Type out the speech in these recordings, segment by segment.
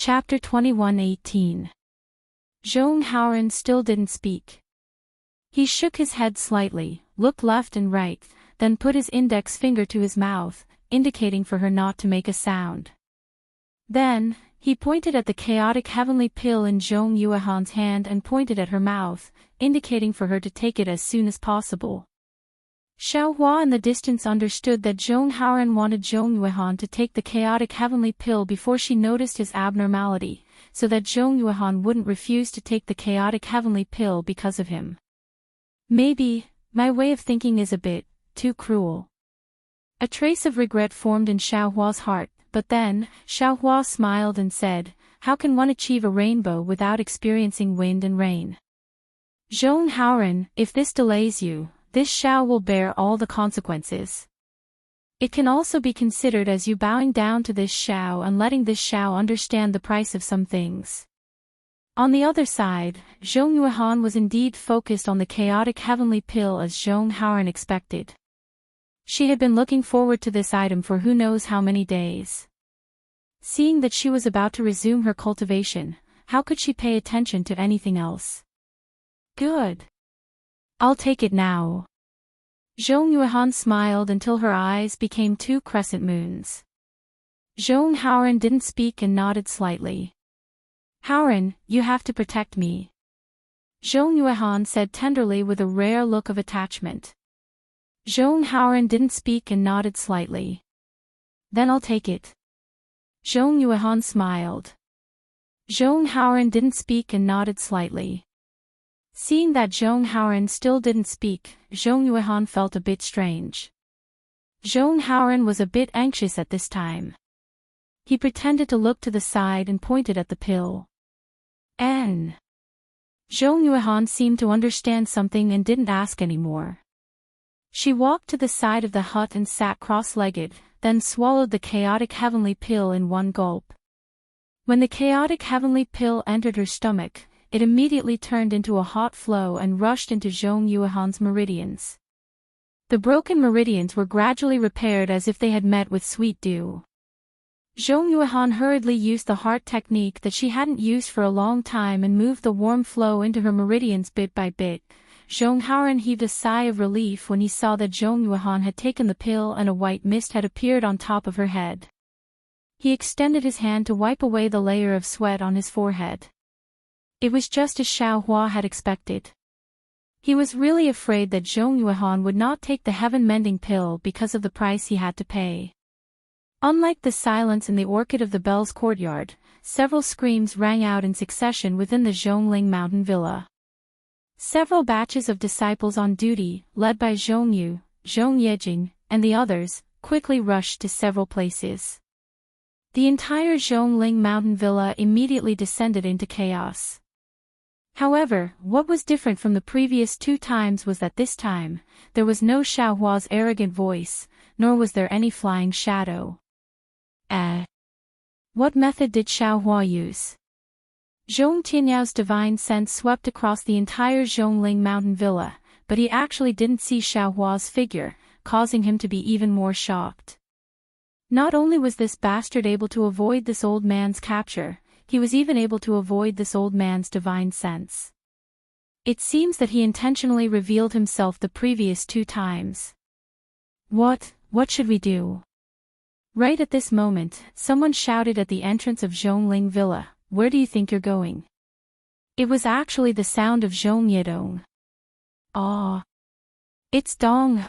Chapter 21:18. Zhong Haoran still didn't speak. He shook his head slightly, looked left and right, then put his index finger to his mouth, indicating for her not to make a sound. Then, he pointed at the chaotic heavenly pill in Zhong Yuehan's hand and pointed at her mouth, indicating for her to take it as soon as possible. Xiaohua in the distance understood that Zhong Haoran wanted Zhong Yuehan to take the chaotic heavenly pill before she noticed his abnormality, so that Zhong Yuehan wouldn't refuse to take the chaotic heavenly pill because of him. Maybe, my way of thinking is a bit too cruel. A trace of regret formed in Xiaohua's heart, but then, Xiaohua smiled and said, "How can one achieve a rainbow without experiencing wind and rain? Zhong Haoran, if this delays you, this Xiao will bear all the consequences. It can also be considered as you bowing down to this Xiao and letting this Xiao understand the price of some things." On the other side, Zhong Yuehan was indeed focused on the chaotic heavenly pill as Zhong Haoran expected. She had been looking forward to this item for who knows how many days. Seeing that she was about to resume her cultivation, how could she pay attention to anything else? Good. I'll take it now. Zhong Yuehan smiled until her eyes became two crescent moons. Zhong Haoran didn't speak and nodded slightly. "Haoran, you have to protect me," Zhong Yuehan said tenderly with a rare look of attachment. Zhong Haoran didn't speak and nodded slightly. "Then I'll take it." Zhong Yuehan smiled. Zhong Haoran didn't speak and nodded slightly. Seeing that Zhong Haoran still didn't speak, Zhong Yuehan felt a bit strange. Zhong Haoran was a bit anxious at this time. He pretended to look to the side and pointed at the pill. Zhong Yuehan seemed to understand something and didn't ask anymore. She walked to the side of the hut and sat cross-legged, then swallowed the chaotic heavenly pill in one gulp. When the chaotic heavenly pill entered her stomach, it immediately turned into a hot flow and rushed into Zhong Yuehan's meridians. The broken meridians were gradually repaired as if they had met with sweet dew. Zhong Yuehan hurriedly used the heart technique that she hadn't used for a long time and moved the warm flow into her meridians bit by bit. Zhong Haoran heaved a sigh of relief when he saw that Zhong Yuehan had taken the pill and a white mist had appeared on top of her head. He extended his hand to wipe away the layer of sweat on his forehead. It was just as Xiaohua had expected. He was really afraid that Zhong Yuehan would not take the heaven-mending pill because of the price he had to pay. Unlike the silence in the Orchid of the Bells courtyard, several screams rang out in succession within the Zhongling mountain villa. Several batches of disciples on duty, led by Zhong Yu, Zhong Yejing, and the others, quickly rushed to several places. The entire Zhongling mountain villa immediately descended into chaos. However, what was different from the previous two times was that this time, there was no Xiaohua's arrogant voice, nor was there any flying shadow. What method did Xiaohua use? Zhong Tianyao divine sense swept across the entire Zhongling mountain villa, but he actually didn't see Xiaohua's figure, causing him to be even more shocked. Not only was this bastard able to avoid this old man's capture, he was even able to avoid this old man's divine sense. It seems that he intentionally revealed himself the previous two times. What should we do? Right at this moment, someone shouted at the entrance of Zhongling Villa, "Where do you think you're going?" It was actually the sound of Zhong Yedong. "Ah! It's Dong,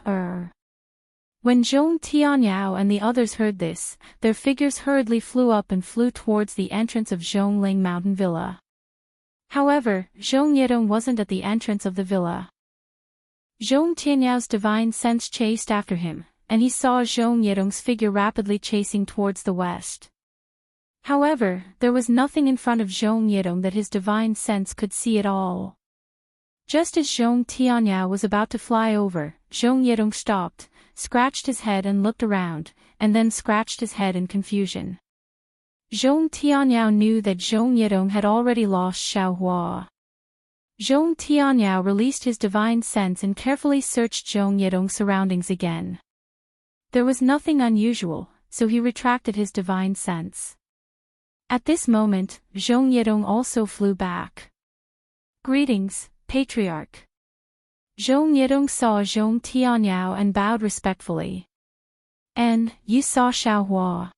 When Zhong Tianyao and the others heard this, their figures hurriedly flew up and flew towards the entrance of Zhongling Mountain Villa. However, Zhong Yedong wasn't at the entrance of the villa. Zhong Tianyao's divine sense chased after him, and he saw Zhong Yedong's figure rapidly chasing towards the west. However, there was nothing in front of Zhong Yedong that his divine sense could see at all. Just as Zhong Tianyao was about to fly over, Zhong Yedong stopped, scratched his head and looked around, and then scratched his head in confusion. Zhong Tianyao knew that Zhong Yedong had already lost Xiaohua. Zhong Tianyao released his divine sense and carefully searched Zhong Yedong's surroundings again. There was nothing unusual, so he retracted his divine sense. At this moment, Zhong Yedong also flew back. Greetings, Patriarch. Zhong Yedong saw Zhong Tianyao and bowed respectfully. And, you saw Xiaohua?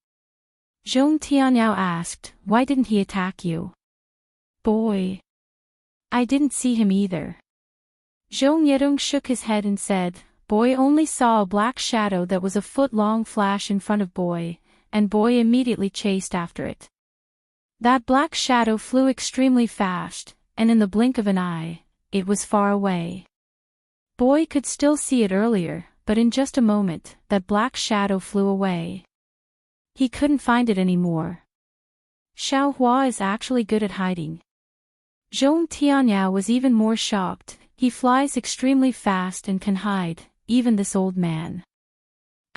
Zhong Tianyao asked, why didn't he attack you? Boy. I didn't see him either. Zhong Yedong shook his head and said, Boy only saw a black shadow that was a foot-long flash in front of Boy, and Boy immediately chased after it. That black shadow flew extremely fast, and in the blink of an eye, it was far away. Boy could still see it earlier, but in just a moment, that black shadow flew away. He couldn't find it anymore. Xiaohua is actually good at hiding. Zhong Tianyao was even more shocked. He flies extremely fast and can hide, even this old man.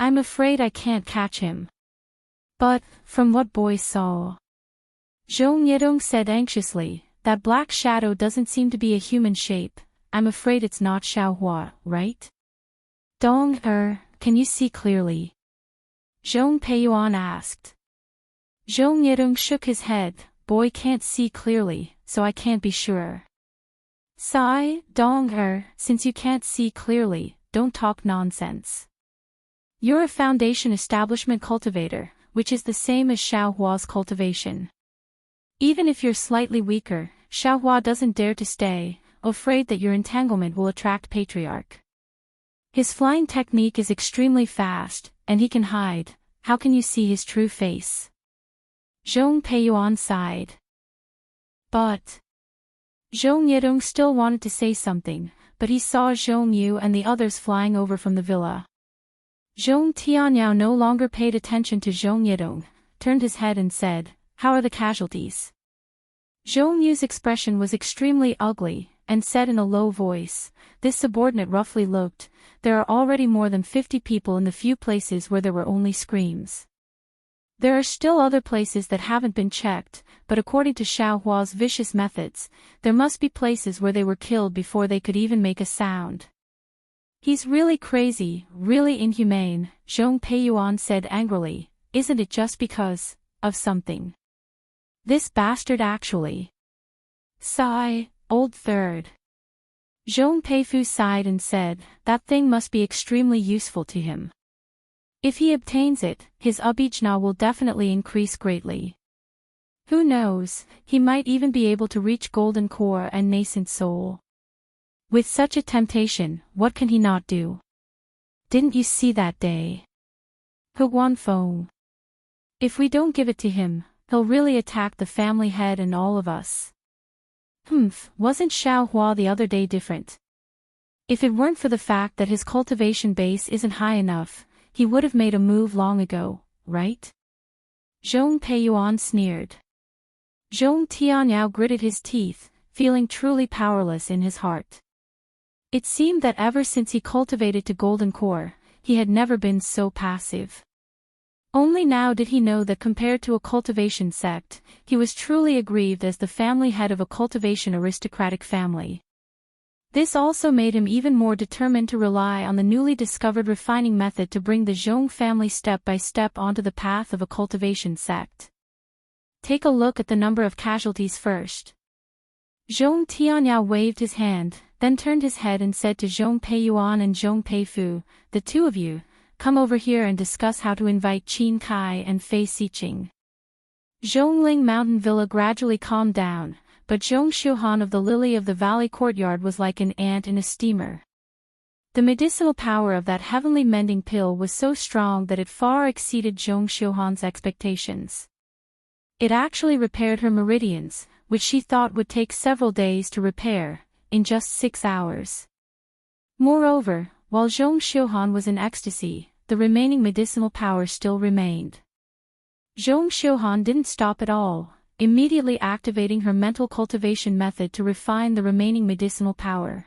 I'm afraid I can't catch him. But, from what Boy saw, Zhong Yedong said anxiously, that black shadow doesn't seem to be a human shape. I'm afraid it's not Xiaohua, right? Dong, can you see clearly? Zhong Peiyuan asked. Zhong Yedong shook his head, Boy can't see clearly, so I can't be sure. Sigh, Dong, since you can't see clearly, don't talk nonsense. You're a foundation establishment cultivator, which is the same as Xiaohua's cultivation. Even if you're slightly weaker, Xiaohua doesn't dare to stay, afraid that your entanglement will attract Patriarch. His flying technique is extremely fast, and he can hide. How can you see his true face? Zhong Peiyuan sighed. But Zhong Yedong still wanted to say something, but he saw Zhong Yu and the others flying over from the villa. Zhong Tianyao no longer paid attention to Zhong Yedong, turned his head and said, How are the casualties? Zhong Yu's expression was extremely ugly, and said in a low voice, this subordinate roughly looked, there are already more than 50 people in the few places where there were only screams. There are still other places that haven't been checked, but according to Xiaohua's vicious methods, there must be places where they were killed before they could even make a sound. He's really crazy, really inhumane, Zhong Peiyuan said angrily, isn't it just because of something? This bastard actually. Sigh, old third. Zhong Peifu sighed and said, that thing must be extremely useful to him. If he obtains it, his abijna will definitely increase greatly. Who knows, he might even be able to reach golden core and nascent soul. With such a temptation, what can he not do? Didn't you see that day? Huguan Feng. If we don't give it to him, he'll really attack the family head and all of us. Wasn't Xiaohua the other day different? If it weren't for the fact that his cultivation base isn't high enough, he would have made a move long ago, right? Zhong Peiyuan sneered. Zhong Tianyao gritted his teeth, feeling truly powerless in his heart. It seemed that ever since he cultivated to golden core, he had never been so passive. Only now did he know that compared to a cultivation sect, he was truly aggrieved as the family head of a cultivation aristocratic family. This also made him even more determined to rely on the newly discovered refining method to bring the Zhong family step by step onto the path of a cultivation sect. Take a look at the number of casualties first. Zhong Tianyao waved his hand, then turned his head and said to Zhong Peiyuan and Zhong Peifu, the two of you, come over here and discuss how to invite Qin Kai and Fei Xiqing. Zhongling Mountain Villa gradually calmed down, but Zhong Xiuhan of the Lily of the Valley courtyard was like an ant in a steamer. The medicinal power of that heavenly mending pill was so strong that it far exceeded Zhong Xiuhan's expectations. It actually repaired her meridians, which she thought would take several days to repair, in just 6 hours. Moreover, while Zhong Xiuhan was in ecstasy, the remaining medicinal power still remained. Zhong Xiuhan didn't stop at all, immediately activating her mental cultivation method to refine the remaining medicinal power.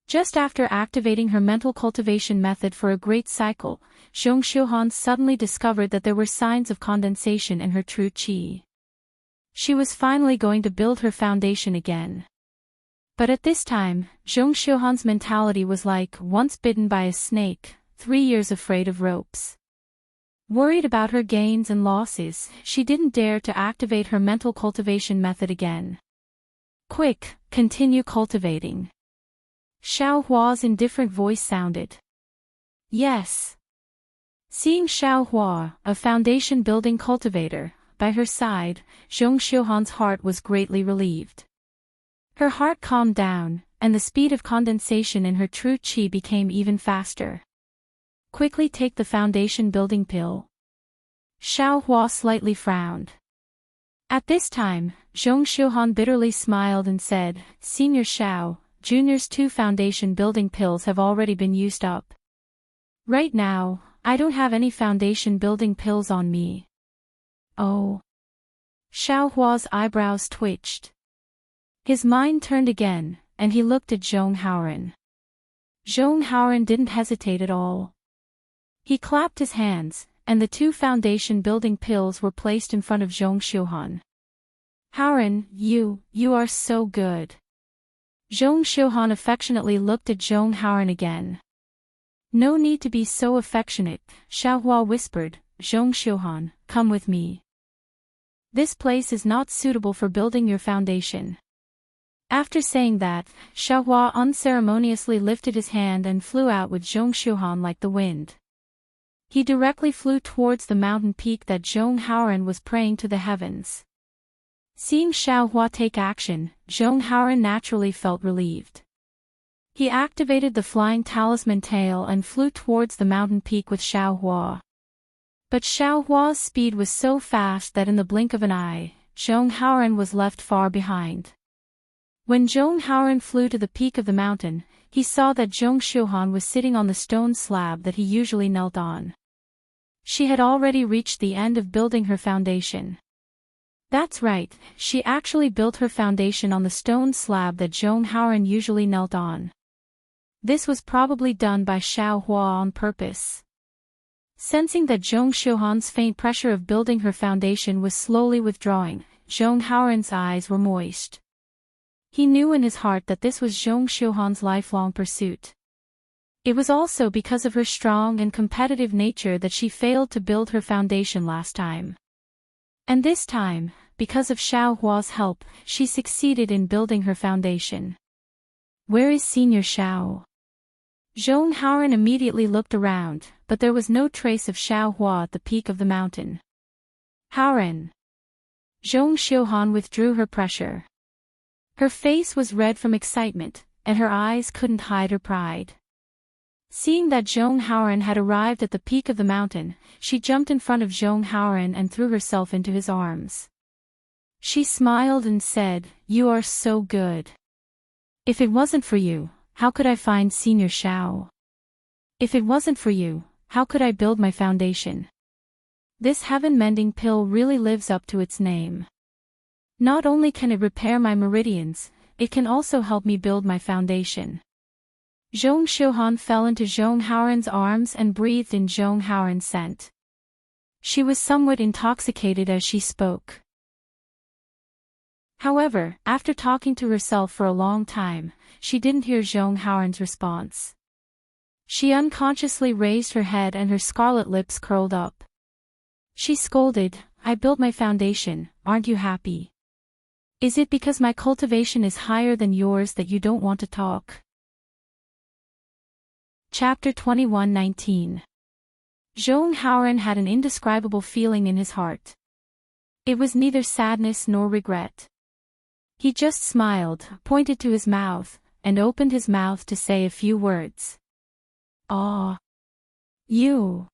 Just after activating her mental cultivation method for a great cycle, Zhong Xiuhan suddenly discovered that there were signs of condensation in her true qi. She was finally going to build her foundation again. But at this time, Zhong Xiuhan's mentality was like once bitten by a snake, 3 years afraid of ropes. Worried about her gains and losses, she didn't dare to activate her mental cultivation method again. Quick, continue cultivating. Xiao Hua's indifferent voice sounded. Yes. Seeing Xiao Hua, a foundation-building cultivator, by her side, Zhong Xiuhan's heart was greatly relieved. Her heart calmed down, and the speed of condensation in her true qi became even faster. Quickly take the foundation-building pill. Xiao Hua slightly frowned. At this time, Zhong Xiuhan bitterly smiled and said, Senior Xiao, Junior's 2 foundation-building pills have already been used up. Right now, I don't have any foundation-building pills on me. Oh. Xiao Hua's eyebrows twitched. His mind turned again, and he looked at Zhong Haoran. Zhong Haoran didn't hesitate at all. He clapped his hands, and the 2 foundation-building pills were placed in front of Zhong Xiuhan. Haoran, you are so good. Zhong Xiuhan affectionately looked at Zhong Haoran again. No need to be so affectionate, Xiao Hua whispered, Zhong Xiuhan, come with me. This place is not suitable for building your foundation. After saying that, Xiao Hua unceremoniously lifted his hand and flew out with Zhong Xiuhan like the wind. He directly flew towards the mountain peak that Zhong Haoran was praying to the heavens. Seeing Xiao Hua take action, Zhong Haoran naturally felt relieved. He activated the flying talisman tail and flew towards the mountain peak with Xiao Hua. But Xiao Hua's speed was so fast that in the blink of an eye, Zhong Haoran was left far behind. When Zhong Haoran flew to the peak of the mountain, he saw that Zhong Xiuhan was sitting on the stone slab that he usually knelt on. She had already reached the end of building her foundation. That's right, she actually built her foundation on the stone slab that Zhong Haoran usually knelt on. This was probably done by Xiao Hua on purpose. Sensing that Zhong Xiuhan's faint pressure of building her foundation was slowly withdrawing, Zhong Haoran's eyes were moist. He knew in his heart that this was Zhong Xiuhan's lifelong pursuit. It was also because of her strong and competitive nature that she failed to build her foundation last time. And this time, because of Xiao Hua's help, she succeeded in building her foundation. Where is Senior Xiao? Zhong Haoran immediately looked around, but there was no trace of Xiao Hua at the peak of the mountain. Haoran. Zhong Xiuhan withdrew her pressure. Her face was red from excitement, and her eyes couldn't hide her pride. Seeing that Zhong Haoran had arrived at the peak of the mountain, she jumped in front of Zhong Haoran and threw herself into his arms. She smiled and said, You are so good. If it wasn't for you, how could I find Senior Xiao? If it wasn't for you, how could I build my foundation? This heaven-mending pill really lives up to its name. Not only can it repair my meridians, it can also help me build my foundation. Zhong Xiuhan fell into Zhong Haoran's arms and breathed in Zhong Haoran's scent. She was somewhat intoxicated as she spoke. However, after talking to herself for a long time, she didn't hear Zhong Haoran's response. She unconsciously raised her head and her scarlet lips curled up. She scolded, I built my foundation, aren't you happy? Is it because my cultivation is higher than yours that you don't want to talk? Chapter 21:19. Zhong Haoran had an indescribable feeling in his heart. It was neither sadness nor regret. He just smiled, pointed to his mouth, and opened his mouth to say a few words. Ah. You.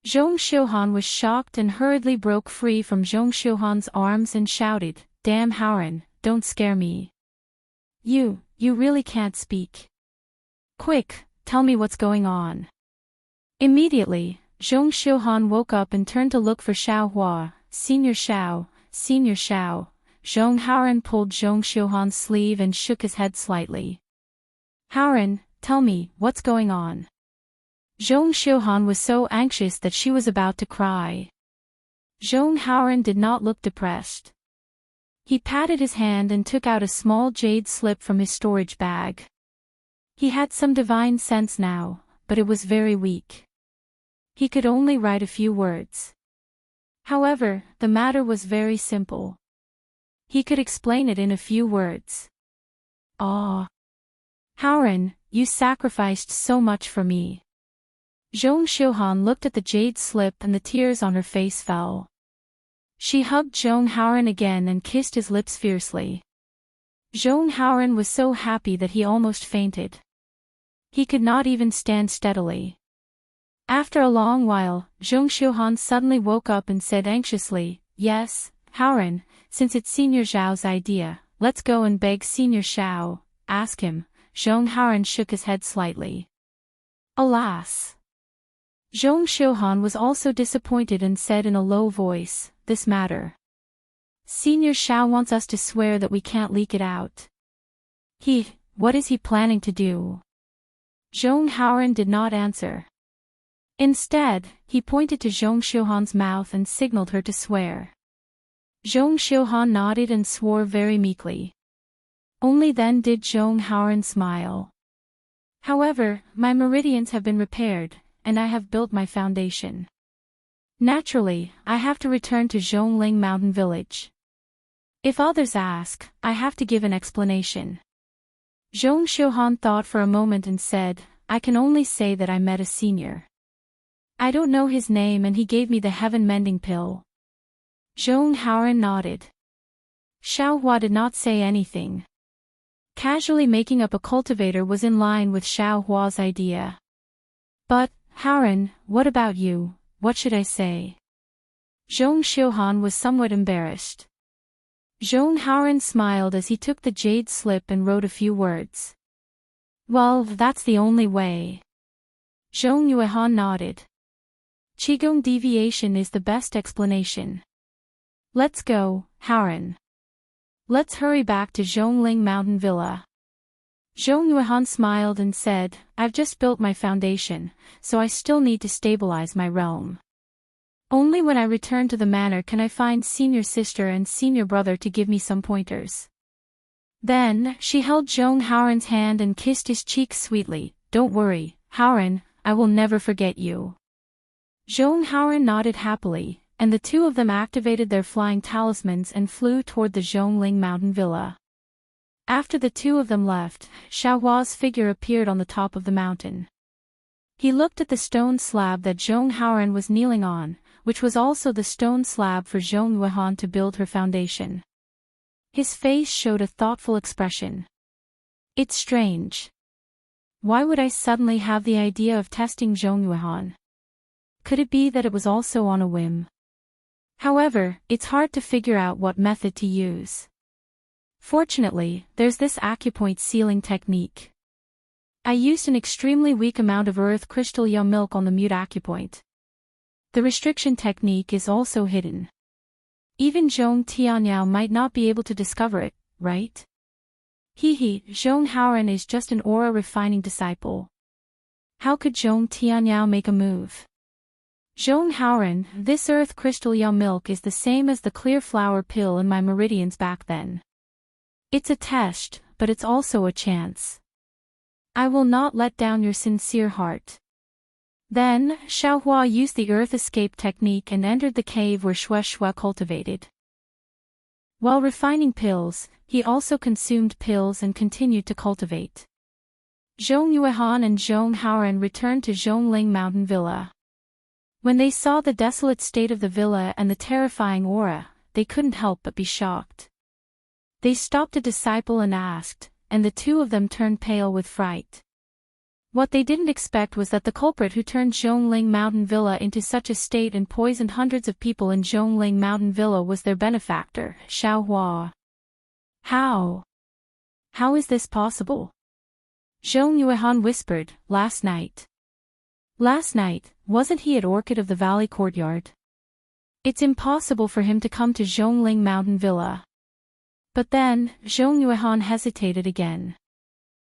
Zhong Xiuhan was shocked and hurriedly broke free from Zhong Xiuhan's arms and shouted, Damn Haoran, don't scare me. You really can't speak. Quick, tell me what's going on. Immediately, Zhong Xiuhan woke up and turned to look for Xiao Hua. Senior Xiao, Senior Xiao. Zhong Haoran pulled Zhong Xiuhan's sleeve and shook his head slightly. Haoran, tell me, what's going on? Zhong Xiuhan was so anxious that she was about to cry. Zhong Haoran did not look depressed. He patted his hand and took out a small jade slip from his storage bag. He had some divine sense now, but it was very weak. He could only write a few words. However, the matter was very simple. He could explain it in a few words. Ah, Howren, you sacrificed so much for me. Zhong Xiuhan looked at the jade slip and the tears on her face fell. She hugged Zhong Howren again and kissed his lips fiercely. Zhong Howren was so happy that he almost fainted. He could not even stand steadily. After a long while, Zhong Xiuhan suddenly woke up and said anxiously, "Yes, Howren, since it's Senior Zhao's idea, let's go and beg Senior Zhao, ask him." Zhong Howren shook his head slightly. Alas! Zhong Xiuhan was also disappointed and said in a low voice, "This matter. Senior Zhao wants us to swear that we can't leak it out." What is he planning to do? Zhong Howren did not answer. Instead, he pointed to Zhong Xiuhan's mouth and signaled her to swear. Zhong Xiuhan nodded and swore very meekly. Only then did Zhong Howren smile. "However, my meridians have been repaired, and I have built my foundation. Naturally, I have to return to Zhongling Mountain Village. If others ask, I have to give an explanation." Zhong Xiuhan thought for a moment and said, "I can only say that I met a senior. I don't know his name and he gave me the heaven-mending pill." Zhong Howren nodded. Xiao Hua did not say anything. Casually making up a cultivator was in line with Xiao Hua's idea. "But, Howren, what about you? What should I say?" Zhong Xiuhan was somewhat embarrassed. Zhong Howren smiled as he took the jade slip and wrote a few words. "Well, that's the only way." Zhong Yuehan nodded. "Qigong deviation is the best explanation. Let's go, Howren. Let's hurry back to Zhongling Mountain Villa." Zhong Yuehan smiled and said, "I've just built my foundation, so I still need to stabilize my realm. Only when I return to the manor can I find senior sister and senior brother to give me some pointers." Then, she held Zhong Howren's hand and kissed his cheek sweetly. "Don't worry, Howren, I will never forget you." Zhong Howren nodded happily, and the two of them activated their flying talismans and flew toward the Zhongling Mountain Villa. After the two of them left, Xiao Hua's figure appeared on the top of the mountain. He looked at the stone slab that Zhong Howren was kneeling on, which was also the stone slab for Zhong Yuehan to build her foundation. His face showed a thoughtful expression. "It's strange. Why would I suddenly have the idea of testing Zhong Yuehan? Could it be that it was also on a whim? However, it's hard to figure out what method to use. Fortunately, there's this acupoint sealing technique. I used an extremely weak amount of earth crystal ya milk on the mute acupoint. The restriction technique is also hidden. Even Zhong Tianyao might not be able to discover it, right? Zhong Howren is just an aura refining disciple. How could Zhong Tianyao make a move? Zhong Howren, this earth crystal ya milk is the same as the clear flower pill in my meridians back then. It's a test, but it's also a chance. I will not let down your sincere heart." Then, Xiao Hua used the earth escape technique and entered the cave where Xue Xue cultivated. While refining pills, he also consumed pills and continued to cultivate. Zhong Yuehan and Zhong Howren returned to Zhongling Mountain Villa. When they saw the desolate state of the villa and the terrifying aura, they couldn't help but be shocked. They stopped a disciple and asked, and the two of them turned pale with fright. What they didn't expect was that the culprit who turned Zhongling Mountain Villa into such a state and poisoned hundreds of people in Zhongling Mountain Villa was their benefactor, Xiao Hua. How? How is this possible? Zhong Yuehan whispered, "Last night." Last night, wasn't he at Orchid of the Valley Courtyard? It's impossible for him to come to Zhongling Mountain Villa. But then, Zhong Yuehan hesitated again.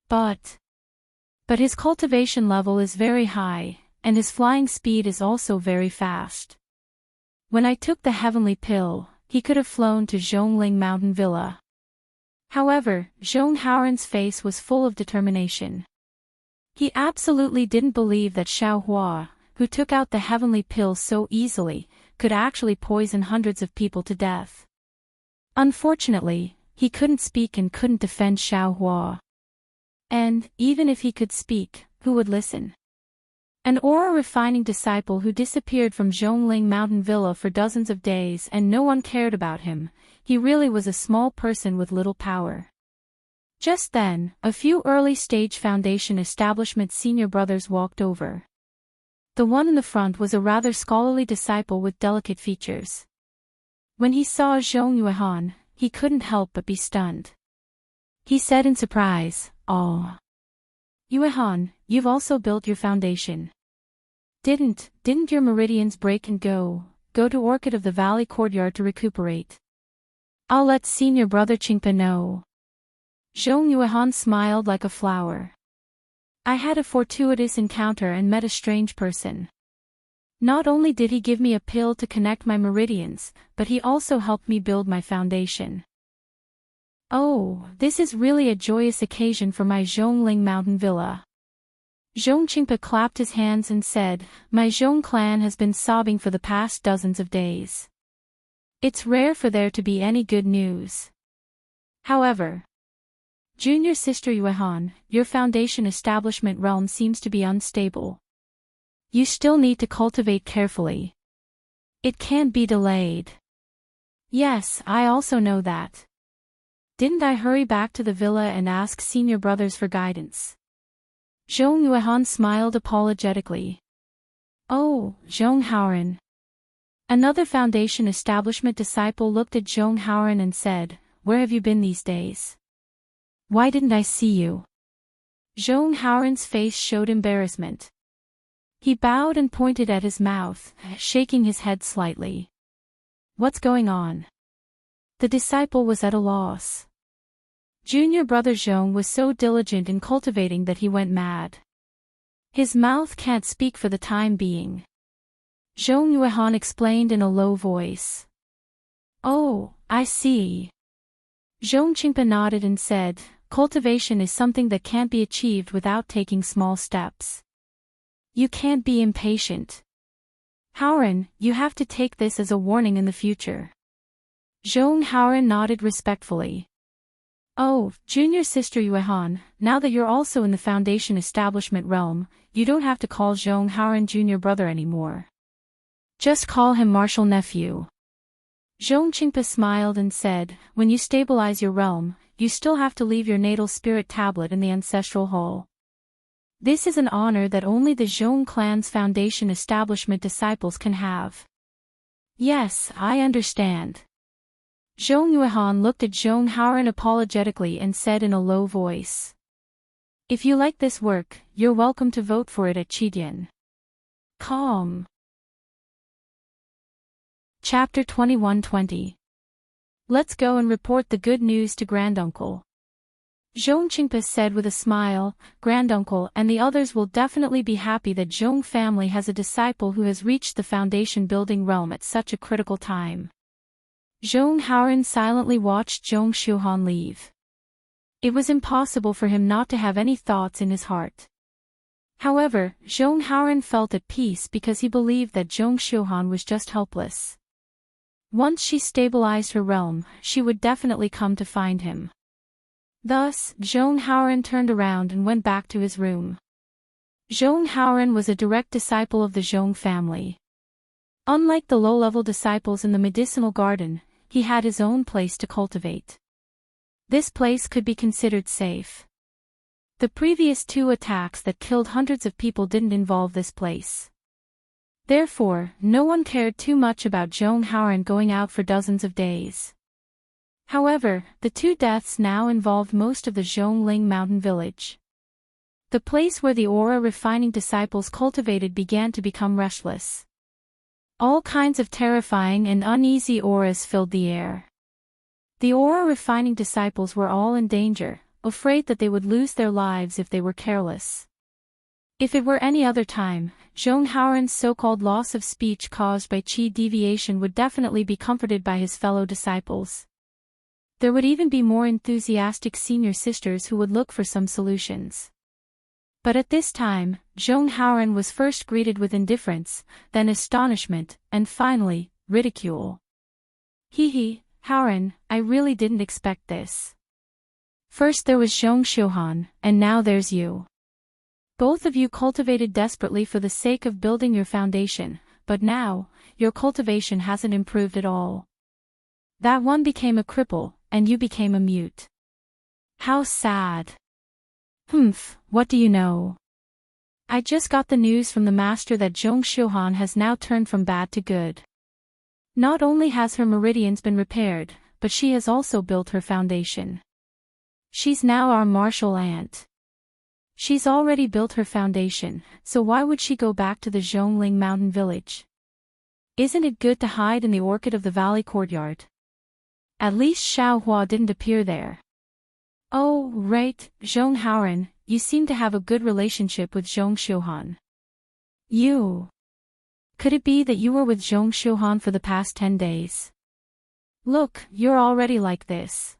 But his cultivation level is very high, and his flying speed is also very fast. When I took the heavenly pill, he could have flown to Zhongling Mountain Villa. However, Zhong Howren's face was full of determination. He absolutely didn't believe that Xiao Hua, who took out the heavenly pill so easily, could actually poison hundreds of people to death. Unfortunately, he couldn't speak and couldn't defend Xiao Hua. And, even if he could speak, who would listen? An aura-refining disciple who disappeared from Zhongling Mountain Villa for dozens of days and no one cared about him, he really was a small person with little power. Just then, a few early-stage Foundation establishment senior brothers walked over. The one in the front was a rather scholarly disciple with delicate features. When he saw Zhong Yuehan, he couldn't help but be stunned. He said in surprise, "Oh. Yuehan, you've also built your foundation. Didn't your meridians break and go to Orchid of the Valley Courtyard to recuperate? I'll let senior brother Qingpe know." Zhong Yuehan smiled like a flower. "I had a fortuitous encounter and met a strange person. Not only did he give me a pill to connect my meridians, but he also helped me build my foundation. Oh, this is really a joyous occasion for my Zhongling Mountain Villa." Zhong Qingpe clapped his hands and said, "My Zhong clan has been sobbing for the past dozens of days. It's rare for there to be any good news. However, junior sister Yuehan, your foundation establishment realm seems to be unstable. You still need to cultivate carefully. It can't be delayed." "Yes, I also know that. Didn't I hurry back to the villa and ask senior brothers for guidance?" Zhong Yuehan smiled apologetically. "Oh, Zhong Haoran." Another foundation establishment disciple looked at Zhong Haoran and said, "Where have you been these days? Why didn't I see you?" Zhong Haoran's face showed embarrassment. He bowed and pointed at his mouth, shaking his head slightly. "What's going on?" The disciple was at a loss. Junior brother Zhong was so diligent in cultivating that he went mad. His mouth can't speak for the time being. Zhong Yuehan explained in a low voice. "Oh, I see." Zhong Qingpe nodded and said, "Cultivation is something that can't be achieved without taking small steps. You can't be impatient. Haoran, you have to take this as a warning in the future." Zhong Haoran nodded respectfully. "Oh, junior sister Yuehan, now that you're also in the foundation establishment realm, you don't have to call Zhong Haoran junior brother anymore. Just call him martial nephew." Zhong Qingpe smiled and said, "When you stabilize your realm, you still have to leave your natal spirit tablet in the ancestral hall. This is an honor that only the Zhong clan's foundation establishment disciples can have." "Yes, I understand." Zhong Yuehan looked at Zhong Haoran apologetically and said in a low voice, "If you like this work, you're welcome to vote for it at Qidian." Calm. Chapter 21-20. Let's go and report the good news to Granduncle. Zhong Qingpe said with a smile, "Granduncle and the others will definitely be happy that Zhong family has a disciple who has reached the foundation building realm at such a critical time." Zhong Haoran silently watched Zhong Shuhan leave. It was impossible for him not to have any thoughts in his heart. However, Zhong Haoran felt at peace because he believed that Zhong Shuhan was just helpless. Once she stabilized her realm, she would definitely come to find him. Thus, Zhong Haoran turned around and went back to his room. Zhong Haoran was a direct disciple of the Zhong family. Unlike the low-level disciples in the medicinal garden, he had his own place to cultivate. This place could be considered safe. The previous two attacks that killed hundreds of people didn't involve this place. Therefore, no one cared too much about Zhong Haoran going out for dozens of days. However, the two deaths now involved most of the Zhongling Mountain Village. The place where the aura-refining disciples cultivated began to become restless. All kinds of terrifying and uneasy auras filled the air. The aura-refining disciples were all in danger, afraid that they would lose their lives if they were careless. If it were any other time, Zhong Haoran's so-called loss of speech caused by qi deviation would definitely be comforted by his fellow disciples. There would even be more enthusiastic senior sisters who would look for some solutions. But at this time, Zhong Haoran was first greeted with indifference, then astonishment, and finally, ridicule. Hee, Haoran, I really didn't expect this. First there was Zhong Xiuhan, and now there's you. Both of you cultivated desperately for the sake of building your foundation, but now, your cultivation hasn't improved at all. That one became a cripple, and you became a mute. How sad. What do you know? I just got the news from the master that Zhong Xiuhan has now turned from bad to good. Not only has her meridians been repaired, but she has also built her foundation. She's now our martial aunt. She's already built her foundation, so why would she go back to the Zhongling mountain village? Isn't it good to hide in the orchid of the valley courtyard? At least Xiaohua didn't appear there. Oh, right, Zhong Haoran, you seem to have a good relationship with Zhong Xiuhan. Could it be that you were with Zhong Xiuhan for the past 10 days? Look, you're already like this.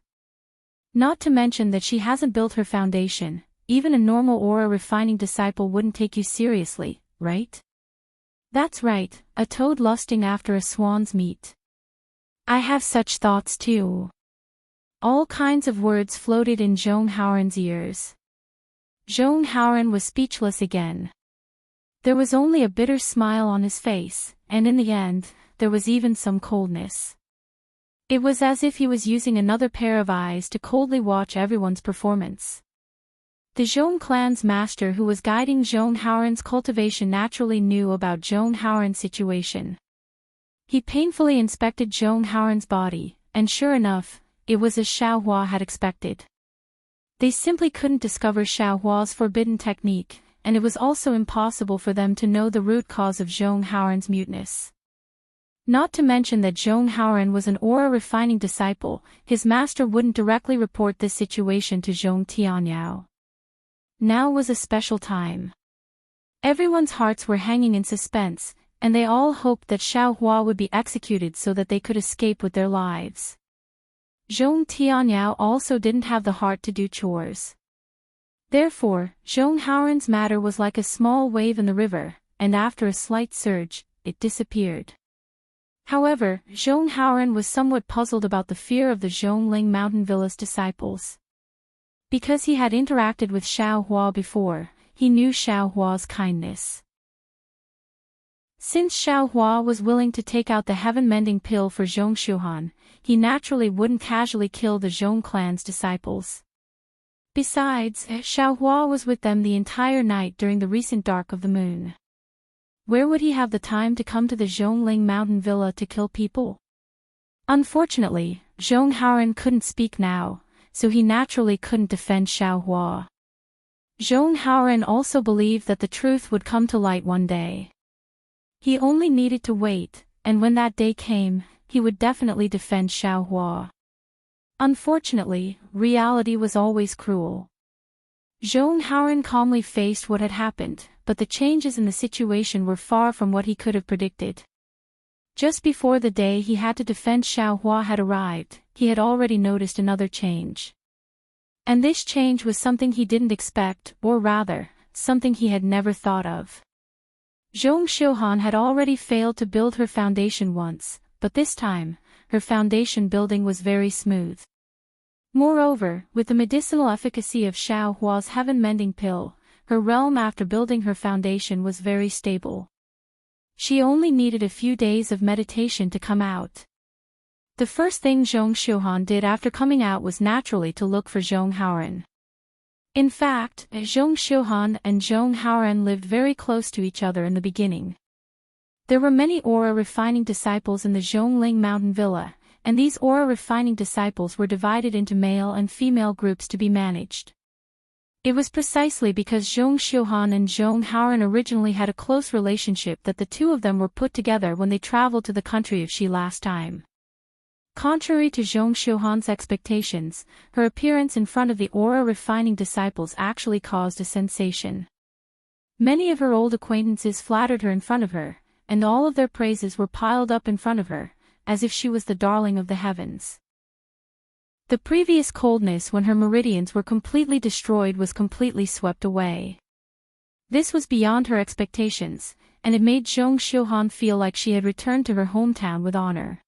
Not to mention that she hasn't built her foundation, even a normal aura refining disciple wouldn't take you seriously, right? That's right, a toad lusting after a swan's meat. I have such thoughts too. All kinds of words floated in Zhong Haoran's ears. Zhong Haoran was speechless again. There was only a bitter smile on his face, and in the end, there was even some coldness. It was as if he was using another pair of eyes to coldly watch everyone's performance. The Zhong clan's master who was guiding Zhong Haoran's cultivation naturally knew about Zhong Haoran's situation. He painfully inspected Zhong Haoran's body, and sure enough, it was as Xiaohua had expected. They simply couldn't discover Xiaohua's forbidden technique, and it was also impossible for them to know the root cause of Zhong Haoran's muteness. Not to mention that Zhong Haoran was an aura-refining disciple, his master wouldn't directly report this situation to Zhong Tianyao. Now was a special time. Everyone's hearts were hanging in suspense, and they all hoped that Xiaohua would be executed so that they could escape with their lives. Zhong Tianyao also didn't have the heart to do chores. Therefore, Zhong Haoran's matter was like a small wave in the river, and after a slight surge, it disappeared. However, Zhong Haoran was somewhat puzzled about the fear of the Zhongling mountain villa's disciples. Because he had interacted with Xiaohua before, he knew Xiaohua's kindness. Since Xiaohua was willing to take out the heaven-mending pill for Zhong Xiuhan, he naturally wouldn't casually kill the Zhong clan's disciples. Besides, Xiaohua was with them the entire night during the recent dark of the moon. Where would he have the time to come to the Zhongling mountain villa to kill people? Unfortunately, Zhong Haoran couldn't speak now, so he naturally couldn't defend Xiaohua. Zhong Haoran also believed that the truth would come to light one day. He only needed to wait, and when that day came, he would definitely defend Xiaohua. Unfortunately, reality was always cruel. Zhong Haoran calmly faced what had happened, but the changes in the situation were far from what he could have predicted. Just before the day he had to defend Xiaohua had arrived, he had already noticed another change. And this change was something he didn't expect, or rather, something he had never thought of. Zhong Xiuhan had already failed to build her foundation once, but this time, her foundation building was very smooth. Moreover, with the medicinal efficacy of Xiaohua's heaven-mending pill, her realm after building her foundation was very stable. She only needed a few days of meditation to come out. The first thing Zhong Xiuhan did after coming out was naturally to look for Zhong Haoran. In fact, Zhong Xiuhan and Zhong Haoran lived very close to each other in the beginning. There were many aura-refining disciples in the Zhongling mountain villa, and these aura-refining disciples were divided into male and female groups to be managed. It was precisely because Zhong Xiuhan and Zhong Haoran originally had a close relationship that the two of them were put together when they traveled to the country of Xi last time. Contrary to Zhong Xiuhan's expectations, her appearance in front of the aura-refining disciples actually caused a sensation. Many of her old acquaintances flattered her in front of her, and all of their praises were piled up in front of her, as if she was the darling of the heavens. The previous coldness when her meridians were completely destroyed was completely swept away. This was beyond her expectations, and it made Zhong Xiuhan feel like she had returned to her hometown with honor.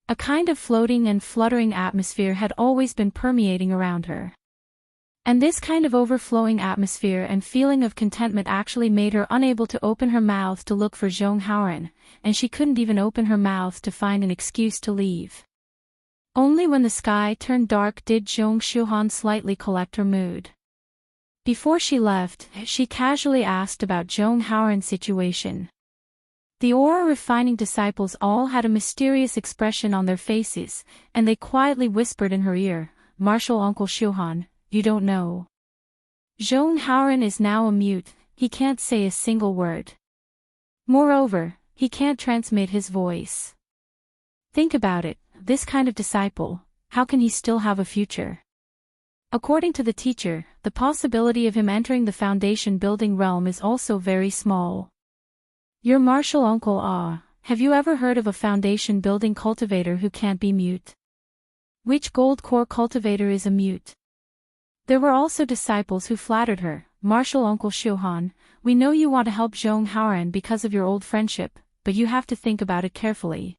A kind of floating and fluttering atmosphere had always been permeating around her. And this kind of overflowing atmosphere and feeling of contentment actually made her unable to open her mouth to look for Zhong Haoren, and she couldn't even open her mouth to find an excuse to leave. Only when the sky turned dark did Zhong Xiuhan slightly collect her mood. Before she left, she casually asked about Zhong Haoren's situation. The aura-refining disciples all had a mysterious expression on their faces, and they quietly whispered in her ear, "Martial Uncle Xiuhan, you don't know. Zhong Haoren is now a mute, he can't say a single word. Moreover, he can't transmit his voice. Think about it, this kind of disciple, how can he still have a future?" According to the teacher, the possibility of him entering the foundation building realm is also very small. Your martial uncle have you ever heard of a foundation building cultivator who can't be mute? Which gold core cultivator is a mute? There were also disciples who flattered her, "Martial Uncle Xiuhan, we know you want to help Zhong Haoren because of your old friendship, but you have to think about it carefully.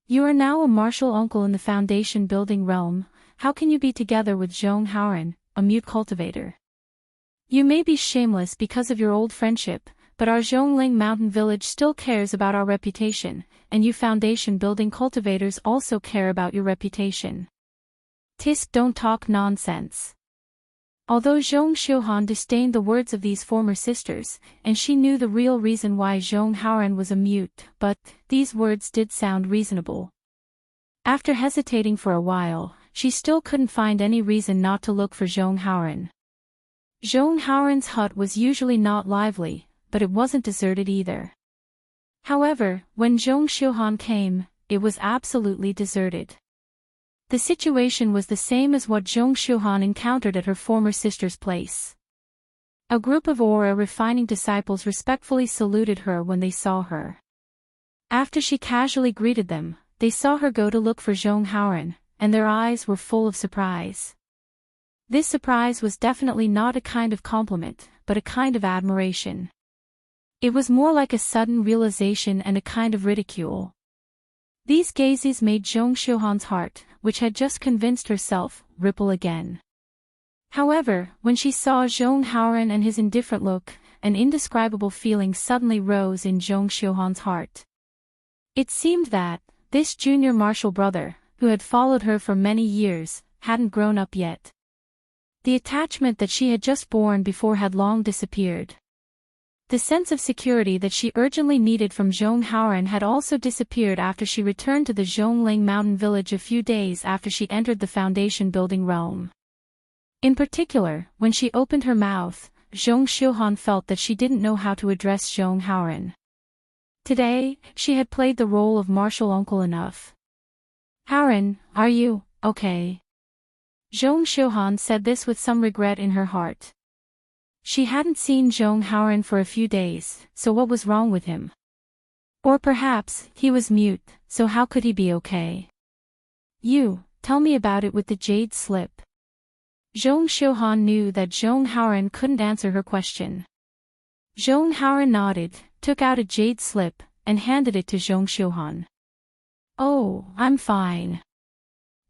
You are now a martial uncle in the foundation building realm, how can you be together with Zhong Haoren, a mute cultivator? You may be shameless because of your old friendship, but our Zhongling mountain village still cares about our reputation, and you foundation building cultivators also care about your reputation. Tisk, don't talk nonsense." Although Zhong Xiuhan disdained the words of these former sisters, and she knew the real reason why Zhong Haoren was a mute, but these words did sound reasonable. After hesitating for a while, she still couldn't find any reason not to look for Zhong Haoren. Zhong Haoren's hut was usually not lively, but it wasn't deserted either. However, when Zhong Xiuhan came, it was absolutely deserted. The situation was the same as what Zhong Xiuhan encountered at her former sister's place. A group of aura-refining disciples respectfully saluted her when they saw her. After she casually greeted them, they saw her go to look for Zhong Haoren, and their eyes were full of surprise. This surprise was definitely not a kind of compliment, but a kind of admiration. It was more like a sudden realization and a kind of ridicule. These gazes made Zhong Xiuhan's heart, which had just convinced herself, ripple again. However, when she saw Zhong Haoren and his indifferent look, an indescribable feeling suddenly rose in Zhong Xiuhan's heart. It seemed that this junior martial brother, who had followed her for many years, hadn't grown up yet. The attachment that she had just borne before had long disappeared. The sense of security that she urgently needed from Zhong Haoren had also disappeared after she returned to the Zhongling mountain village a few days after she entered the foundation building realm. In particular, when she opened her mouth, Zhong Xiuhan felt that she didn't know how to address Zhong Haoren. Today, she had played the role of martial uncle enough. "Haoren, are you okay?" Zhong Xiuhan said this with some regret in her heart. She hadn't seen Zhong Haoren for a few days, so what was wrong with him? Or perhaps, he was mute, so how could he be okay? "You, tell me about it with the jade slip." Zhong Xiuhan knew that Zhong Haoren couldn't answer her question. Zhong Haoren nodded, took out a jade slip, and handed it to Zhong Xiuhan. "Oh, I'm fine."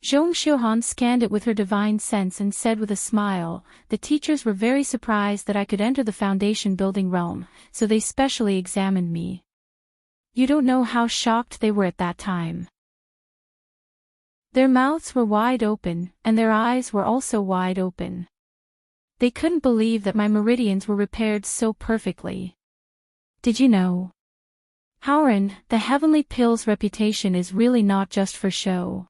Zhong Xiuhan scanned it with her divine sense and said with a smile, "The teachers were very surprised that I could enter the foundation building realm, so they specially examined me. You don't know how shocked they were at that time. Their mouths were wide open, and their eyes were also wide open. They couldn't believe that my meridians were repaired so perfectly. Did you know? Haoren, the heavenly pill's reputation is really not just for show.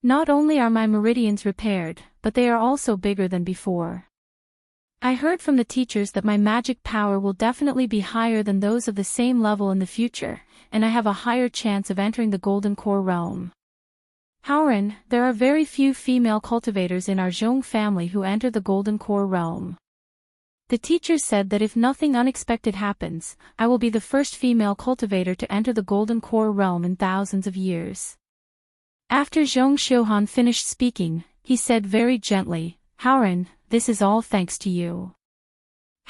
Not only are my meridians repaired, but they are also bigger than before. I heard from the teachers that my magic power will definitely be higher than those of the same level in the future, and I have a higher chance of entering the Golden Core realm. Haoren, there are very few female cultivators in our Zhong family who enter the Golden Core realm. The teachers said that if nothing unexpected happens, I will be the first female cultivator to enter the Golden Core realm in thousands of years." After Zhong Xiuhan finished speaking, he said very gently, "Haoren, this is all thanks to you."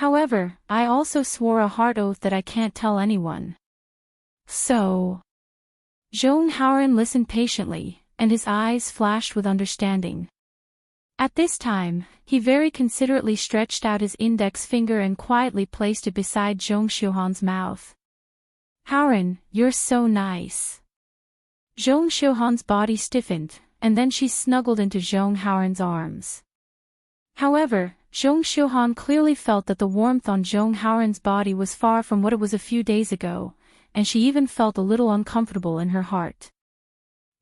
However, I also swore a hard oath that I can't tell anyone. So. Zhong Haoran listened patiently, and his eyes flashed with understanding. At this time, he very considerately stretched out his index finger and quietly placed it beside Zhong Xiuhan's mouth. Haoran, you're so nice. Zhong Xiuhan's body stiffened, and then she snuggled into Zhong Haoran's arms. However, Zhong Xiuhan clearly felt that the warmth on Zhong Haoran's body was far from what it was a few days ago, and she even felt a little uncomfortable in her heart.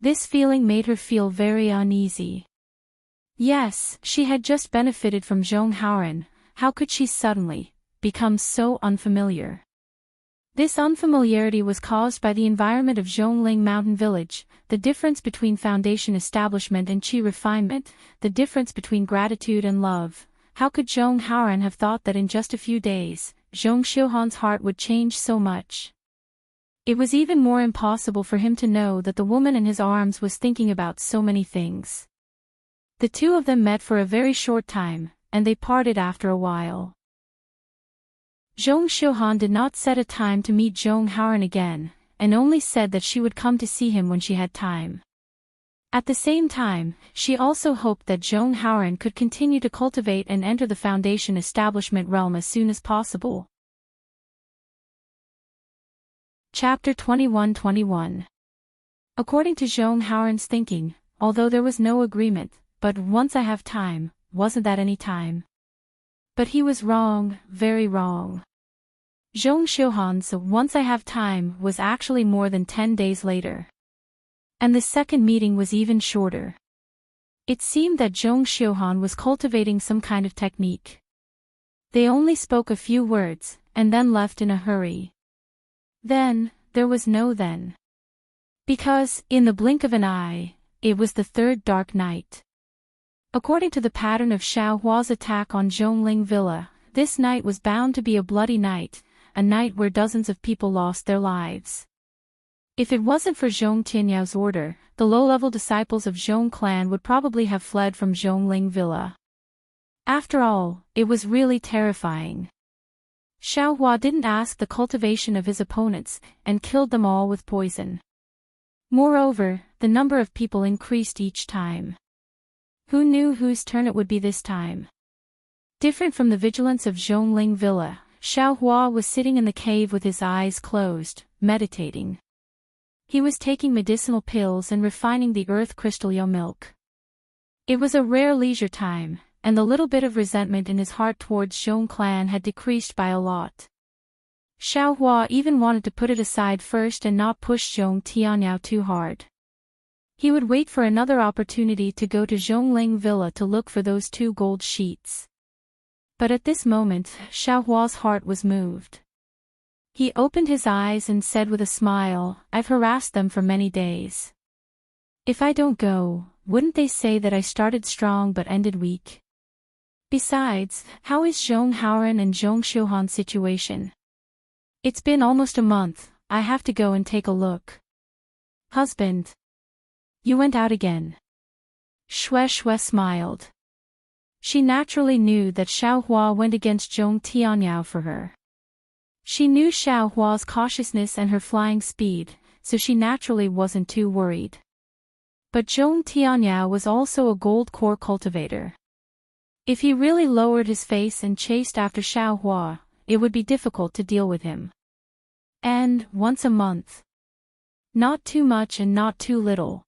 This feeling made her feel very uneasy. Yes, she had just benefited from Zhong Haoran, how could she suddenly become so unfamiliar? This unfamiliarity was caused by the environment of Zhongling Mountain Village, the difference between foundation establishment and qi refinement, the difference between gratitude and love. How could Zhong Haoran have thought that in just a few days, Zhong Xiuhan's heart would change so much? It was even more impossible for him to know that the woman in his arms was thinking about so many things. The two of them met for a very short time, and they parted after a while. Zhong Xiuhan did not set a time to meet Zhong Haoran again, and only said that she would come to see him when she had time. At the same time, she also hoped that Zhong Haoran could continue to cultivate and enter the foundation establishment realm as soon as possible. Chapter 21-21. According to Zhong Haoran's thinking, although there was no agreement, but once I have time, wasn't that any time? But he was wrong, very wrong. Zhong Xiuhan's once I have time was actually more than 10 days later. And the second meeting was even shorter. It seemed that Zhong Xiuhan was cultivating some kind of technique. They only spoke a few words, and then left in a hurry. Then, there was no then. Because, in the blink of an eye, it was the third dark night. According to the pattern of Xiao Hua's attack on Zhongling Villa, this night was bound to be a bloody night, a night where dozens of people lost their lives. If it wasn't for Zhong Tianyao order, the low-level disciples of Zhong clan would probably have fled from Zhongling Villa. After all, it was really terrifying. Xiao Hua didn't ask the cultivation of his opponents, and killed them all with poison. Moreover, the number of people increased each time. Who knew whose turn it would be this time? Different from the vigilance of Zhongling Villa, Xiao Hua was sitting in the cave with his eyes closed, meditating. He was taking medicinal pills and refining the earth crystal milk. It was a rare leisure time, and the little bit of resentment in his heart towards Zhong clan had decreased by a lot. Xiao Hua even wanted to put it aside first and not push Zhong Tianyao too hard. He would wait for another opportunity to go to Zhongling Villa to look for those 2 gold sheets. But at this moment, Xiao Hua's heart was moved. He opened his eyes and said with a smile, "I've harassed them for many days. If I don't go, wouldn't they say that I started strong but ended weak? Besides, how is Zhong Haoran and Zhong Xiuhan's situation? It's been almost a month, I have to go and take a look." "Husband. You went out again." Xue Xue smiled. She naturally knew that Xiao Hua went against Zhong Tianyao for her. She knew Xiao Hua's cautiousness and her flying speed, so she naturally wasn't too worried. But Zhong Tianyao was also a gold core cultivator. If he really lowered his face and chased after Xiao Hua, it would be difficult to deal with him. And, once a month. Not too much and not too little.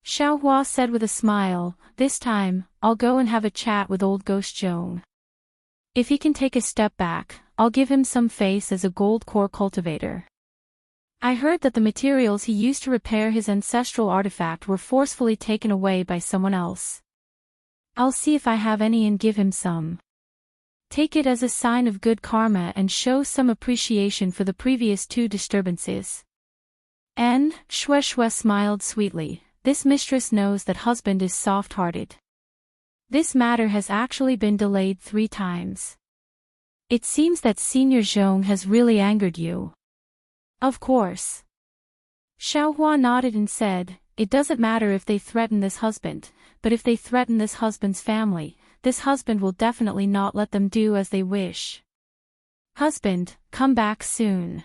Xiao Hua said with a smile, "This time, I'll go and have a chat with old Ghost Zhong. If he can take a step back, I'll give him some face as a gold core cultivator. I heard that the materials he used to repair his ancestral artifact were forcefully taken away by someone else. I'll see if I have any and give him some. Take it as a sign of good karma and show some appreciation for the previous 2 disturbances." And, Xue Xue smiled sweetly, "This mistress knows that husband is soft-hearted. This matter has actually been delayed 3 times. It seems that Senior Zhong has really angered you." "Of course." Xiao Hua nodded and said, "It doesn't matter if they threaten this husband, but if they threaten this husband's family, this husband will definitely not let them do as they wish. Husband, come back soon.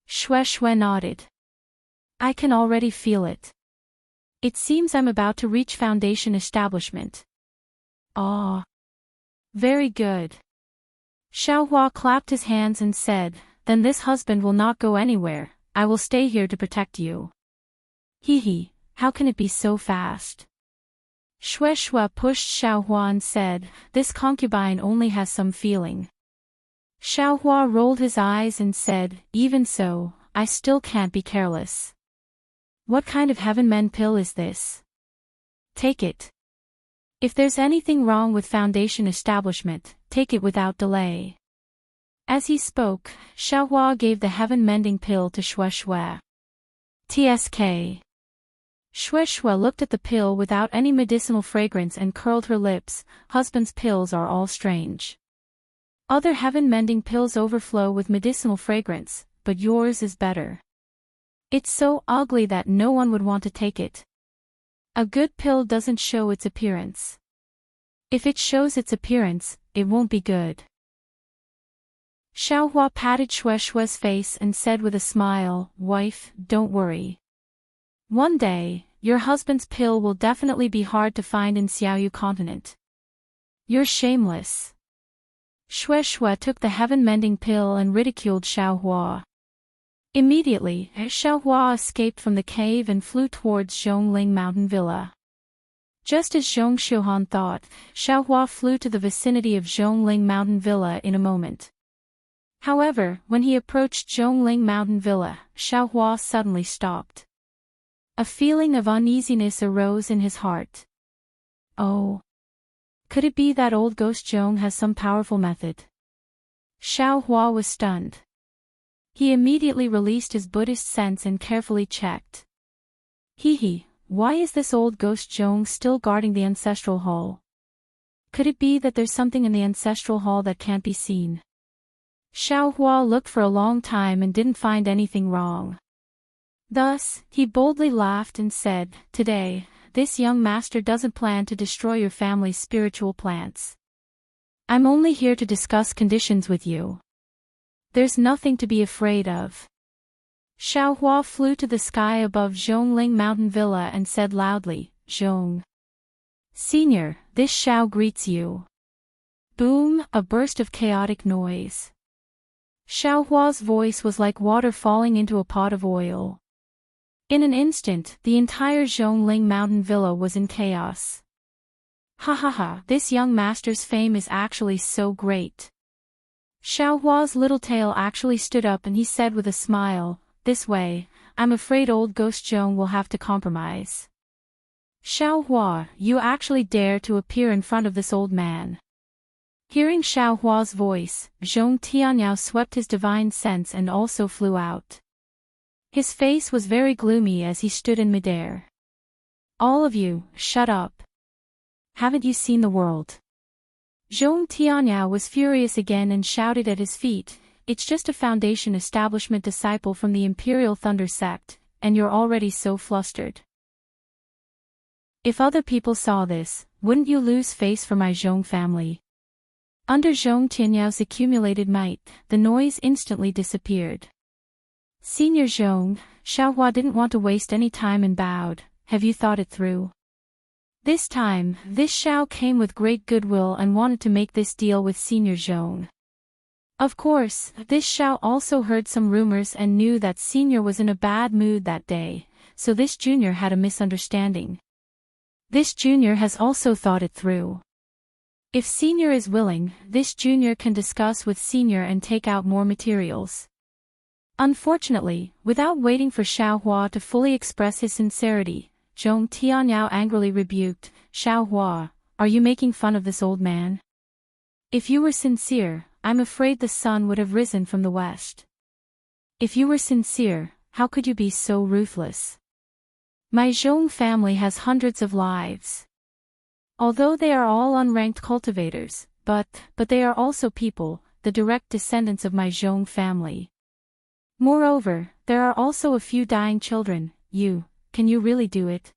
Shue Shue nodded. I can already feel it. It seems I'm about to reach foundation establishment. Ah. Very good. Xiaohua clapped his hands and said, then this husband will not go anywhere, I will stay here to protect you. Hee, how can it be so fast? Shue Shue pushed Xiaohua and said, this concubine only has some feeling. Xiaohua rolled his eyes and said, even so, I still can't be careless. What kind of heaven-mend pill is this? Take it. If there's anything wrong with foundation establishment, take it without delay. As he spoke, Xiaohua gave the heaven-mending pill to Shue Shue. TSK. Shue Shue looked at the pill without any medicinal fragrance and curled her lips. Husband's pills are all strange. Other heaven-mending pills overflow with medicinal fragrance, but yours is better. It's so ugly that no one would want to take it. A good pill doesn't show its appearance. If it shows its appearance, it won't be good. Xiaohua patted Shue Shue's face and said with a smile, wife, don't worry. One day, your husband's pill will definitely be hard to find in Xiaoyu continent. You're shameless. Shue Shue took the heaven-mending pill and ridiculed Xiaohua. Immediately, Xiaohua escaped from the cave and flew towards Zhongling Mountain Villa. Just as Zhong Xiuhan thought, Xiaohua flew to the vicinity of Zhongling Mountain Villa in a moment. However, when he approached Zhongling Mountain Villa, Xiaohua suddenly stopped. A feeling of uneasiness arose in his heart. Oh. Could it be that old ghost Zhong has some powerful method? Xiaohua was stunned. He immediately released his Buddhist sense and carefully checked. Why is this old ghost Zhong still guarding the ancestral hall? Could it be that there's something in the ancestral hall that can't be seen? Xiaohua looked for a long time and didn't find anything wrong. Thus, he boldly laughed and said, today, this young master doesn't plan to destroy your family's spiritual plants. I'm only here to discuss conditions with you. There's nothing to be afraid of. Xiaohua flew to the sky above Zhongling Mountain Villa and said loudly, Zhong. Senior, this Xiao greets you. Boom, a burst of chaotic noise. Xiaohua's voice was like water falling into a pot of oil. In an instant, the entire Zhongling Mountain Villa was in chaos. This young master's fame is actually so great. Xiaohua's little tail actually stood up and he said with a smile, this way, I'm afraid old ghost Zhong will have to compromise. Xiaohua, you actually dare to appear in front of this old man. Hearing Xiaohua's voice, Zhong Tianyao swept his divine sense and also flew out. His face was very gloomy as he stood in midair. All of you, shut up. Haven't you seen the world? Zhong Tianyao was furious again and shouted at his feet, it's just a foundation establishment disciple from the Imperial Thunder sect, and you're already so flustered. If other people saw this, wouldn't you lose face for my Zhong family? Under Zhong Tianyao's accumulated might, the noise instantly disappeared. Senior Zhong, Xiaohua didn't want to waste any time and bowed, have you thought it through? This time, this Xiao came with great goodwill and wanted to make this deal with Senior Zhong. Of course, this Xiao also heard some rumors and knew that Senior was in a bad mood that day, so this junior had a misunderstanding. This junior has also thought it through. If Senior is willing, this junior can discuss with Senior and take out more materials. Unfortunately, without waiting for Xiaohua to fully express his sincerity, Zhong Tianyao angrily rebuked, Xiaohua, are you making fun of this old man? If you were sincere, I'm afraid the sun would have risen from the west. If you were sincere, how could you be so ruthless? My Zhong family has hundreds of lives. Although they are all unranked cultivators, but they are also people, the direct descendants of my Zhong family. Moreover, there are also a few dying children, can you really do it?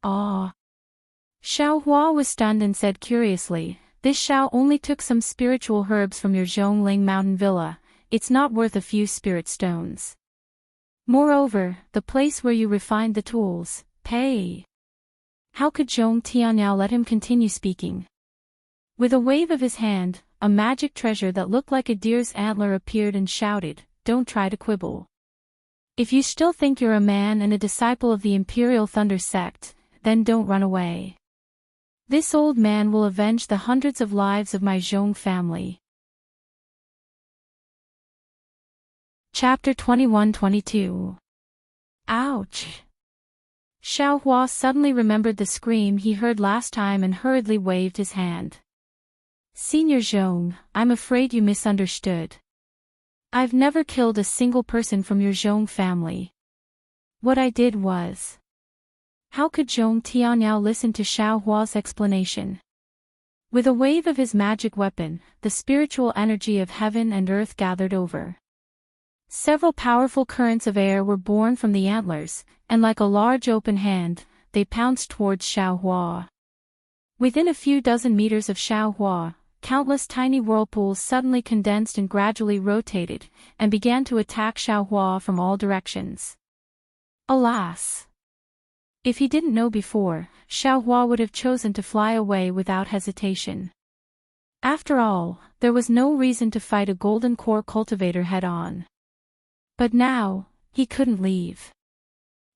Ah. Xiao Hua was stunned and said curiously, "This Xiao only took some spiritual herbs from your Zhongling mountain villa, it's not worth a few spirit stones. Moreover, the place where you refined the tools, pay." How could Zhong Tianyao let him continue speaking? With a wave of his hand, a magic treasure that looked like a deer's antler appeared and shouted, "Don't try to quibble. If you still think you're a man and a disciple of the Imperial Thunder Sect, then don't run away. This old man will avenge the hundreds of lives of my Zhong family." Chapter 21-22. Ouch! Xiao Hua suddenly remembered the scream he heard last time and hurriedly waved his hand. "Senior Zhong, I'm afraid you misunderstood. I've never killed a single person from your Zhong family. What I did was..." How could Zhong Tianyao listen to Xiao Hua's explanation? With a wave of his magic weapon, the spiritual energy of heaven and earth gathered over. Several powerful currents of air were born from the antlers, and like a large open hand, they pounced towards Xiao Hua. Within a few dozen meters of Xiao Hua, countless tiny whirlpools suddenly condensed and gradually rotated, and began to attack Xiao Hua from all directions. Alas! If he didn't know before, Xiao Hua would have chosen to fly away without hesitation. After all, there was no reason to fight a golden core cultivator head-on. But now, he couldn't leave.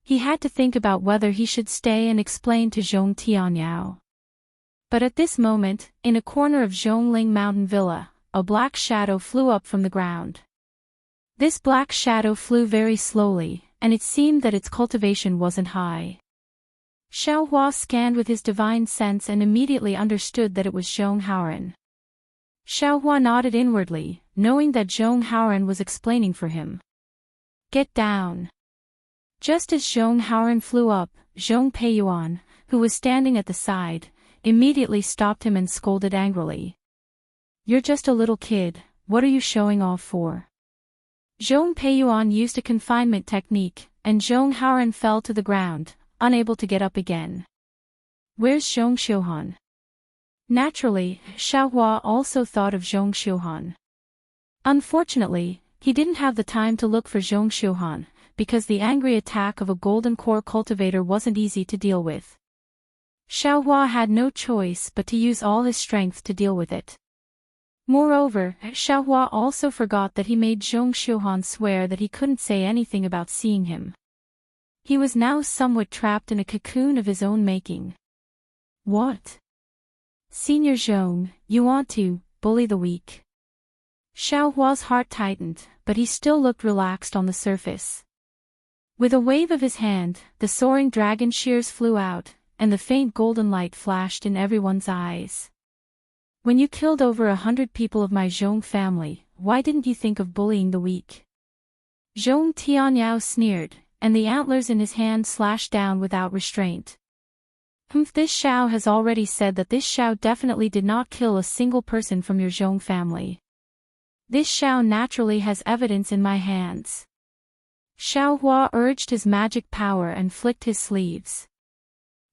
He had to think about whether he should stay and explain to Zhong Tianyao. But at this moment, in a corner of Zhongling Mountain Villa, a black shadow flew up from the ground. This black shadow flew very slowly, and it seemed that its cultivation wasn't high. Xiao Hua scanned with his divine sense and immediately understood that it was Zhong Haoran. Xiao Hua nodded inwardly, knowing that Zhong Haoran was explaining for him. "Get down." Just as Zhong Haoran flew up, Zhong Peiyuan, who was standing at the side, immediately stopped him and scolded angrily. "You're just a little kid, what are you showing off for?" Zhong Peiyuan used a confinement technique, and Zhong Haoran fell to the ground, unable to get up again. "Where's Zhong Xiuhan?" Naturally, Xiao Hua also thought of Zhong Xiuhan. Unfortunately, he didn't have the time to look for Zhong Xiuhan, because the angry attack of a golden core cultivator wasn't easy to deal with. Xiao Hua had no choice but to use all his strength to deal with it. Moreover, Xiao Hua also forgot that he made Zhong Xiuhan swear that he couldn't say anything about seeing him. He was now somewhat trapped in a cocoon of his own making. "What? Senior Zhong, you want to bully the weak?" Xiao Hua's heart tightened, but he still looked relaxed on the surface. With a wave of his hand, the soaring dragon shears flew out, and the faint golden light flashed in everyone's eyes. "When you killed over 100 people of my Zhong family, why didn't you think of bullying the weak?" Zhong Tianyao sneered, and the antlers in his hand slashed down without restraint. This Xiao has already said that this Xiao definitely did not kill a single person from your Zhong family. This Xiao naturally has evidence in my hands." Xiao Hua urged his magic power and flicked his sleeves.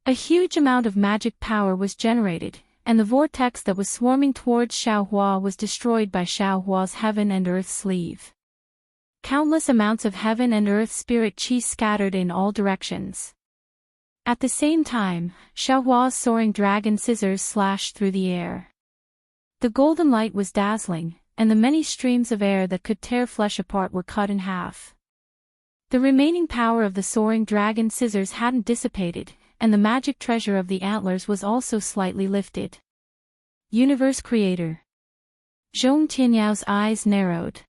A huge amount of magic power was generated, and the vortex that was swarming towards Xiao Hua was destroyed by Xiao Hua's heaven and earth sleeve. Countless amounts of heaven and earth spirit chi scattered in all directions. At the same time, Xiao Hua's soaring dragon scissors slashed through the air. The golden light was dazzling, and the many streams of air that could tear flesh apart were cut in half. The remaining power of the soaring dragon scissors hadn't dissipated, and the magic treasure of the antlers was also slightly lifted. Universe Creator. Zhong Tianyao's eyes narrowed.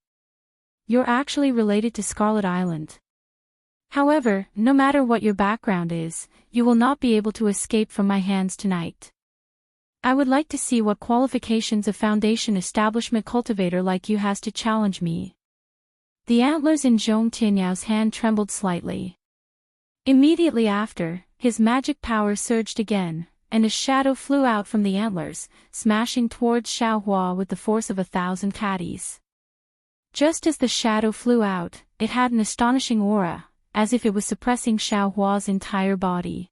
"You're actually related to Scarlet Island. However, no matter what your background is, you will not be able to escape from my hands tonight. I would like to see what qualifications a Foundation establishment cultivator like you has to challenge me." The antlers in Zhong Tianyao's hand trembled slightly. Immediately after, his magic power surged again, and a shadow flew out from the antlers, smashing towards Xiao Hua with the force of 1,000 caddies. Just as the shadow flew out, it had an astonishing aura, as if it was suppressing Xiao Hua's entire body.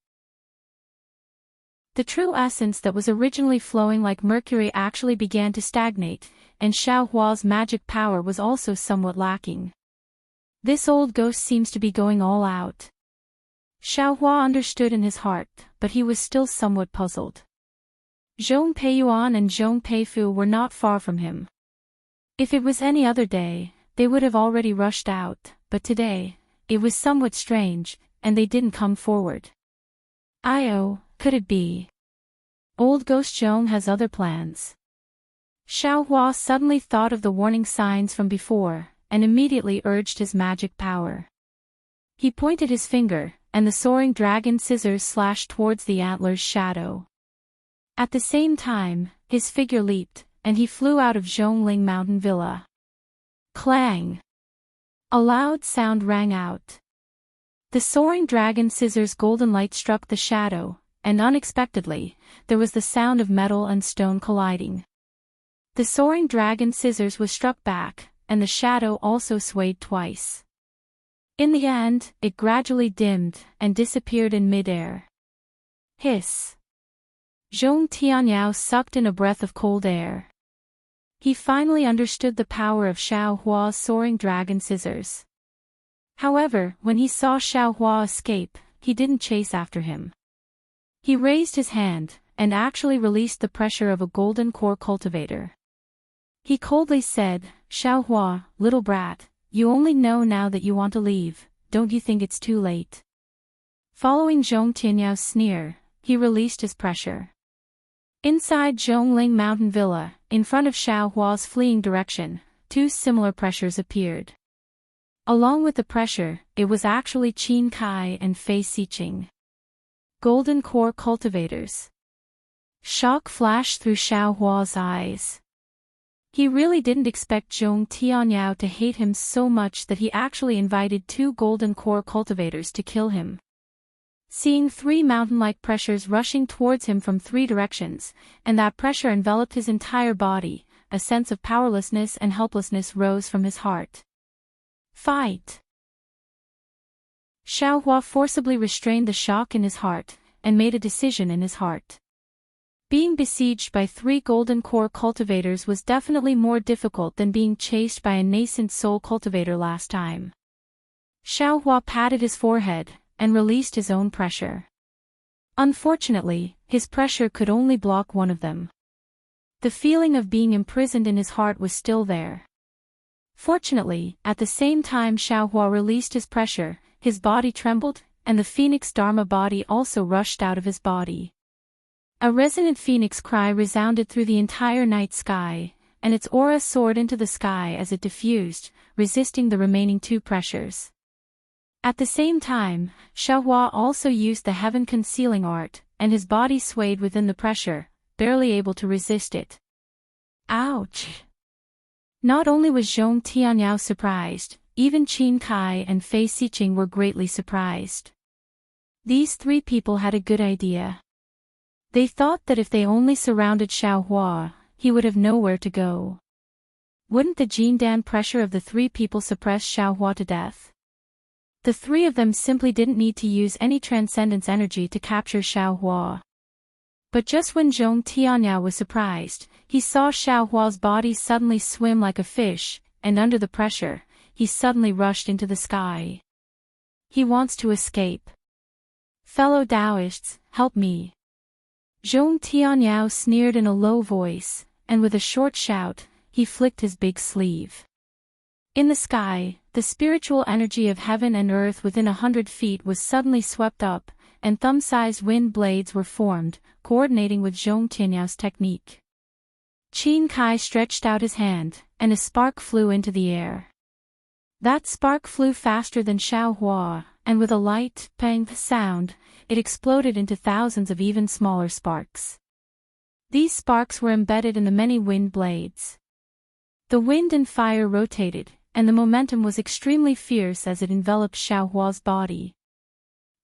The true essence that was originally flowing like mercury actually began to stagnate, and Xiao Hua's magic power was also somewhat lacking. This old ghost seems to be going all out. Xiao Hua understood in his heart, but he was still somewhat puzzled. Zhong Peiyuan and Zhong Peifu were not far from him. If it was any other day, they would have already rushed out, but today, it was somewhat strange, and they didn't come forward. Could it be? Old Ghost Zhong has other plans. Xiao Hua suddenly thought of the warning signs from before, and immediately urged his magic power. He pointed his finger, and the soaring dragon scissors slashed towards the antler's shadow. At the same time, his figure leaped, and he flew out of Zhongling Mountain Villa. Clang! A loud sound rang out. The soaring dragon scissors' golden light struck the shadow, and unexpectedly, there was the sound of metal and stone colliding. The soaring dragon scissors was struck back, and the shadow also swayed twice. In the end, it gradually dimmed and disappeared in midair. Hiss! Zhong Tianyao sucked in a breath of cold air. He finally understood the power of Xiao Hua's soaring dragon scissors. However, when he saw Xiao Hua escape, he didn't chase after him. He raised his hand, and actually released the pressure of a golden core cultivator. He coldly said, "Xiao Hua, little brat, you only know now that you want to leave, don't you think it's too late?" Following Zhong Tianyao's sneer, he released his pressure. Inside Zhongling Mountain Villa, in front of Xiao Hua's fleeing direction, two similar pressures appeared. Along with the pressure, it was actually Qin Kai and Fei Xiqing. Golden core cultivators. Shock flashed through Xiao Hua's eyes. He really didn't expect Zhong Tianyao to hate him so much that he actually invited two golden core cultivators to kill him. Seeing three mountain-like pressures rushing towards him from three directions, and that pressure enveloped his entire body, a sense of powerlessness and helplessness rose from his heart. Fight! Xiao Hua forcibly restrained the shock in his heart, and made a decision in his heart. Being besieged by three golden core cultivators was definitely more difficult than being chased by a nascent soul cultivator last time. Xiao Hua patted his forehead, and released his own pressure. Unfortunately, his pressure could only block one of them. The feeling of being imprisoned in his heart was still there. Fortunately, at the same time Xiao Hua released his pressure, his body trembled, and the phoenix Dharma body also rushed out of his body. A resonant phoenix cry resounded through the entire night sky, and its aura soared into the sky as it diffused, resisting the remaining two pressures. At the same time, Xiao Hua also used the heaven concealing art, and his body swayed within the pressure, barely able to resist it. Ouch! Not only was Zhong Tianyao surprised, even Qin Kai and Fei Xiqing were greatly surprised. These three people had a good idea. They thought that if they only surrounded Xiao Hua, he would have nowhere to go. Wouldn't the Jindan pressure of the three people suppress Xiao Hua to death? The three of them simply didn't need to use any transcendence energy to capture Xiao Hua. But just when Zhong Tianyao was surprised, he saw Xiao Hua's body suddenly swim like a fish, and under the pressure, he suddenly rushed into the sky. He wants to escape. Fellow Taoists, help me. Zhong Tianyao sneered in a low voice, and with a short shout, he flicked his big sleeve. In the sky, the spiritual energy of heaven and earth within 100 feet was suddenly swept up, and thumb-sized wind blades were formed, coordinating with Zhong Tianyao's technique. Qin Kai stretched out his hand, and a spark flew into the air. That spark flew faster than Xiao Hua, and with a light, pang sound, it exploded into thousands of even smaller sparks. These sparks were embedded in the many wind blades. The wind and fire rotated, and the momentum was extremely fierce as it enveloped Xiao Hua's body.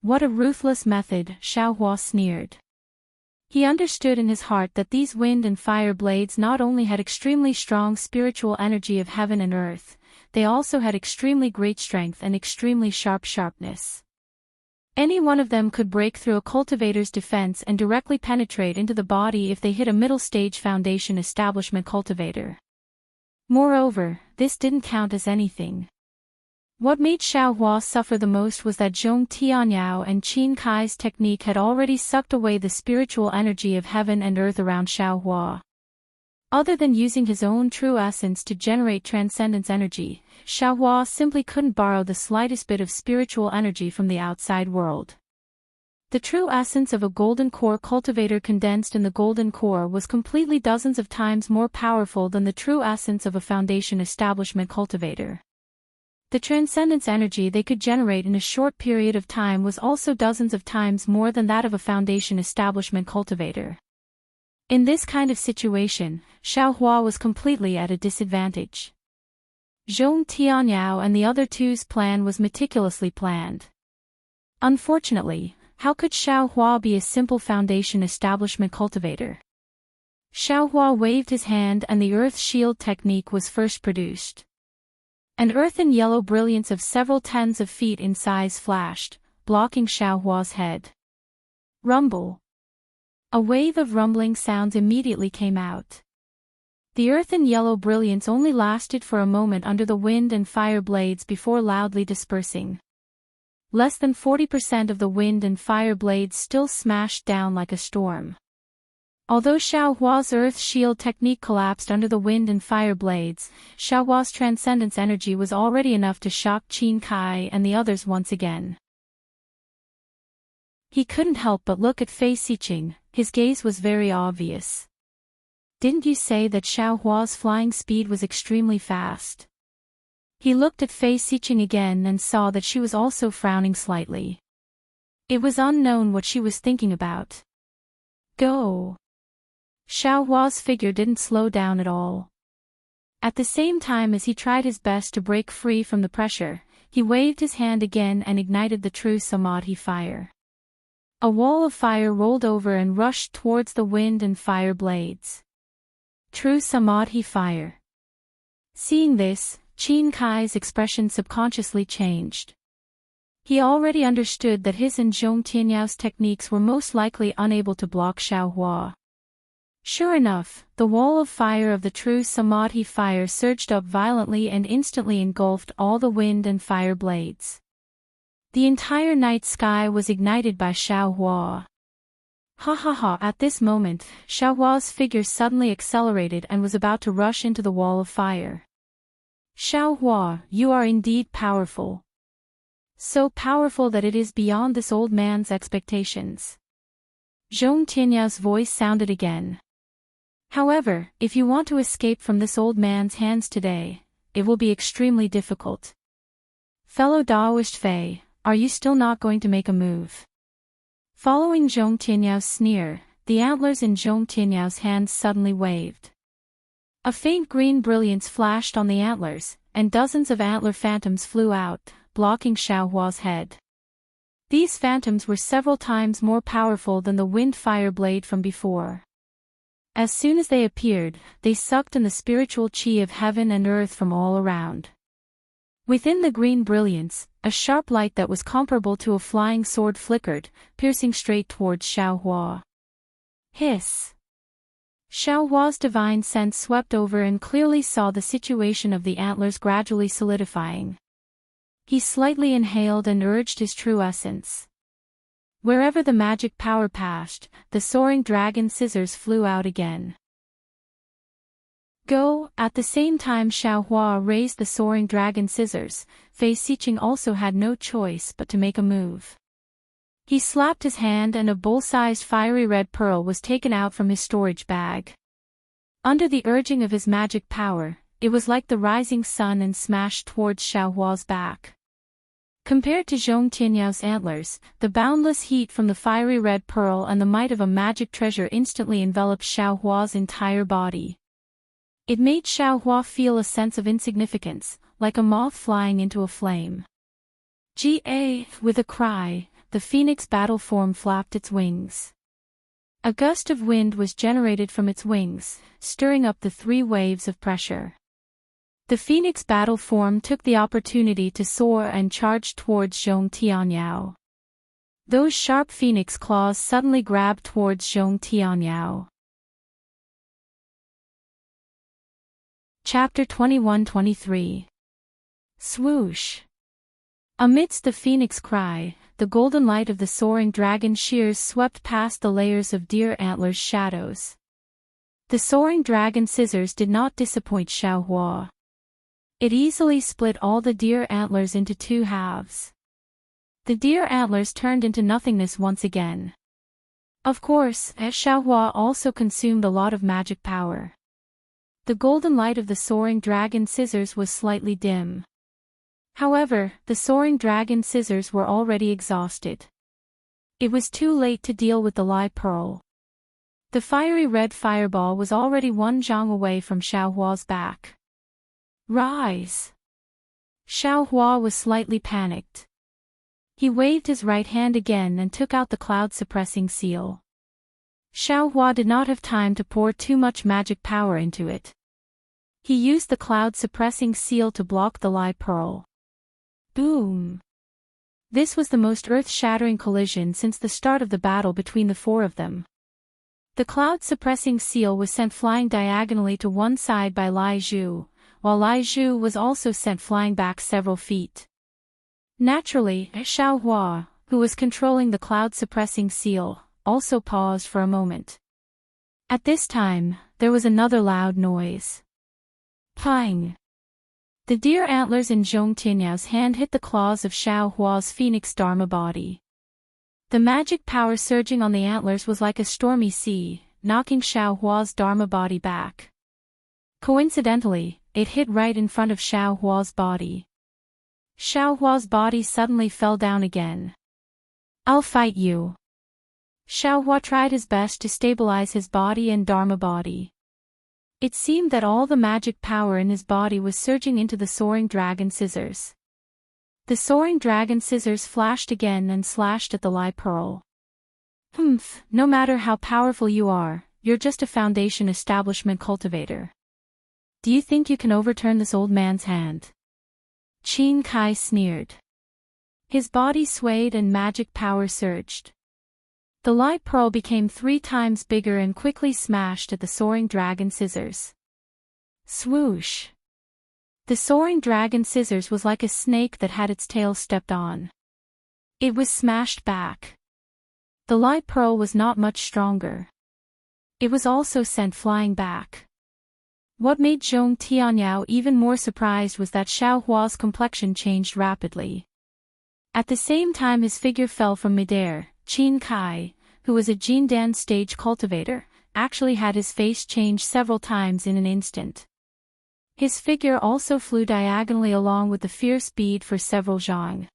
What a ruthless method, Xiao Hua sneered. He understood in his heart that these wind and fire blades not only had extremely strong spiritual energy of heaven and earth, they also had extremely great strength and extremely sharpness. Any one of them could break through a cultivator's defense and directly penetrate into the body if they hit a middle-stage foundation establishment cultivator. Moreover, this didn't count as anything. What made Xiaohua suffer the most was that Zhong Tianyao and Qin Kai's technique had already sucked away the spiritual energy of heaven and earth around Xiaohua. Other than using his own true essence to generate transcendence energy, Xiaohua simply couldn't borrow the slightest bit of spiritual energy from the outside world. The true essence of a golden core cultivator condensed in the golden core was completely dozens of times more powerful than the true essence of a foundation establishment cultivator. The transcendence energy they could generate in a short period of time was also dozens of times more than that of a foundation establishment cultivator. In this kind of situation, Xiaohua was completely at a disadvantage. Zhong Tianyao and the other two's plan was meticulously planned. Unfortunately, how could Xiaohua be a simple foundation establishment cultivator? Xiaohua waved his hand and the earth shield technique was first produced. An earthen yellow brilliance of several tens of feet in size flashed, blocking Xiaohua's head. Rumble. A wave of rumbling sounds immediately came out. The earthen yellow brilliance only lasted for a moment under the wind and fire blades before loudly dispersing. Less than 40% of the wind and fire blades still smashed down like a storm. Although Xiaohua's earth shield technique collapsed under the wind and fire blades, Xiaohua's transcendence energy was already enough to shock Qin Kai and the others once again. He couldn't help but look at Fei Xiqing, his gaze was very obvious. Didn't you say that Xiaohua's flying speed was extremely fast? He looked at Fei Xiqing again and saw that she was also frowning slightly. It was unknown what she was thinking about. Go! Xiaohua's figure didn't slow down at all. At the same time as he tried his best to break free from the pressure, he waved his hand again and ignited the true samadhi fire. A wall of fire rolled over and rushed towards the wind and fire blades. True samadhi fire. Seeing this, Qin Kai's expression subconsciously changed. He already understood that his and Zhong Tianyao's techniques were most likely unable to block Xiaohua. Sure enough, the wall of fire of the true samadhi fire surged up violently and instantly engulfed all the wind and fire blades. The entire night sky was ignited by Xiaohua. Ha ha ha! At this moment, Xiaohua's figure suddenly accelerated and was about to rush into the wall of fire. Xiaohua, you are indeed powerful. So powerful that it is beyond this old man's expectations. Zhong Tianyao's voice sounded again. However, if you want to escape from this old man's hands today, it will be extremely difficult. Fellow Daoist Fei, are you still not going to make a move? Following Zhong Tianyao's sneer, the antlers in Zhong Tianyao's hands suddenly waved. A faint green brilliance flashed on the antlers, and dozens of antler phantoms flew out, blocking Xiaohua's head. These phantoms were several times more powerful than the wind-fire blade from before. As soon as they appeared, they sucked in the spiritual qi of heaven and earth from all around. Within the green brilliance, a sharp light that was comparable to a flying sword flickered, piercing straight towards Xiaohua. Hiss! Xiaohua's divine sense swept over and clearly saw the situation of the antlers gradually solidifying. He slightly inhaled and urged his true essence. Wherever the magic power passed, the soaring dragon scissors flew out again. Go! At the same time Xiaohua raised the soaring dragon scissors, Fei Xiqing also had no choice but to make a move. He slapped his hand and a bowl-sized fiery red pearl was taken out from his storage bag. Under the urging of his magic power, it was like the rising sun and smashed towards Xiaohua's back. Compared to Zhong Tianyao's antlers, the boundless heat from the fiery red pearl and the might of a magic treasure instantly enveloped Xiaohua's entire body. It made Xiaohua feel a sense of insignificance, like a moth flying into a flame. With a cry, the phoenix battle form flapped its wings. A gust of wind was generated from its wings, stirring up the three waves of pressure. The phoenix battle form took the opportunity to soar and charged towards Zhong Tianyao. Those sharp phoenix claws suddenly grabbed towards Zhong Tianyao. Chapter 21-23. Swoosh. Amidst the phoenix cry, the golden light of the soaring dragon shears swept past the layers of deer antlers' shadows. The soaring dragon scissors did not disappoint Xiaohua. It easily split all the deer antlers into two halves. The deer antlers turned into nothingness once again. Of course, Xiaohua also consumed a lot of magic power. The golden light of the soaring dragon scissors was slightly dim. However, the soaring dragon scissors were already exhausted. It was too late to deal with the Lai Pearl. The fiery red fireball was already one zhang away from Xiaohua's back. Rise! Xiaohua was slightly panicked. He waved his right hand again and took out the cloud-suppressing seal. Xiaohua did not have time to pour too much magic power into it. He used the cloud-suppressing seal to block the Lai Pearl. Boom! This was the most earth-shattering collision since the start of the battle between the four of them. The cloud-suppressing seal was sent flying diagonally to one side by Lai Zhu, while Lai Zhu was also sent flying back several feet. Naturally, Xiaohua, who was controlling the cloud-suppressing seal, also paused for a moment. At this time, there was another loud noise. Pang! The deer antlers in Zhong Tinyao's hand hit the claws of Xiaohua's phoenix dharma body. The magic power surging on the antlers was like a stormy sea, knocking Xiaohua's dharma body back. Coincidentally, it hit right in front of Xiaohua's body. Xiaohua's body suddenly fell down again. I'll fight you. Xiaohua tried his best to stabilize his body and dharma body. It seemed that all the magic power in his body was surging into the soaring dragon scissors. The soaring dragon scissors flashed again and slashed at the Lai Pearl. No matter how powerful you are, you're just a foundation establishment cultivator. Do you think you can overturn this old man's hand? Qin Kai sneered. His body swayed and magic power surged. The Lai Pearl became 3 times bigger and quickly smashed at the soaring dragon scissors. Swoosh! The soaring dragon scissors was like a snake that had its tail stepped on. It was smashed back. The Lai Pearl was not much stronger. It was also sent flying back. What made Zhong Tianyao even more surprised was that Xiaohua's complexion changed rapidly. At the same time his figure fell from midair, Qin Kai, who was a Jindan stage cultivator, actually had his face change several times in an instant. His figure also flew diagonally along with the fierce bead for several zhang.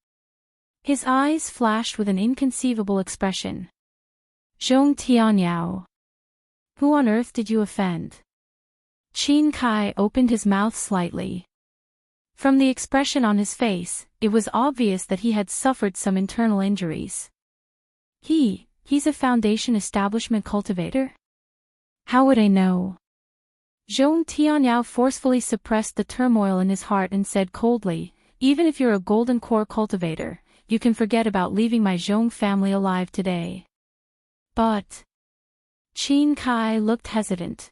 His eyes flashed with an inconceivable expression. Zhong Tianyao. Who on earth did you offend? Qin Kai opened his mouth slightly. From the expression on his face, it was obvious that he had suffered some internal injuries. He's a foundation establishment cultivator? How would I know? Zhong Tianyao forcefully suppressed the turmoil in his heart and said coldly, even if you're a golden core cultivator, you can forget about leaving my Zhong family alive today. But Qin Kai looked hesitant.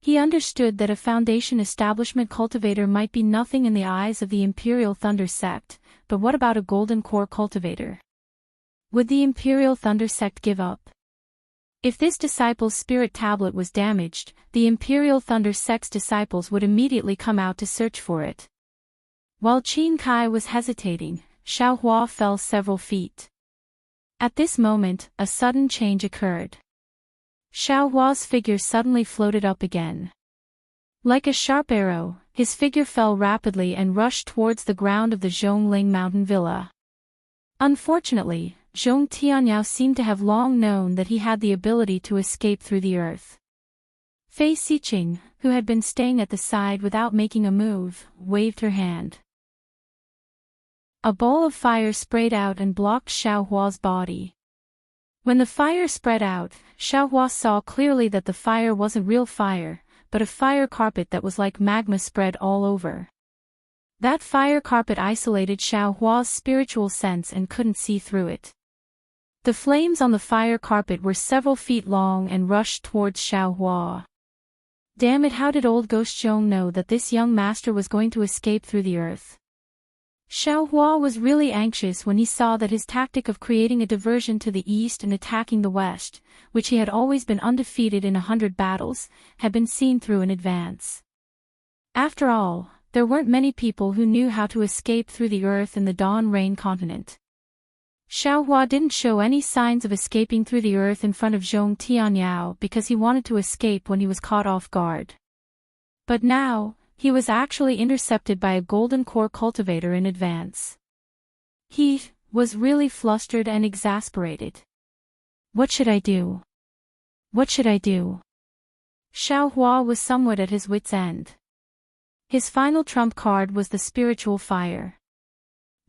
He understood that a foundation establishment cultivator might be nothing in the eyes of the Imperial Thunder Sect, but what about a golden core cultivator? Would the Imperial Thunder Sect give up? If this disciple's spirit tablet was damaged, the Imperial Thunder Sect's disciples would immediately come out to search for it. While Qin Kai was hesitating, Xiaohua fell several feet. At this moment, a sudden change occurred. Xiaohua's figure suddenly floated up again. Like a sharp arrow, his figure fell rapidly and rushed towards the ground of the Zhongling Mountain Villa. Unfortunately, Zhong Tianyao seemed to have long known that he had the ability to escape through the earth. Fei Xiqing, who had been staying at the side without making a move, waved her hand. A ball of fire sprayed out and blocked Xiaohua's body. When the fire spread out, Xiaohua saw clearly that the fire wasn't real fire, but a fire carpet that was like magma spread all over. That fire carpet isolated Xiaohua's spiritual sense and couldn't see through it. The flames on the fire carpet were several feet long and rushed towards Xiaohua. Damn it, how did old Ghost Zhong know that this young master was going to escape through the earth? Xiaohua was really anxious when he saw that his tactic of creating a diversion to the east and attacking the west, which he had always been undefeated in 100 battles, had been seen through in advance. After all, there weren't many people who knew how to escape through the earth in the Dawn Rain continent. Xiaohua didn't show any signs of escaping through the earth in front of Zhong Tianyao because he wanted to escape when he was caught off guard. But now, he was actually intercepted by a golden core cultivator in advance. He was really flustered and exasperated. What should I do? What should I do? Xiaohua was somewhat at his wits' end. His final trump card was the spiritual fire.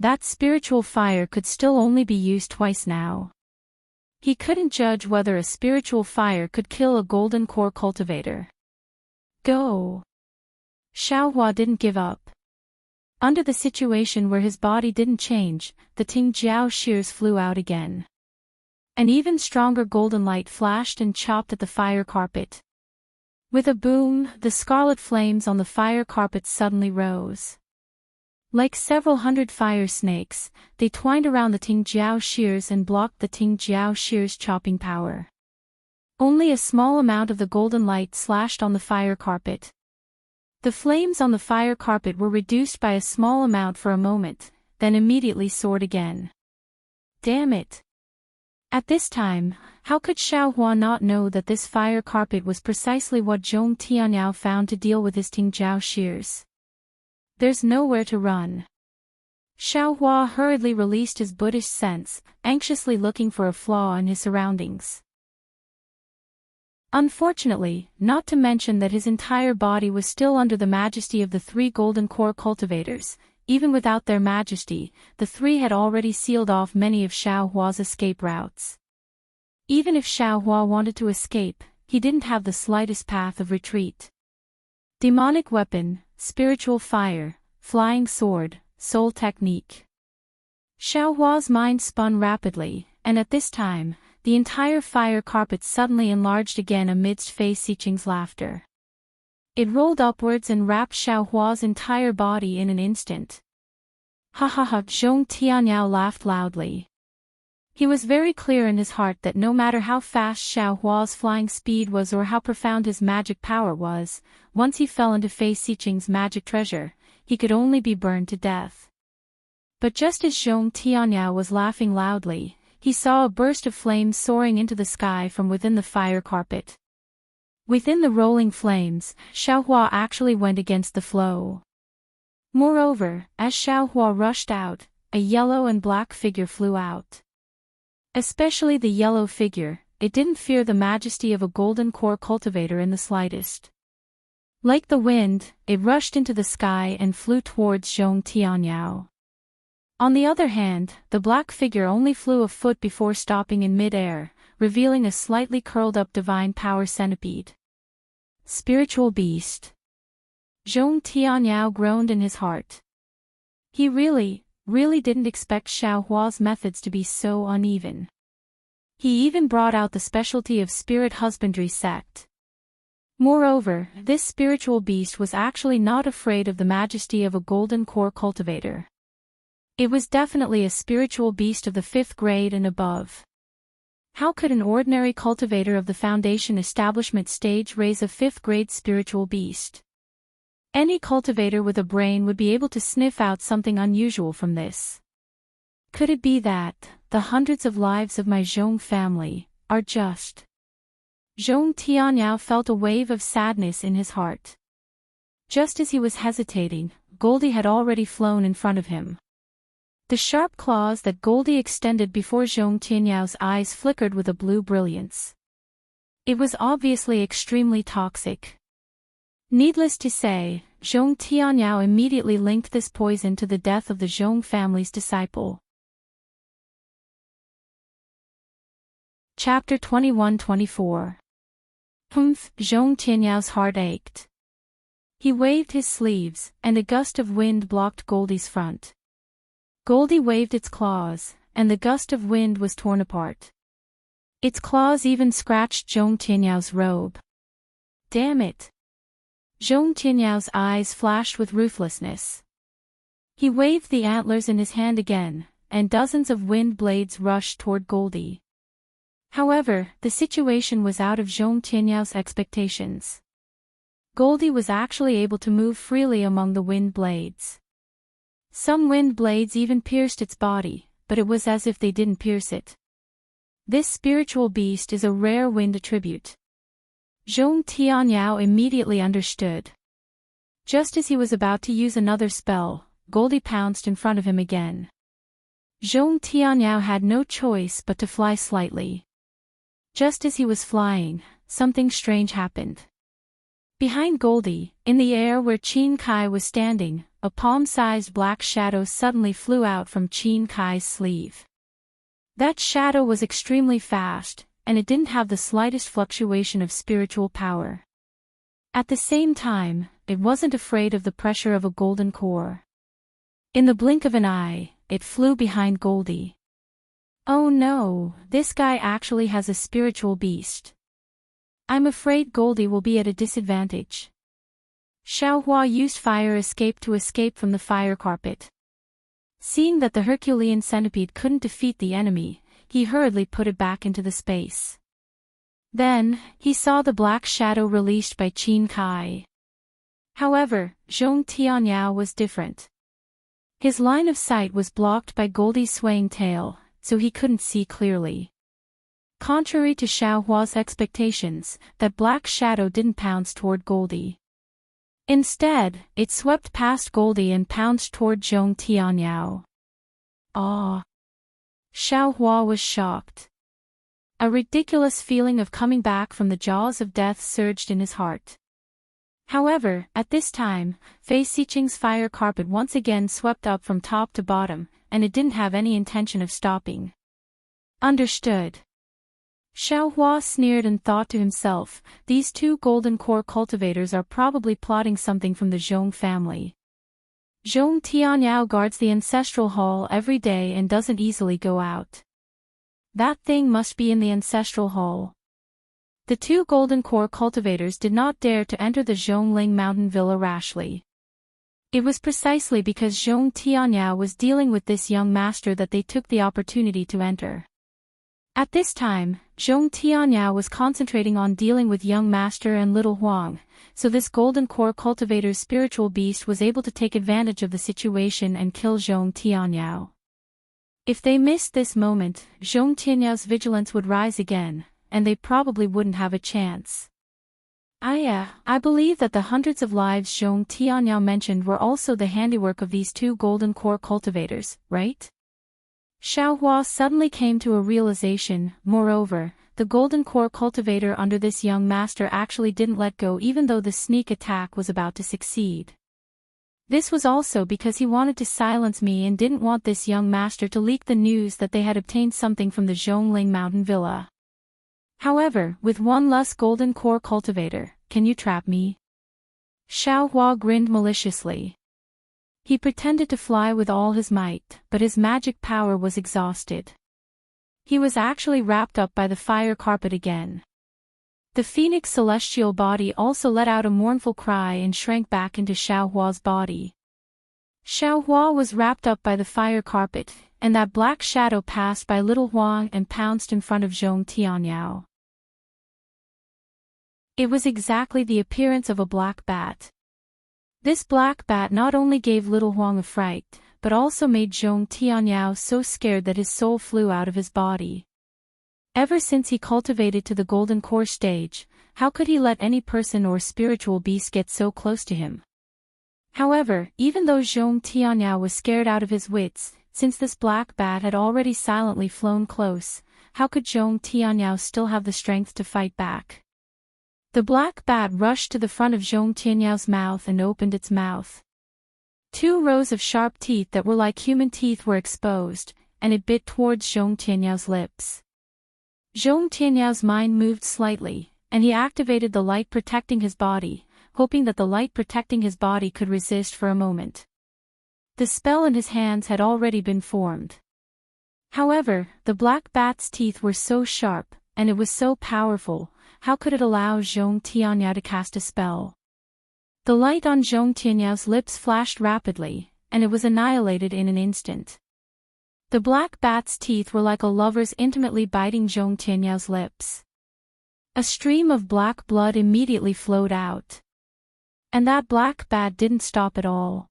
That spiritual fire could still only be used twice now. He couldn't judge whether a spiritual fire could kill a golden core cultivator. Go! Xiaohua didn't give up. Under the situation where his body didn't change, the Tingjiao shears flew out again. An even stronger golden light flashed and chopped at the fire carpet. With a boom, the scarlet flames on the fire carpet suddenly rose. Like several hundred fire snakes, they twined around the Tingjiao shears and blocked the Tingjiao shears' chopping power. Only a small amount of the golden light slashed on the fire carpet. The flames on the fire carpet were reduced by a small amount for a moment, then immediately soared again. Damn it! At this time, how could Xiaohua not know that this fire carpet was precisely what Zhong Tianyao found to deal with his Tingjiao shears? There's nowhere to run. Xiaohua hurriedly released his Buddhist sense, anxiously looking for a flaw in his surroundings. Unfortunately, not to mention that his entire body was still under the majesty of the 3 golden core cultivators, even without their majesty, the 3 had already sealed off many of Xiaohua's escape routes. Even if Xiaohua wanted to escape, he didn't have the slightest path of retreat. Demonic weapon, spiritual fire, flying sword, soul technique. Xiaohua's mind spun rapidly, and at this time, the entire fire carpet suddenly enlarged again amidst Fei Xiqing's laughter. It rolled upwards and wrapped Xiaohua's entire body in an instant. Ha ha ha! Zhong Tianyao laughed loudly. He was very clear in his heart that no matter how fast Xiaohua's flying speed was or how profound his magic power was, once he fell into Fei Xiqing's magic treasure, he could only be burned to death. But just as Zhong Tianyao was laughing loudly, he saw a burst of flames soaring into the sky from within the fire carpet. Within the rolling flames, Xiaohua actually went against the flow. Moreover, as Xiaohua rushed out, a yellow and black figure flew out. Especially the yellow figure, it didn't fear the majesty of a golden core cultivator in the slightest. Like the wind, it rushed into the sky and flew towards Zhong Tianyao. On the other hand, the black figure only flew a foot before stopping in mid-air, revealing a slightly curled-up divine power centipede. Spiritual beast. Zhong Tianyao groaned in his heart. He really didn't expect Xiaohua's methods to be so uneven. He even brought out the specialty of spirit husbandry sect. Moreover, this spiritual beast was actually not afraid of the majesty of a golden core cultivator. It was definitely a spiritual beast of the 5th grade and above. How could an ordinary cultivator of the Foundation establishment stage raise a 5th grade spiritual beast? Any cultivator with a brain would be able to sniff out something unusual from this. Could it be that the hundreds of lives of my Zhong family are just? Zhong Tianyao felt a wave of sadness in his heart. Just as he was hesitating, Goldie had already flown in front of him. The sharp claws that Goldie extended before Zhong Tianyao's eyes flickered with a blue brilliance. It was obviously extremely toxic. Needless to say, Zhong Tianyao immediately linked this poison to the death of the Zhong family's disciple. Chapter 21-24. Zhong Tianyao's heart ached. He waved his sleeves, and a gust of wind blocked Goldie's front. Goldie waved its claws, and the gust of wind was torn apart. Its claws even scratched Zhong Tianyao robe. Damn it! Zhong Tianyao's eyes flashed with ruthlessness. He waved the antlers in his hand again, and dozens of wind blades rushed toward Goldie. However, the situation was out of Zhong Tianyao's expectations. Goldie was actually able to move freely among the wind blades. Some wind blades even pierced its body, but it was as if they didn't pierce it. This spiritual beast is a rare wind attribute. Zhong Tianyao immediately understood. Just as he was about to use another spell, Goldie pounced in front of him again. Zhong Tianyao had no choice but to fly slightly. Just as he was flying, something strange happened. Behind Goldie, in the air where Qin Kai was standing, a palm-sized black shadow suddenly flew out from Qin Kai's sleeve. That shadow was extremely fast, and it didn't have the slightest fluctuation of spiritual power. At the same time, it wasn't afraid of the pressure of a golden core. In the blink of an eye, it flew behind Goldie. Oh no, this guy actually has a spiritual beast. I'm afraid Goldie will be at a disadvantage. Xiaohua used fire escape to escape from the fire carpet. Seeing that the Herculean centipede couldn't defeat the enemy, he hurriedly put it back into the space. Then, he saw the black shadow released by Qin Kai. However, Zhong Tianyao was different. His line of sight was blocked by Goldie's swaying tail, so he couldn't see clearly. Contrary to Xiaohua's expectations, that black shadow didn't pounce toward Goldie. Instead, it swept past Goldie and pounced toward Zhong Tianyao. Ah! Xiaohua was shocked. A ridiculous feeling of coming back from the jaws of death surged in his heart. However, at this time, Fei Xiqing's fire carpet once again swept up from top to bottom, and it didn't have any intention of stopping. Understood. Xiaohua sneered and thought to himself, these two golden core cultivators are probably plotting something from the Zhong family. Zhong Tianyao guards the ancestral hall every day and doesn't easily go out. That thing must be in the ancestral hall. The two golden core cultivators did not dare to enter the Zhongling mountain villa rashly. It was precisely because Zhong Tianyao was dealing with this young master that they took the opportunity to enter. At this time, Zhong Tianyao was concentrating on dealing with young master and little Huang, so this golden core cultivator's spiritual beast was able to take advantage of the situation and kill Zhong Tianyao. If they missed this moment, Zhong Tianyao's vigilance would rise again, and they probably wouldn't have a chance. I believe that the hundreds of lives Zhong Tianyao mentioned were also the handiwork of these two golden core cultivators, right? Xiaohua suddenly came to a realization. Moreover, the golden core cultivator under this young master actually didn't let go even though the sneak attack was about to succeed. This was also because he wanted to silence me and didn't want this young master to leak the news that they had obtained something from the Zhongling mountain villa. However, with one less golden core cultivator, can you trap me? Xiaohua grinned maliciously. He pretended to fly with all his might, but his magic power was exhausted. He was actually wrapped up by the fire carpet again. The phoenix celestial body also let out a mournful cry and shrank back into Xiaohua's body. Xiaohua was wrapped up by the fire carpet, and that black shadow passed by little Huang and pounced in front of Zhong Tianyao. It was exactly the appearance of a black bat. This black bat not only gave little Huang a fright, but also made Zhong Tianyao so scared that his soul flew out of his body. Ever since he cultivated to the golden core stage, how could he let any person or spiritual beast get so close to him? However, even though Zhong Tianyao was scared out of his wits, since this black bat had already silently flown close, how could Zhong Tianyao still have the strength to fight back? The black bat rushed to the front of Zhong Tianyao's mouth and opened its mouth. Two rows of sharp teeth that were like human teeth were exposed, and it bit towards Zhong Tianyao's lips. Zhong Tianyao's mind moved slightly, and he activated the light protecting his body, hoping that the light protecting his body could resist for a moment. The spell in his hands had already been formed. However, the black bat's teeth were so sharp, and it was so powerful, how could it allow Zhong Tianyao to cast a spell? The light on Zhong Tianyao's lips flashed rapidly, and it was annihilated in an instant. The black bat's teeth were like a lover's intimately biting Zhong Tianyao's lips. A stream of black blood immediately flowed out. And that black bat didn't stop at all.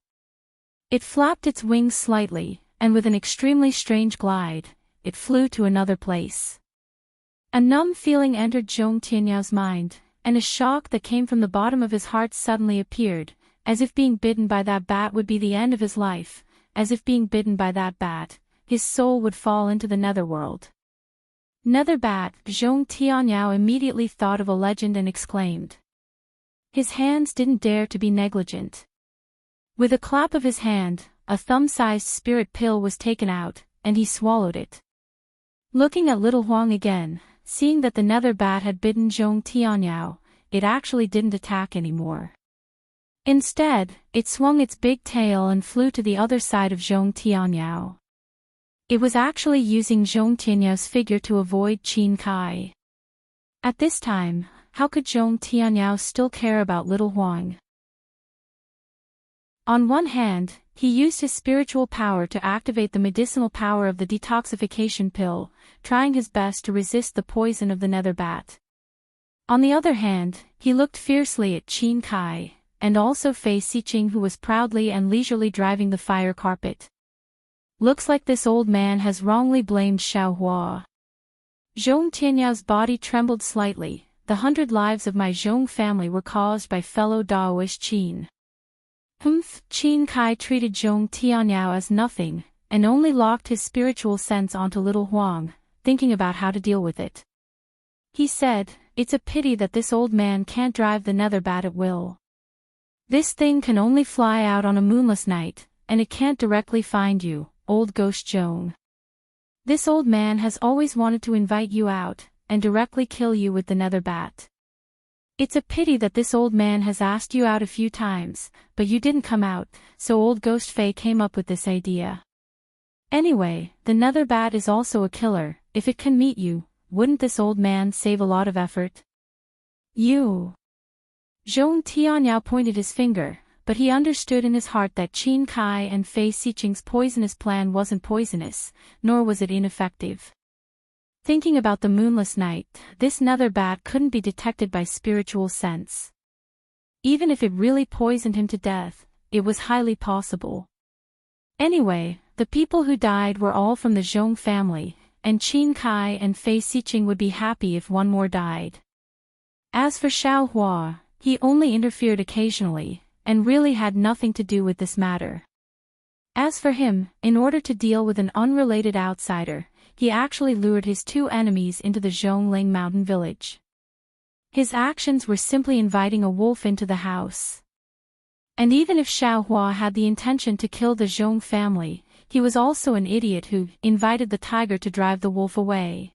It flapped its wings slightly, and with an extremely strange glide, it flew to another place. A numb feeling entered Zhong Tianyao's mind, and a shock that came from the bottom of his heart suddenly appeared, as if being bitten by that bat would be the end of his life, as if being bitten by that bat, his soul would fall into the netherworld. Nether bat, Zhong Tianyao immediately thought of a legend and exclaimed. His hands didn't dare to be negligent. With a clap of his hand, a thumb-sized spirit pill was taken out, and he swallowed it. Looking at little Huang again, seeing that the nether bat had bitten Zhong Tianyao, it actually didn't attack anymore. Instead, it swung its big tail and flew to the other side of Zhong Tianyao. It was actually using Zhong Tianyao's figure to avoid Qin Kai. At this time, how could Zhong Tianyao still care about little Huang? On one hand, he used his spiritual power to activate the medicinal power of the detoxification pill, trying his best to resist the poison of the nether bat. On the other hand, he looked fiercely at Qin Kai, and also Fei Xiqing, who was proudly and leisurely driving the fire carpet. Looks like this old man has wrongly blamed Xiaohua. Zhong Tianyao's body trembled slightly. The 100 lives of my Zhong family were caused by fellow Daoist Qin. Qin Kai treated Zhong Tianyao as nothing, and only locked his spiritual sense onto little Huang, thinking about how to deal with it. He said, "It's a pity that this old man can't drive the nether bat at will. This thing can only fly out on a moonless night, and it can't directly find you, old ghost Zhong. This old man has always wanted to invite you out, and directly kill you with the nether bat. It's a pity that this old man has asked you out a few times, but you didn't come out, so old ghost Fei came up with this idea. Anyway, the nether bat is also a killer. If it can meet you, wouldn't this old man save a lot of effort?" You. Zhong Tianyao pointed his finger, but he understood in his heart that Qin Kai and Fei Xiqing's poisonous plan wasn't poisonous, nor was it ineffective. Thinking about the moonless night, this nether bat couldn't be detected by spiritual sense. Even if it really poisoned him to death, it was highly possible. Anyway, the people who died were all from the Zhong family, and Qin Kai and Fei Xiqing would be happy if one more died. As for Xiaohua, he only interfered occasionally, and really had nothing to do with this matter. As for him, in order to deal with an unrelated outsider, he actually lured his two enemies into the Zhongling mountain village. His actions were simply inviting a wolf into the house. And even if Xiaohua had the intention to kill the Zhong family, he was also an idiot who invited the tiger to drive the wolf away.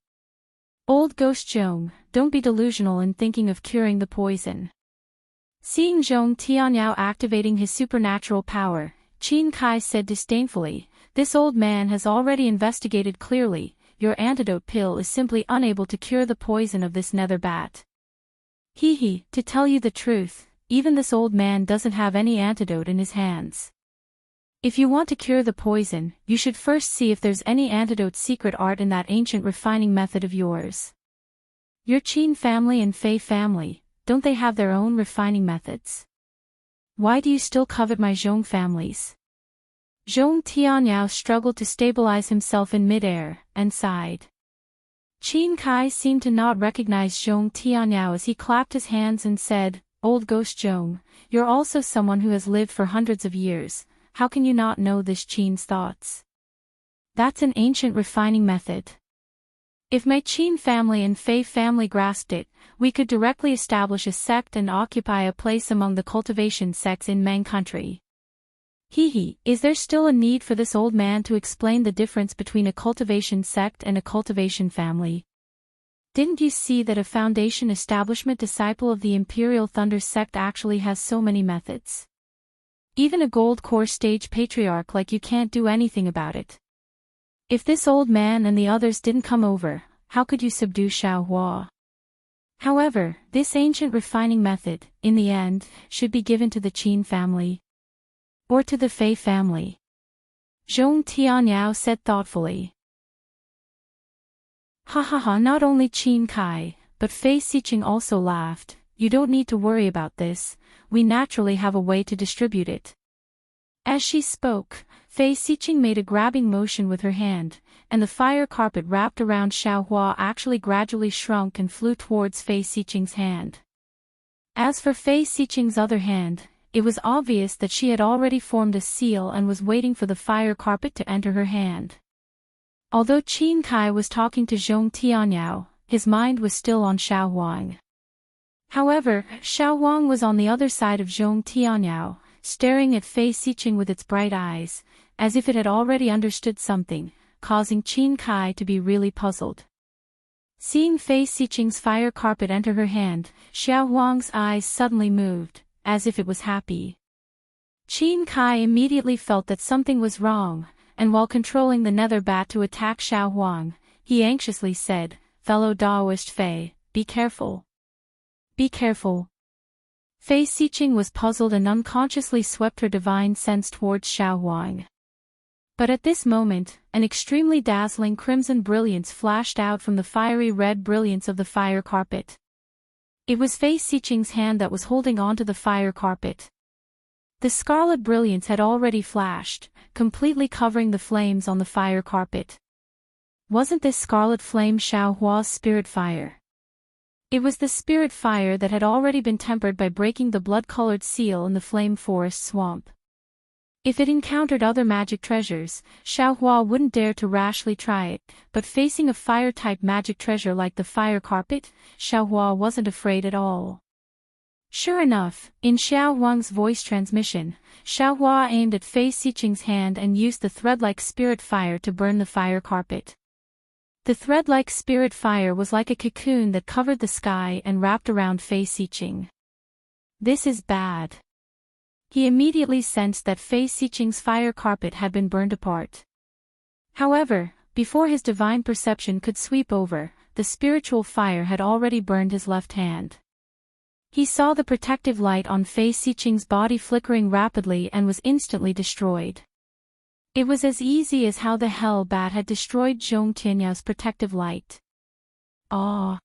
Old ghost Zhong, don't be delusional in thinking of curing the poison. Seeing Zhong Tianyao activating his supernatural power, Qin Kai said disdainfully, "This old man has already investigated clearly. Your antidote pill is simply unable to cure the poison of this nether bat." To tell you the truth, even this old man doesn't have any antidote in his hands. If you want to cure the poison, you should first see if there's any antidote secret art in that ancient refining method of yours. Your Qin family and Fei family, don't they have their own refining methods? Why do you still covet my Zhong families? Zhong Tianyao struggled to stabilize himself in midair, and sighed. Qin Kai seemed to not recognize Zhong Tianyao as he clapped his hands and said, "Old ghost Zhong, you're also someone who has lived for hundreds of years. How can you not know this Qin's thoughts? That's an ancient refining method. If my Qin family and Fei family grasped it, we could directly establish a sect and occupy a place among the cultivation sects in Mang country." Is there still a need for this old man to explain the difference between a cultivation sect and a cultivation family? Didn't you see that a foundation establishment disciple of the Imperial Thunder sect actually has so many methods? Even a gold core stage patriarch like you can't do anything about it. If this old man and the others didn't come over, how could you subdue Xiaohua? However, this ancient refining method, in the end, should be given to the Qin family. Or to the Fei family. Zhong Tianyao said thoughtfully. Ha ha ha, not only Qin Kai, but Fei Xiqing also laughed. You don't need to worry about this, we naturally have a way to distribute it. As she spoke, Fei Xiqing made a grabbing motion with her hand, and the fire carpet wrapped around Xiaohua actually gradually shrunk and flew towards Fei Xiqing's hand. As for Fei Xiqing's other hand, it was obvious that she had already formed a seal and was waiting for the fire carpet to enter her hand. Although Qin Kai was talking to Zhong Tianyao, his mind was still on Xiao Huang. However, Xiao Huang was on the other side of Zhong Tianyao, staring at Fei Xiqing with its bright eyes, as if it had already understood something, causing Qin Kai to be really puzzled. Seeing Fei Xiqing's fire carpet enter her hand, Xiao Huang's eyes suddenly moved, as if it was happy. Qin Kai immediately felt that something was wrong, and while controlling the nether bat to attack Xiao Huang, he anxiously said, "Fellow Daoist Fei, be careful. Be careful." Fei Xiqing was puzzled and unconsciously swept her divine sense towards Xiao Huang. But at this moment, an extremely dazzling crimson brilliance flashed out from the fiery red brilliance of the fire carpet. It was Fei Xiqing's hand that was holding onto the fire carpet. The scarlet brilliance had already flashed, completely covering the flames on the fire carpet. Wasn't this scarlet flame Xiaohua's spirit fire? It was the spirit fire that had already been tempered by breaking the blood-colored seal in the flame forest swamp. If it encountered other magic treasures, Xiaohua wouldn't dare to rashly try it, but facing a fire-type magic treasure like the fire carpet, Xiaohua wasn't afraid at all. Sure enough, in Xiao Huang's voice transmission, Xiaohua aimed at Fei Xiqing's hand and used the thread-like spirit fire to burn the fire carpet. The thread-like spirit fire was like a cocoon that covered the sky and wrapped around Fei Xiqing. This is bad. He immediately sensed that Fei Xiqing's fire carpet had been burned apart. However, before his divine perception could sweep over, the spiritual fire had already burned his left hand. He saw the protective light on Fei Xiqing's body flickering rapidly and was instantly destroyed. It was as easy as how the hell bat had destroyed Zhong Tianyao's protective light. Ah!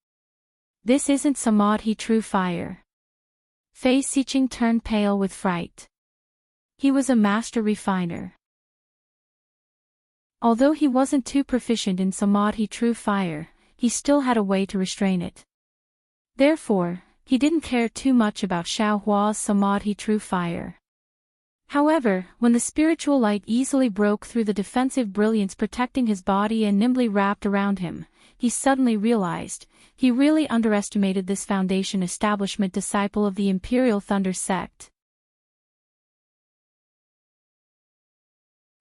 This isn't Samadhi true fire. Fei Xiqing turned pale with fright. He was a master refiner. Although he wasn't too proficient in Samadhi true fire, he still had a way to restrain it. Therefore, he didn't care too much about Xiaohua's Samadhi true fire. However, when the spiritual light easily broke through the defensive brilliance protecting his body and nimbly wrapped around him, he suddenly realized, he really underestimated this Foundation establishment disciple of the Imperial Thunder sect.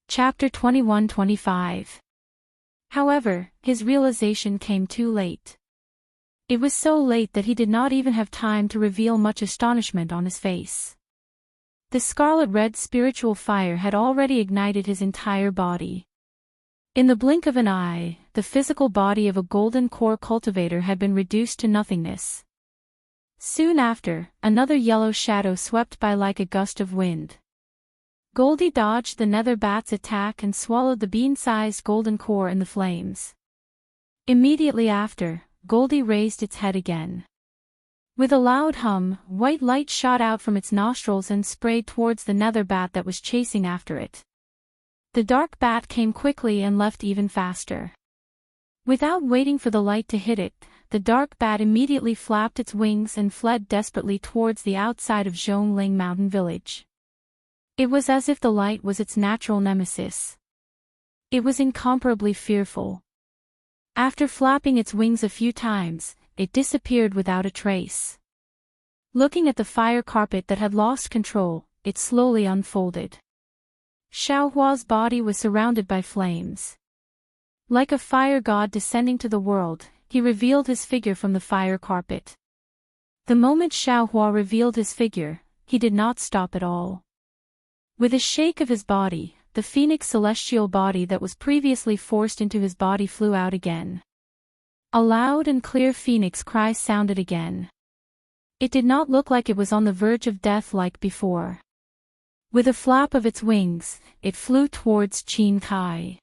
Chapter 21-25. However, his realization came too late. It was so late that he did not even have time to reveal much astonishment on his face. The scarlet-red spiritual fire had already ignited his entire body. In the blink of an eye, the physical body of a golden core cultivator had been reduced to nothingness. Soon after, another yellow shadow swept by like a gust of wind. Goldie dodged the nether bat's attack and swallowed the bean-sized golden core in the flames. Immediately after, Goldie raised its head again. With a loud hum, white light shot out from its nostrils and sprayed towards the nether bat that was chasing after it. The dark bat came quickly and left even faster. Without waiting for the light to hit it, the dark bat immediately flapped its wings and fled desperately towards the outside of Zhongling Mountain Village. It was as if the light was its natural nemesis. It was incomparably fearful. After flapping its wings a few times, it disappeared without a trace. Looking at the fire carpet that had lost control, it slowly unfolded. Xiaohua's body was surrounded by flames. Like a fire god descending to the world, he revealed his figure from the fire carpet. The moment Xiaohua revealed his figure, he did not stop at all. With a shake of his body, the phoenix celestial body that was previously forced into his body flew out again. A loud and clear phoenix cry sounded again. It did not look like it was on the verge of death like before. With a flap of its wings, it flew towards Qin Kai.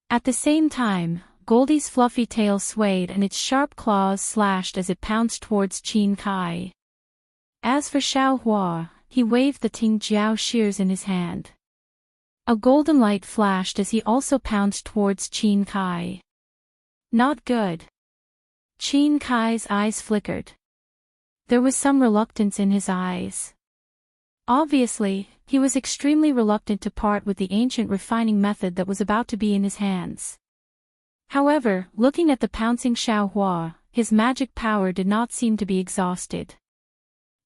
At the same time, Goldie's fluffy tail swayed and its sharp claws slashed as it pounced towards Qin Kai. As for Xiao Hua, he waved the Ting Jiao shears in his hand. A golden light flashed as he also pounced towards Qin Kai. Not good. Qin Kai's eyes flickered. There was some reluctance in his eyes. Obviously, he was extremely reluctant to part with the ancient refining method that was about to be in his hands. However, looking at the pouncing Xiao Hua, his magic power did not seem to be exhausted.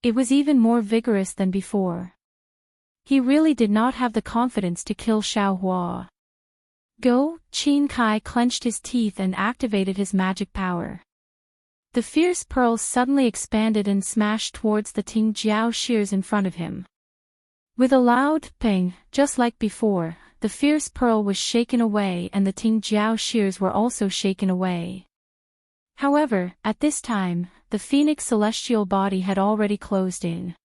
It was even more vigorous than before. He really did not have the confidence to kill Xiao Hua. Go, Qin Kai clenched his teeth and activated his magic power. The fierce pearls suddenly expanded and smashed towards the Ting Jiao shears in front of him. With a loud ping, just like before, the fierce pearl was shaken away and the Ting Jiao shears were also shaken away. However, at this time, the phoenix celestial body had already closed in.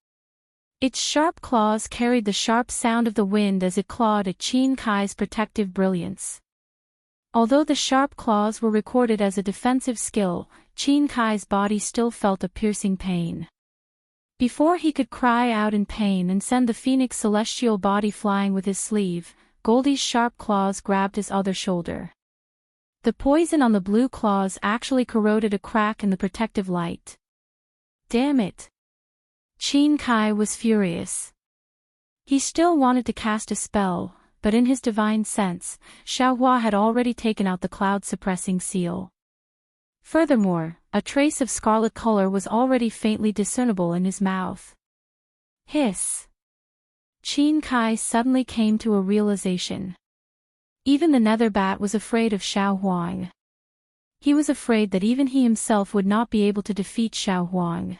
Its sharp claws carried the sharp sound of the wind as it clawed at Qin Kai's protective brilliance. Although the sharp claws were recorded as a defensive skill, Qin Kai's body still felt a piercing pain. Before he could cry out in pain and send the phoenix celestial body flying with his sleeve, Goldie's sharp claws grabbed his other shoulder. The poison on the blue claws actually corroded a crack in the protective light. Damn it! Qin Kai was furious. He still wanted to cast a spell, but in his divine sense, Xiao Hua had already taken out the cloud-suppressing seal. Furthermore, a trace of scarlet color was already faintly discernible in his mouth. Hiss! Qin Kai suddenly came to a realization. Even the nether bat was afraid of Xiao Huang. He was afraid that even he himself would not be able to defeat Xiao Huang.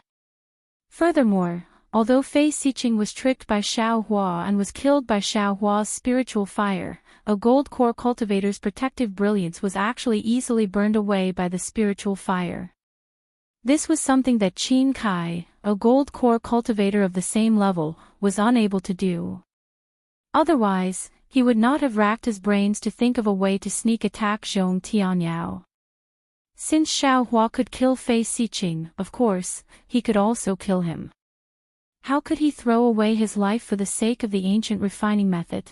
Furthermore, although Fei Xiqing was tricked by Xiao Hua and was killed by Xiao Hua's spiritual fire, a gold core cultivator's protective brilliance was actually easily burned away by the spiritual fire. This was something that Qin Kai, a gold core cultivator of the same level, was unable to do. Otherwise, he would not have racked his brains to think of a way to sneak attack Zhong Tianyao. Since Xiao Hua could kill Fei Xiqing, of course, he could also kill him. How could he throw away his life for the sake of the ancient refining method?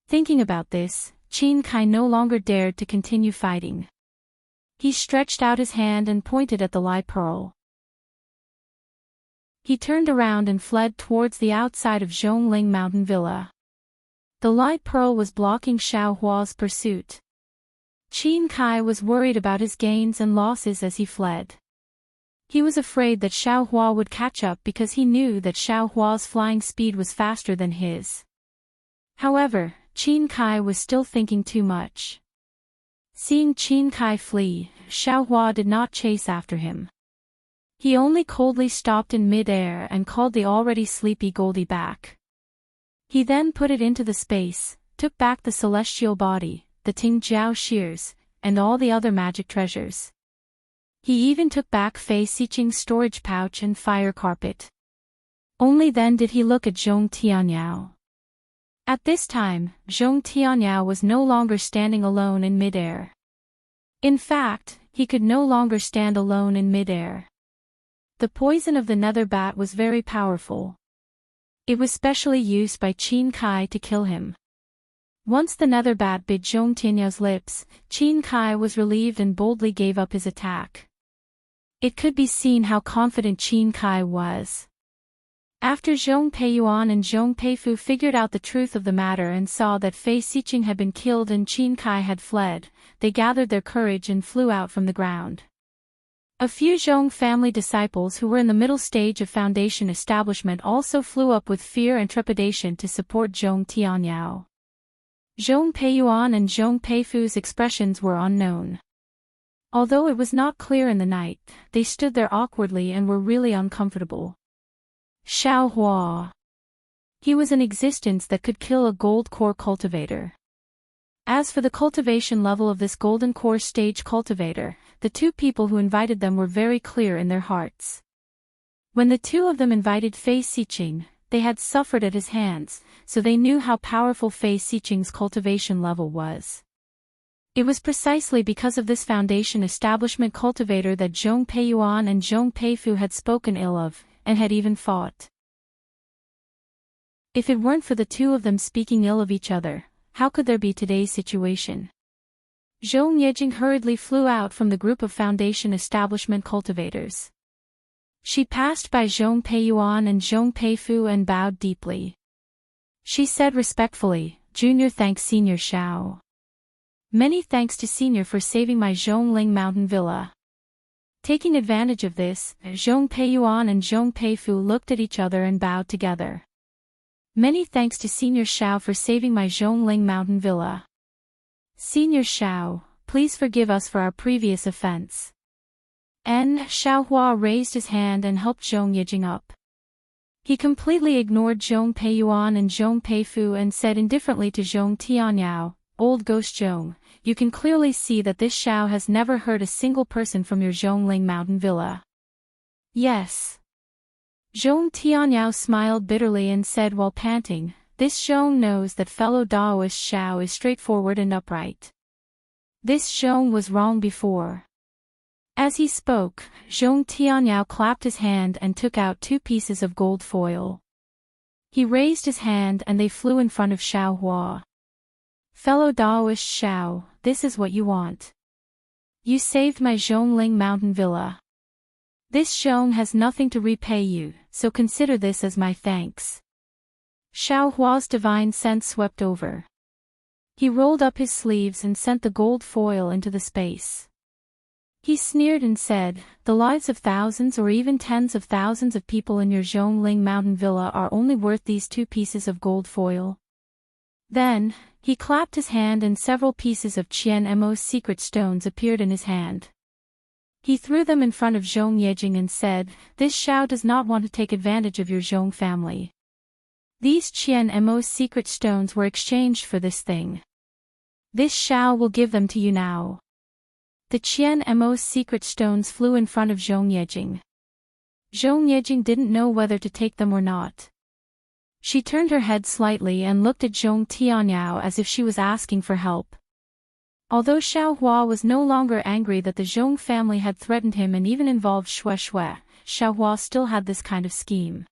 Thinking about this, Qin Kai no longer dared to continue fighting. He stretched out his hand and pointed at the Lai Pearl. He turned around and fled towards the outside of Zhongling Mountain Villa. The Lai Pearl was blocking Xiao Hua's pursuit. Qin Kai was worried about his gains and losses as he fled. He was afraid that Xiao Hua would catch up because he knew that Xiao Hua's flying speed was faster than his. However, Qin Kai was still thinking too much. Seeing Qin Kai flee, Xiao Hua did not chase after him. He only coldly stopped in mid-air and called the already sleepy Goldie back. He then put it into the space, took back the celestial body, the Ting Jiao shears, and all the other magic treasures. He even took back Fei Xiqing's storage pouch and fire carpet. Only then did he look at Zhong Tianyao. At this time, Zhong Tianyao was no longer standing alone in mid-air. In fact, he could no longer stand alone in mid-air. The poison of the nether bat was very powerful. It was specially used by Qin Kai to kill him. Once the nether bat bit Zhong Tianyao's lips, Qin Kai was relieved and boldly gave up his attack. It could be seen how confident Qin Kai was. After Zhong Peiyuan and Zhong Peifu figured out the truth of the matter and saw that Fei Xiqing had been killed and Qin Kai had fled, they gathered their courage and flew out from the ground. A few Zhong family disciples who were in the middle stage of foundation establishment also flew up with fear and trepidation to support Zhong Tianyao. Zhong Peiyuan and Zhong Peifu's expressions were unknown. Although it was not clear in the night, they stood there awkwardly and were really uncomfortable. Xiao Hua. He was an existence that could kill a gold core cultivator. As for the cultivation level of this golden core stage cultivator, the two people who invited them were very clear in their hearts. When the two of them invited Fei Xiqing, they had suffered at his hands, so they knew how powerful Fei Xiqing's cultivation level was. It was precisely because of this foundation establishment cultivator that Zhong Peiyuan and Zhong Peifu had spoken ill of, and had even fought. If it weren't for the two of them speaking ill of each other, how could there be today's situation? Zhong Yejing hurriedly flew out from the group of foundation establishment cultivators. She passed by Zhong Peiyuan and Zhong Peifu and bowed deeply. She said respectfully, "Junior thanks Senior Xiao. Many thanks to Senior for saving my Zhongling Mountain Villa." Taking advantage of this, Zhong Peiyuan and Zhong Peifu looked at each other and bowed together. "Many thanks to Senior Xiao for saving my Zhongling Mountain Villa. Senior Xiao, please forgive us for our previous offense." Xiaohua raised his hand and helped Zhong Yejing up. He completely ignored Zhong Peiyuan and Zhong Peifu and said indifferently to Zhong Tianyao, "Old Ghost Zhong, you can clearly see that this Xiao has never hurt a single person from your Zhongling Mountain Villa." "Yes." Zhong Tianyao smiled bitterly and said while panting, "This Zhong knows that fellow Daoist Xiao is straightforward and upright. This Zhong was wrong before." As he spoke, Zhong Tianyao clapped his hand and took out 2 pieces of gold foil. He raised his hand and they flew in front of Xiaohua. "Fellow Daoist Xiao, this is what you want. You saved my Zhongling Mountain Villa. This Zhong has nothing to repay you, so consider this as my thanks." Xiaohua's divine sense swept over. He rolled up his sleeves and sent the gold foil into the space. He sneered and said, "The lives of thousands or even tens of thousands of people in your Zhongling Mountain Villa are only worth these 2 pieces of gold foil." Then, he clapped his hand and several pieces of Qian Mo's secret stones appeared in his hand. He threw them in front of Zhong Yejing and said, "This Xiao does not want to take advantage of your Zhong family. These Qian Mo's secret stones were exchanged for this thing. This Xiao will give them to you now." The Qian Mo's secret stones flew in front of Zhong Yejing. Zhong Yejing didn't know whether to take them or not. She turned her head slightly and looked at Zhong Tianyao as if she was asking for help. Although Xiaohua was no longer angry that the Zhong family had threatened him and even involved Shui Shui, Xiaohua still had this kind of scheme.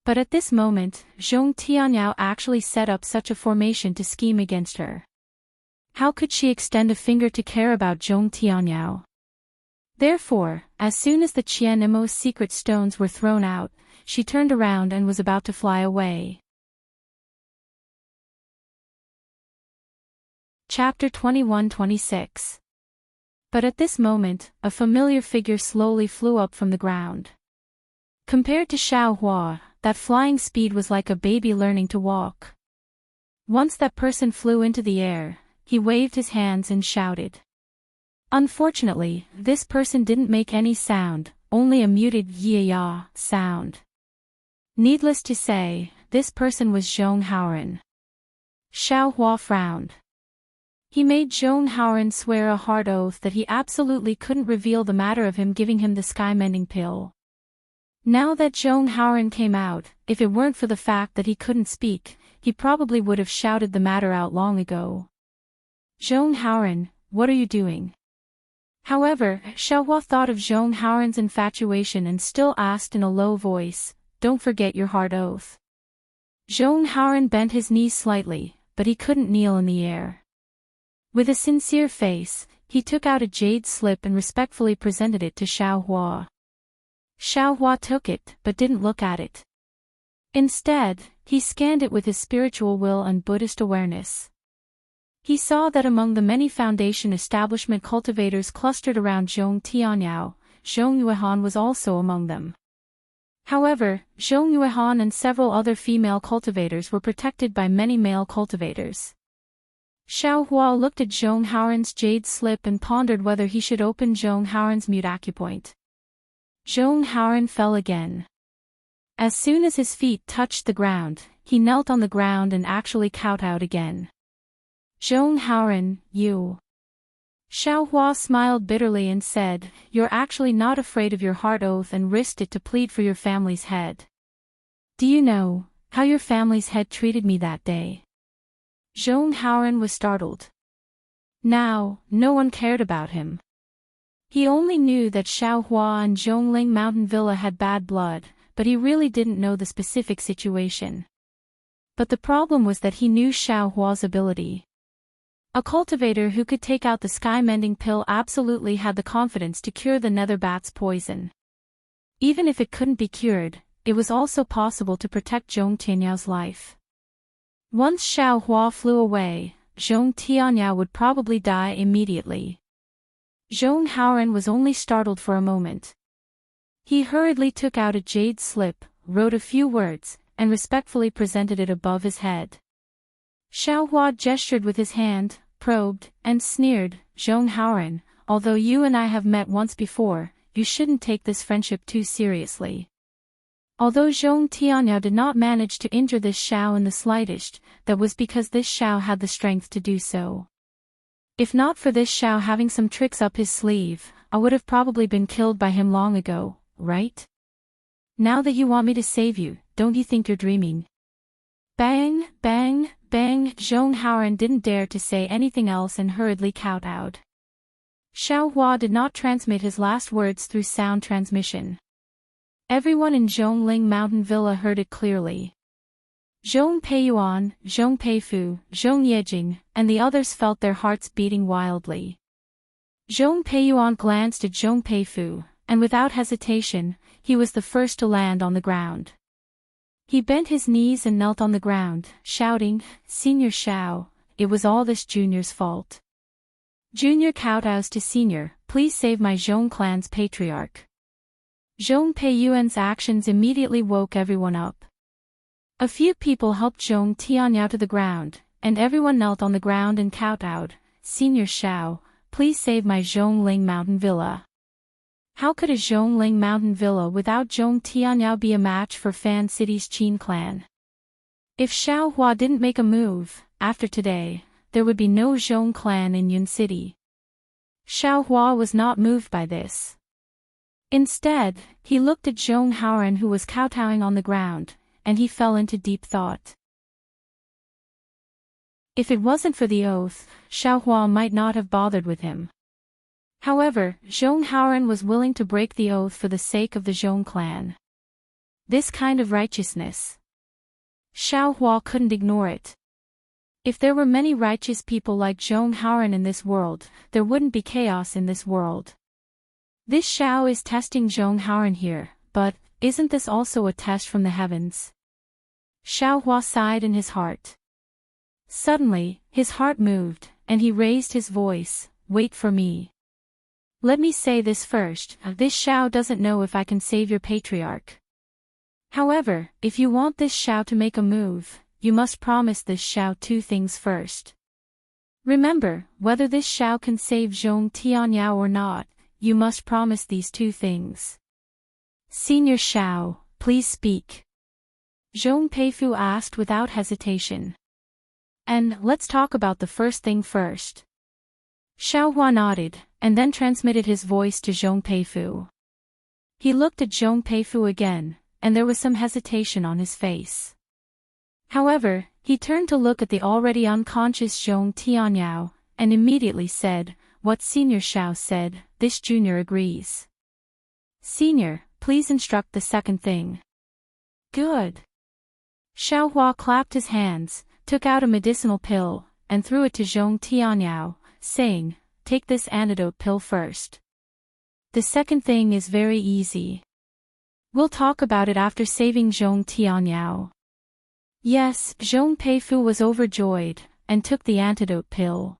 But at this moment, Zhong Tianyao actually set up such a formation to scheme against her. How could she extend a finger to care about Zhong Tianyao? Therefore, as soon as the Qian Mo's secret stones were thrown out, she turned around and was about to fly away. Chapter 21-26. But at this moment, a familiar figure slowly flew up from the ground. Compared to Xiaohua, that flying speed was like a baby learning to walk. Once that person flew into the air, he waved his hands and shouted. Unfortunately, this person didn't make any sound, only a muted "ya" sound. Needless to say, this person was Zhong Haoran. Xiaohua frowned. He made Zhong Haoran swear a hard oath that he absolutely couldn't reveal the matter of him giving him the sky-mending pill. Now that Zhong Haoran came out, if it weren't for the fact that he couldn't speak, he probably would have shouted the matter out long ago. "Zhong Haoran, what are you doing?" However, Xiaohua thought of Zhong Haoran's infatuation and still asked in a low voice, "Don't forget your hard oath." Zhong Haoran bent his knees slightly, but he couldn't kneel in the air. With a sincere face, he took out a jade slip and respectfully presented it to Xiaohua. Xiaohua took it, but didn't look at it. Instead, he scanned it with his spiritual will and Buddhist awareness. He saw that among the many foundation establishment cultivators clustered around Zhong Tianyao, Zhong Yuehan was also among them. However, Zhong Yuehan and several other female cultivators were protected by many male cultivators. Xiaohua looked at Zhong Haoran's jade slip and pondered whether he should open Zhong Haoran's mute acupoint. Zhong Haoran fell again. As soon as his feet touched the ground, he knelt on the ground and actually kowtowed again. Zhong Haoran, you. Xiaohua smiled bitterly and said, "You're actually not afraid of your heart oath and risked it to plead for your family's head. Do you know how your family's head treated me that day?" Zhong Haoran was startled. Now, no one cared about him. He only knew that Xiaohua and Zhongling Mountain Villa had bad blood, but he really didn't know the specific situation. But the problem was that he knew Xiaohua's ability. A cultivator who could take out the sky-mending pill absolutely had the confidence to cure the nether bat's poison. Even if it couldn't be cured, it was also possible to protect Zhong Tianyao life. Once Xiaohua flew away, Zhong Tianyao would probably die immediately. Zhong Haoran was only startled for a moment. He hurriedly took out a jade slip, wrote a few words, and respectfully presented it above his head. Xiaohua gestured with his hand, probed, and sneered, "Zhong Haoran, although you and I have met once before, you shouldn't take this friendship too seriously." Although Zhong Tianyao did not manage to injure this Xiao in the slightest, that was because this Xiao had the strength to do so. If not for this Xiao having some tricks up his sleeve, I would have probably been killed by him long ago, right? Now that you want me to save you, don't you think you're dreaming? Bang, bang, bang. Zhong Haoran didn't dare to say anything else and hurriedly kowtowed. Xiaohua did not transmit his last words through sound transmission. Everyone in Zhongling Mountain Villa heard it clearly. Zhong Peiyuan, Zhong Peifu, Zhong Yejing, and the others felt their hearts beating wildly. Zhong Peiyuan glanced at Zhong Peifu, and without hesitation, he was the first to land on the ground. He bent his knees and knelt on the ground, shouting, "Senior Xiao, it was all this junior's fault. Junior kowtows to senior, please save my Zhong clan's patriarch." Zhong Peiyuan's actions immediately woke everyone up. A few people helped Zhong Tianyao to the ground, and everyone knelt on the ground and kowtowed, "Senior Xiao, please save my Zhongling Mountain Villa." How could a Zhongling Mountain Villa without Zhong Tianyao be a match for Fan City's Qin clan? If Xiaohua didn't make a move, after today, there would be no Zhong clan in Yun City. Xiaohua was not moved by this. Instead, he looked at Zhong Haoran who was kowtowing on the ground, and he fell into deep thought. If it wasn't for the oath, Xiaohua might not have bothered with him. However, Zhong Haoran was willing to break the oath for the sake of the Zhong clan. This kind of righteousness. Xiaohua couldn't ignore it. If there were many righteous people like Zhong Haoran in this world, there wouldn't be chaos in this world. This Xiao is testing Zhong Haoran here, but isn't this also a test from the heavens? Xiaohua sighed in his heart. Suddenly, his heart moved, and he raised his voice, "Wait for me. Let me say this first, this Xiao doesn't know if I can save your patriarch. However, if you want this Xiao to make a move, you must promise this Xiao two things first. Remember, whether this Xiao can save Zhong Tianyao or not, you must promise these two things." "Senior Xiao, please speak," Zhong Peifu asked without hesitation. "And let's talk about the first thing first." Xiaohua nodded, and then transmitted his voice to Zhong Peifu. He looked at Zhong Peifu again, and there was some hesitation on his face. However, he turned to look at the already unconscious Zhong Tianyao, and immediately said, "What Senior Xiao said, this junior agrees. Senior, please instruct the second thing." "Good." Xiaohua clapped his hands, took out a medicinal pill, and threw it to Zhong Tianyao, saying, "Take this antidote pill first. The second thing is very easy. We'll talk about it after saving Zhong Tianyao." Yes, Zhong Peifu was overjoyed, and took the antidote pill.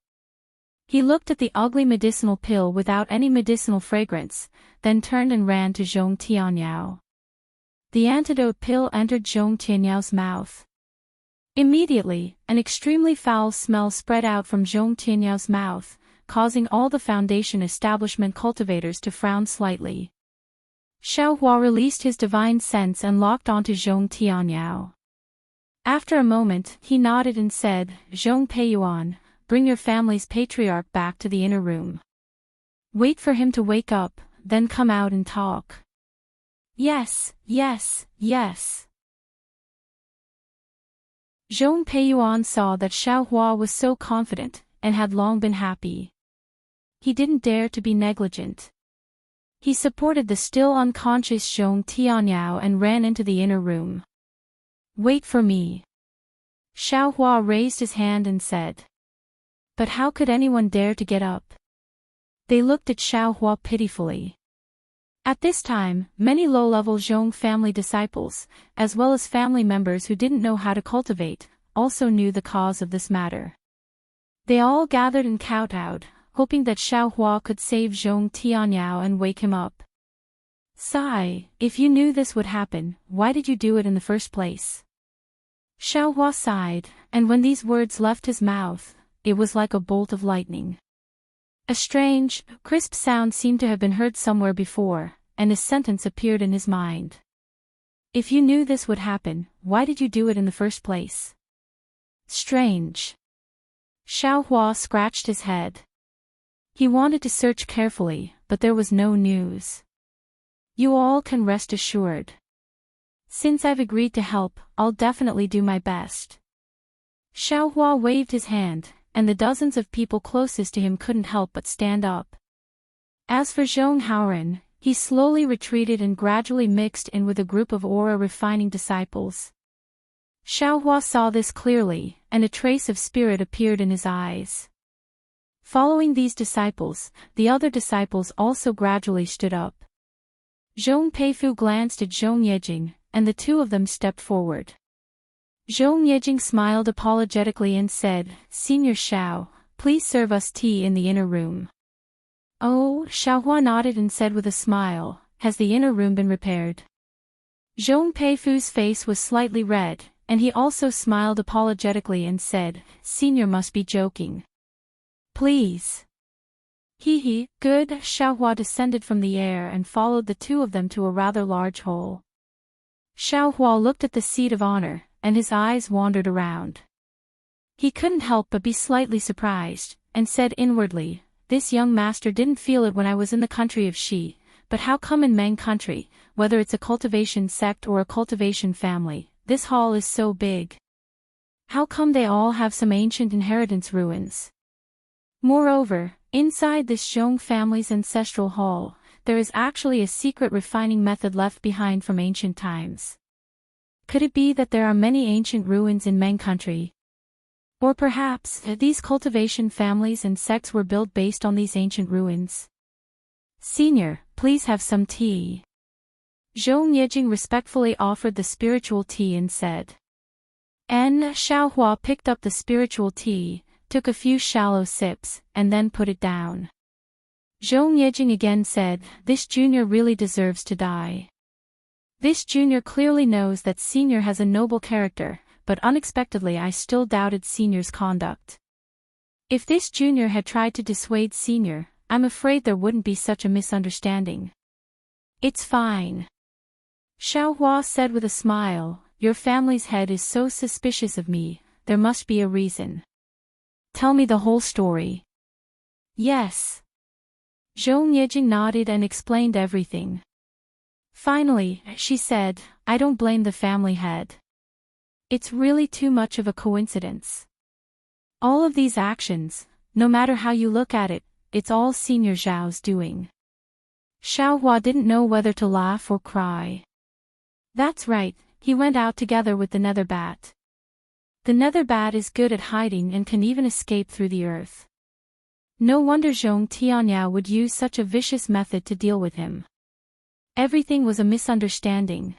He looked at the ugly medicinal pill without any medicinal fragrance, then turned and ran to Zhong Tianyao. The antidote pill entered Zhong Tianyao's mouth. Immediately, an extremely foul smell spread out from Zhong Tianyao's mouth, causing all the Foundation establishment cultivators to frown slightly. Xiaohua released his divine sense and locked onto Zhong Tianyao. After a moment, he nodded and said, Zhong Peiyuan, bring your family's patriarch back to the inner room. Wait for him to wake up, then come out and talk. Yes, yes, yes. Zhong Peiyuan saw that Xiaohua was so confident, and had long been happy. He didn't dare to be negligent. He supported the still unconscious Zhong Tianyao and ran into the inner room. Wait for me. Xiaohua raised his hand and said. But how could anyone dare to get up? They looked at Xiaohua pitifully. At this time, many low-level Zhong family disciples, as well as family members who didn't know how to cultivate, also knew the cause of this matter. They all gathered and kowtowed, hoping that Xiaohua could save Zhong Tianyao and wake him up. Sigh, if you knew this would happen, why did you do it in the first place? Xiaohua sighed, and when these words left his mouth, it was like a bolt of lightning. A strange, crisp sound seemed to have been heard somewhere before, and a sentence appeared in his mind. If you knew this would happen, why did you do it in the first place? Strange. Xiaohua scratched his head. He wanted to search carefully, but there was no news. You all can rest assured. Since I've agreed to help, I'll definitely do my best. Xiaohua waved his hand, and the dozens of people closest to him couldn't help but stand up. As for Zhong Haoren, he slowly retreated and gradually mixed in with a group of aura-refining disciples. Xiaohua saw this clearly, and a trace of spirit appeared in his eyes. Following these disciples, the other disciples also gradually stood up. Zhong Peifu glanced at Zhong Yejing, and the two of them stepped forward. Zhong Yejing smiled apologetically and said, Senior Xiao, please serve us tea in the inner room. Oh, Xiaohua nodded and said with a smile, has the inner room been repaired? Zhong Peifu's face was slightly red, and he also smiled apologetically and said, Senior must be joking. Please. Hee, good. Xiaohua descended from the air and followed the two of them to a rather large hole. Xiaohua looked at the seat of honor, and his eyes wandered around. He couldn't help but be slightly surprised, and said inwardly, this young master didn't feel it when I was in the country of Xi, but how come in Meng country, whether it's a cultivation sect or a cultivation family, this hall is so big? How come they all have some ancient inheritance ruins? Moreover, inside this Zhong family's ancestral hall, there is actually a secret refining method left behind from ancient times. Could it be that there are many ancient ruins in Meng country? Or perhaps, these cultivation families and sects were built based on these ancient ruins? Senior, please have some tea. Zhong Yejing respectfully offered the spiritual tea and said. Xiaohua picked up the spiritual tea, took a few shallow sips, and then put it down. Zhong Yejing again said, this junior really deserves to die. This junior clearly knows that senior has a noble character, but unexpectedly I still doubted senior's conduct. If this junior had tried to dissuade senior, I'm afraid there wouldn't be such a misunderstanding. It's fine. Xiaohua said with a smile, your family's head is so suspicious of me, there must be a reason. Tell me the whole story. Yes. Zhong Yejing nodded and explained everything. Finally, she said, I don't blame the family head. It's really too much of a coincidence. All of these actions, no matter how you look at it, it's all Senior Zhao's doing. Xiaohua didn't know whether to laugh or cry. That's right, he went out together with the nether bat. The nether bat is good at hiding and can even escape through the earth. No wonder Zhong Tianyao would use such a vicious method to deal with him. Everything was a misunderstanding.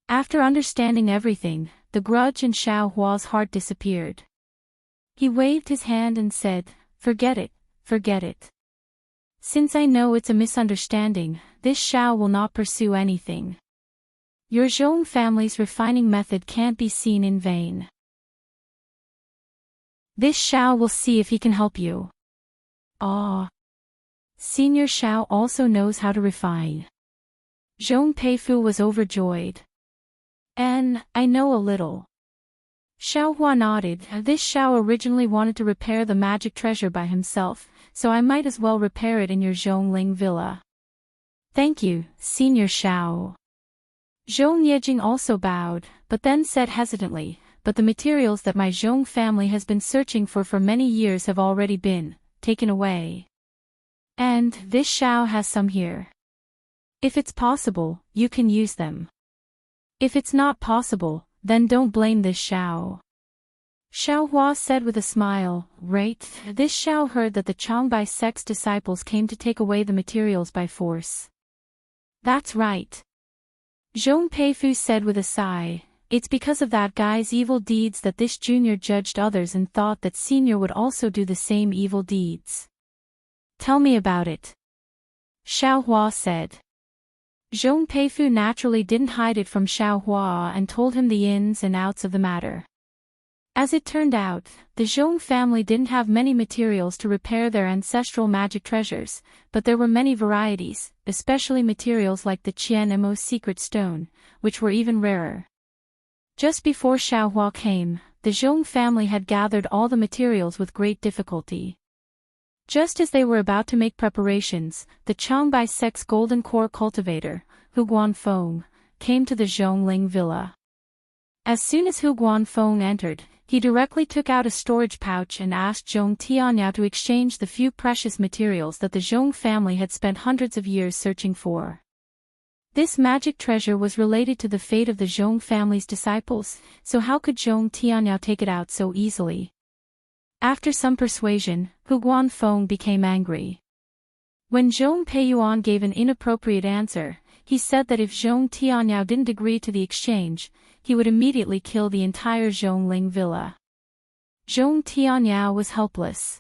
After understanding everything, the grudge in Xiaohua's heart disappeared. He waved his hand and said, forget it, forget it. Since I know it's a misunderstanding, this Xiao will not pursue anything. Your Zhong family's refining method can't be seen in vain. This Xiao will see if he can help you. Ah. Senior Xiao also knows how to refine. Zhong Peifu was overjoyed. I know a little. Xiao Hua nodded. This Xiao originally wanted to repair the magic treasure by himself, so I might as well repair it in your Zhongling villa. Thank you, Senior Xiao. Zhong Yejing also bowed, but then said hesitantly, but the materials that my Zhong family has been searching for many years have already been taken away. And this Xiao has some here. If it's possible, you can use them. If it's not possible, then don't blame this Xiao. Xiao Hua said with a smile, right, this Xiao heard that the Changbai sect's disciples came to take away the materials by force. That's right. Zhong Peifu said with a sigh, it's because of that guy's evil deeds that this junior judged others and thought that senior would also do the same evil deeds. Tell me about it. Xiao Hua said. Zhong Peifu naturally didn't hide it from Xiao Hua and told him the ins and outs of the matter. As it turned out, the Zhong family didn't have many materials to repair their ancestral magic treasures, but there were many varieties, especially materials like the Qian Mo secret stone, which were even rarer. Just before Xiao Hua came, the Zhong family had gathered all the materials with great difficulty. Just as they were about to make preparations, the Changbai sect's golden core cultivator, Hu Guanfeng, came to the Zhongling villa. As soon as Hu Guanfeng entered, he directly took out a storage pouch and asked Zhong Tianyao to exchange the few precious materials that the Zhong family had spent hundreds of years searching for. This magic treasure was related to the fate of the Zhong family's disciples, so how could Zhong Tianyao take it out so easily? After some persuasion, Hu Guanfeng became angry. When Zhong Peiyuan gave an inappropriate answer, he said that if Zhong Tianyao didn't agree to the exchange, he would immediately kill the entire Zhongling villa. Zhong Tianyao was helpless.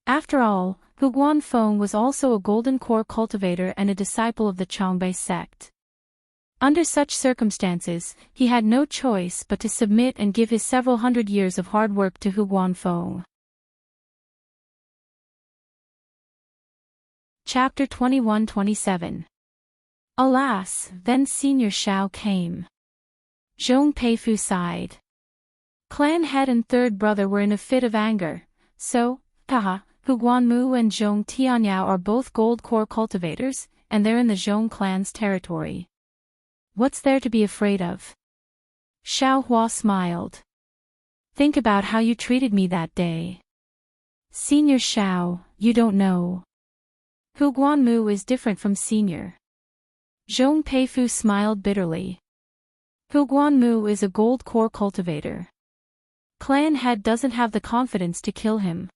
After all, Hu Guanfeng was also a golden core cultivator and a disciple of the Changbai sect. Under such circumstances, he had no choice but to submit and give his several hundred years of hard work to Hu Guanfeng. Chapter 21-27. Alas, then Senior Xiao came. Zhong Peifu sighed. Clan head and third brother were in a fit of anger, so, Hu Guanmu and Zhong Tianyao are both gold core cultivators, and they're in the Zhong clan's territory. What's there to be afraid of? Xiao Hua smiled. Think about how you treated me that day. Senior Xiao, you don't know. Hu Guanmu is different from Senior. Zhong Peifu smiled bitterly. Hu Guanmu is a gold core cultivator. Clan head doesn't have the confidence to kill him.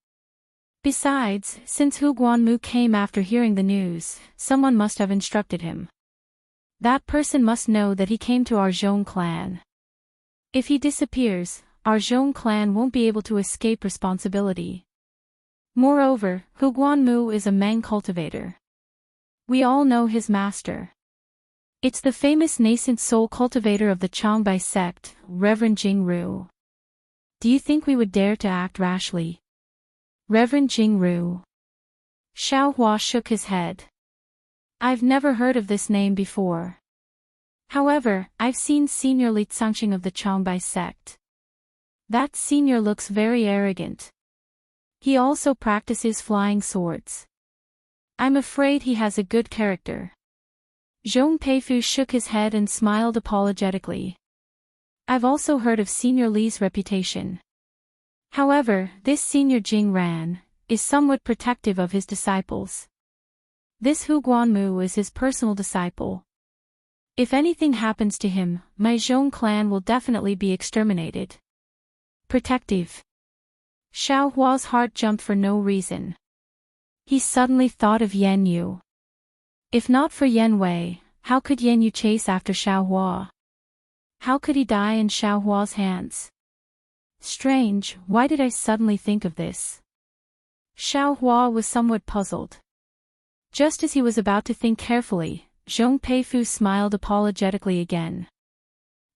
Besides, since Hu Guanmu came after hearing the news, someone must have instructed him. That person must know that he came to our Zhong clan. If he disappears, our Zhong clan won't be able to escape responsibility. Moreover, Hu Guanmu is a Meng cultivator. We all know his master. It's the famous nascent soul cultivator of the Changbai sect, Reverend Jingru. Do you think we would dare to act rashly? Reverend Jingru. Xiao Hua shook his head. I've never heard of this name before. However, I've seen Senior Li Tsangxing of the Changbai sect. That senior looks very arrogant. He also practices flying swords. I'm afraid he has a good character. Zhong Peifu shook his head and smiled apologetically. I've also heard of Senior Li's reputation. However, this Senior Jing Ran is somewhat protective of his disciples. This Hu Guanmu is his personal disciple. If anything happens to him, my Zhong clan will definitely be exterminated. Protective. Xiao Hua's heart jumped for no reason. He suddenly thought of Yan Yu. If not for Yan Wei, how could Yan Yu chase after Xiao Hua? How could he die in Xiao Hua's hands? Strange, why did I suddenly think of this? Xiao Hua was somewhat puzzled. Just as he was about to think carefully, Zhong Peifu smiled apologetically again.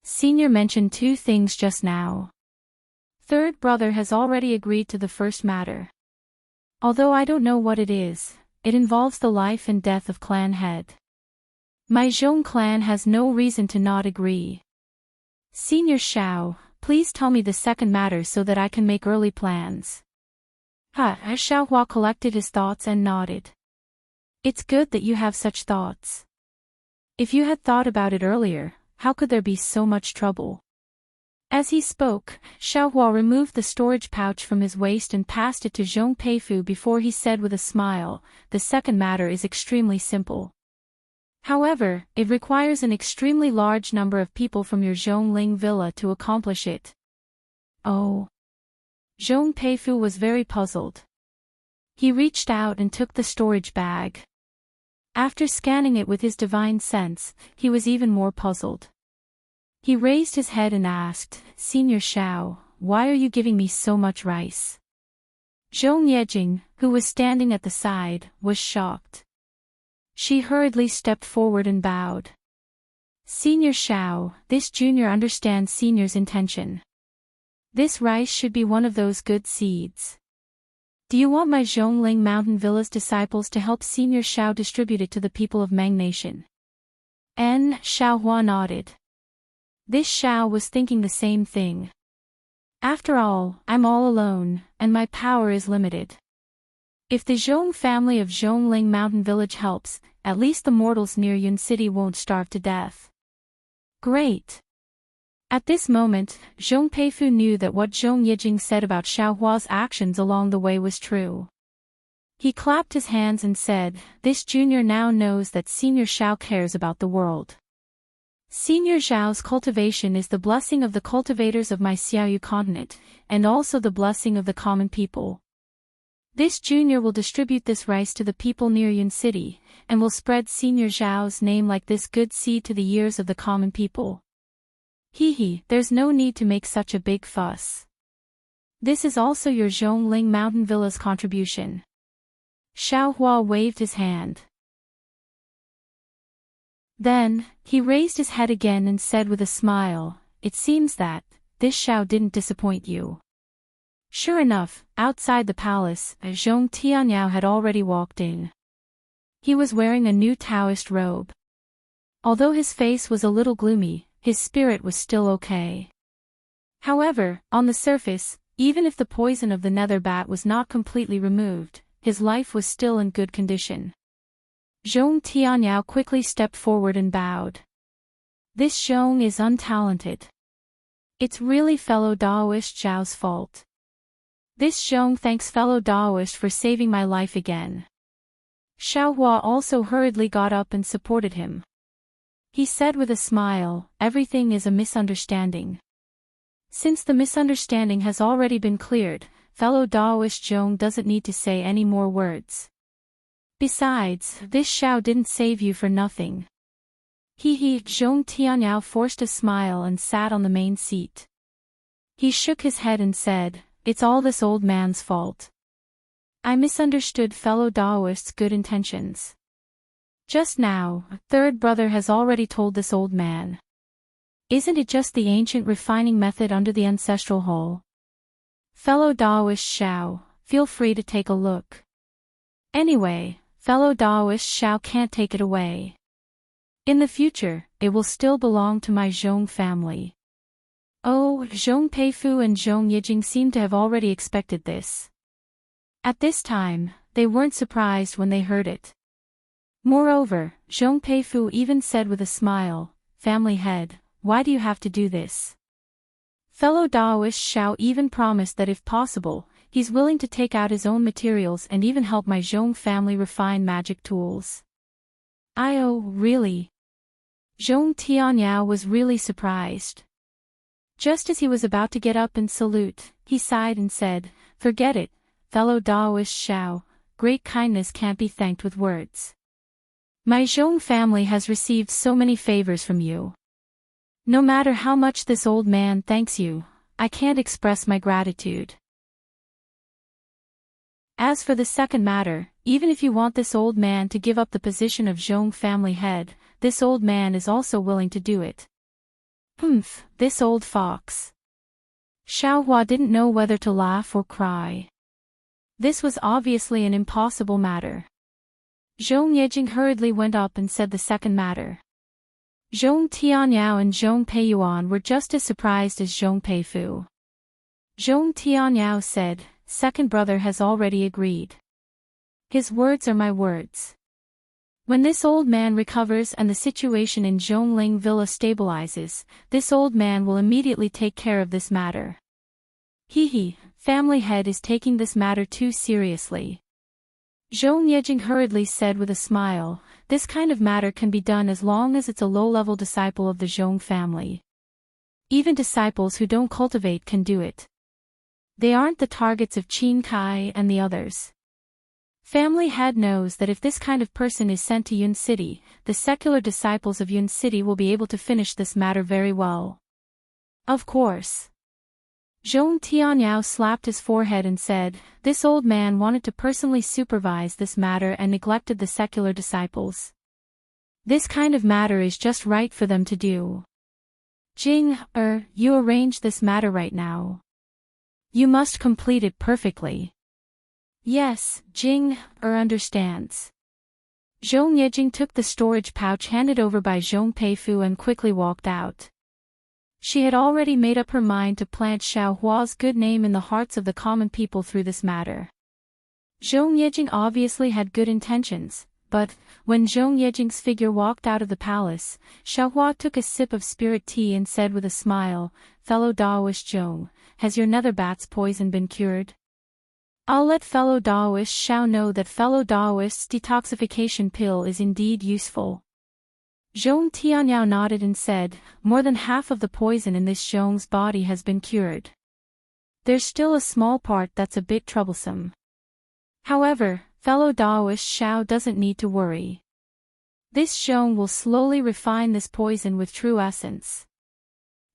Senior mentioned two things just now. Third brother has already agreed to the first matter. Although I don't know what it is, it involves the life and death of clan head. My Zhong clan has no reason to not agree. Senior Xiao, please tell me the second matter so that I can make early plans. Xiaohua collected his thoughts and nodded. It's good that you have such thoughts. If you had thought about it earlier, how could there be so much trouble? As he spoke, Xiaohua removed the storage pouch from his waist and passed it to Zhong Peifu before he said with a smile, the second matter is extremely simple. However, it requires an extremely large number of people from your Zhongling villa to accomplish it. Oh. Zhong Peifu was very puzzled. He reached out and took the storage bag. After scanning it with his divine sense, he was even more puzzled. He raised his head and asked, Senior Xiao, why are you giving me so much rice? Zhong Yejing, who was standing at the side, was shocked. She hurriedly stepped forward and bowed. Senior Xiao, this junior understands senior's intention. This rice should be one of those good seeds. Do you want my Zhongling Mountain Villa's disciples to help Senior Xiao distribute it to the people of Meng Nation? Xiaohua nodded. This Xiao was thinking the same thing. After all, I'm all alone, and my power is limited. If the Zhong family of Zhongling Mountain Village helps, at least the mortals near Yun City won't starve to death. Great! At this moment, Zhong Peifu knew that what Zhong Yijing said about Xiaohua's actions along the way was true. He clapped his hands and said, this junior now knows that Senior Xiao cares about the world. Senior Xiao's cultivation is the blessing of the cultivators of my Xiaoyu continent, and also the blessing of the common people. This junior will distribute this rice to the people near Yun City, and will spread Senior Xiao's name like this good seed to the ears of the common people. There's no need to make such a big fuss. This is also your Zhongling Mountain Villa's contribution. Xiaohua waved his hand. Then, he raised his head again and said with a smile, it seems that, this Xiao didn't disappoint you. Sure enough, outside the palace, Zhong Tianyao had already walked in. He was wearing a new Taoist robe. Although his face was a little gloomy, his spirit was still okay. However, on the surface, even if the poison of the nether bat was not completely removed, his life was still in good condition. Zhong Tianyao quickly stepped forward and bowed. This Zhong is untalented. It's really fellow Daoist Zhao's fault. This Zhong thanks fellow Daoist for saving my life again. Xiaohua also hurriedly got up and supported him. He said with a smile, everything is a misunderstanding. Since the misunderstanding has already been cleared, fellow Daoist Zhong doesn't need to say any more words. Besides, this Xiao didn't save you for nothing. Zhong Tianyao forced a smile and sat on the main seat. He shook his head and said, it's all this old man's fault. I misunderstood fellow Daoist's good intentions. Just now, third brother has already told this old man. Isn't it just the ancient refining method under the ancestral hole? Fellow Daoist Xiao, feel free to take a look. Anyway, fellow Daoist Xiao can't take it away. In the future, it will still belong to my Zhong family. Oh, Zhong Peifu and Zhong Yijing seemed to have already expected this. At this time, they weren't surprised when they heard it. Moreover, Zhong Peifu even said with a smile, family head, why do you have to do this? Fellow Daoist Xiao even promised that if possible, he's willing to take out his own materials and even help my Zhong family refine magic tools. Really? Zhong Tianyao was really surprised. Just as he was about to get up and salute, he sighed and said, forget it, fellow Daoist Xiao, great kindness can't be thanked with words. My Zhong family has received so many favors from you. No matter how much this old man thanks you, I can't express my gratitude. As for the second matter, even if you want this old man to give up the position of Zhong family head, this old man is also willing to do it. This old fox. Xiaohua didn't know whether to laugh or cry. This was obviously an impossible matter. Zhong Yejing hurriedly went up and said the second matter. Zhong Tianyao and Zhong Peiyuan were just as surprised as Zhong Peifu. Zhong Tianyao said, "Second brother has already agreed. His words are my words. When this old man recovers and the situation in Zhongling Villa stabilizes, this old man will immediately take care of this matter." He, family head is taking this matter too seriously. Zhong Yejing hurriedly said with a smile, "This kind of matter can be done as long as it's a low-level disciple of the Zhong family. Even disciples who don't cultivate can do it. They aren't the targets of Qin Kai and the others." Family head knows that if this kind of person is sent to Yun City, the secular disciples of Yun City will be able to finish this matter very well. Of course. Zhong Tianyao slapped his forehead and said, "This old man wanted to personally supervise this matter and neglected the secular disciples. This kind of matter is just right for them to do. Jing, you arrange this matter right now. You must complete it perfectly." "Yes, Jing, understands." Zhong Yejing took the storage pouch handed over by Zhong Peifu and quickly walked out. She had already made up her mind to plant Xiao Hua's good name in the hearts of the common people through this matter. Zhong Yejing obviously had good intentions, but, when Zhong Yejing's figure walked out of the palace, Xiao Hua took a sip of spirit tea and said with a smile, "Fellow Daoist Zhong, has your nether bat's poison been cured? I'll let fellow Daoist Xiao know that fellow Daoist's detoxification pill is indeed useful." Zhong Tianyao nodded and said, "More than half of the poison in this Zhong's body has been cured. There's still a small part that's a bit troublesome. However, fellow Daoist Xiao doesn't need to worry. This Zhong will slowly refine this poison with true essence."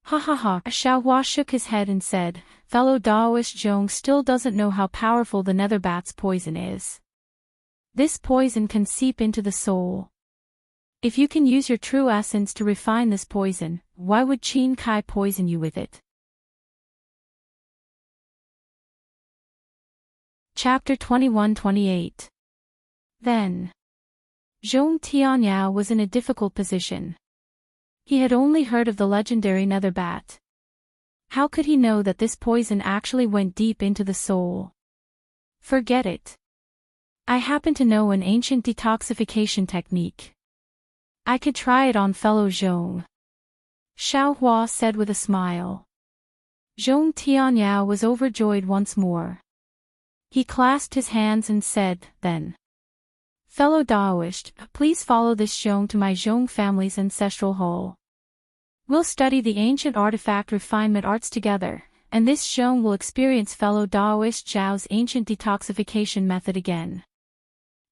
"Ha ha ha." Xiao Hua shook his head and said, "Fellow Daoist Zhong still doesn't know how powerful the nether bat's poison is. This poison can seep into the soul. If you can use your true essence to refine this poison, why would Qin Kai poison you with it?" Chapter 21-28. Then. Zhong Tianyao was in a difficult position. He had only heard of the legendary nether bat. How could he know that this poison actually went deep into the soul? Forget it. I happen to know an ancient detoxification technique. I could try it on fellow Zhong. Xiao Hua said with a smile. Zhong Tianyao was overjoyed once more. He clasped his hands and said, "Then. Fellow Daoist, please follow this Zhong to my Zhong family's ancestral hall. We'll study the ancient artifact refinement arts together, and this Zhong will experience fellow Daoist Zhao's ancient detoxification method again."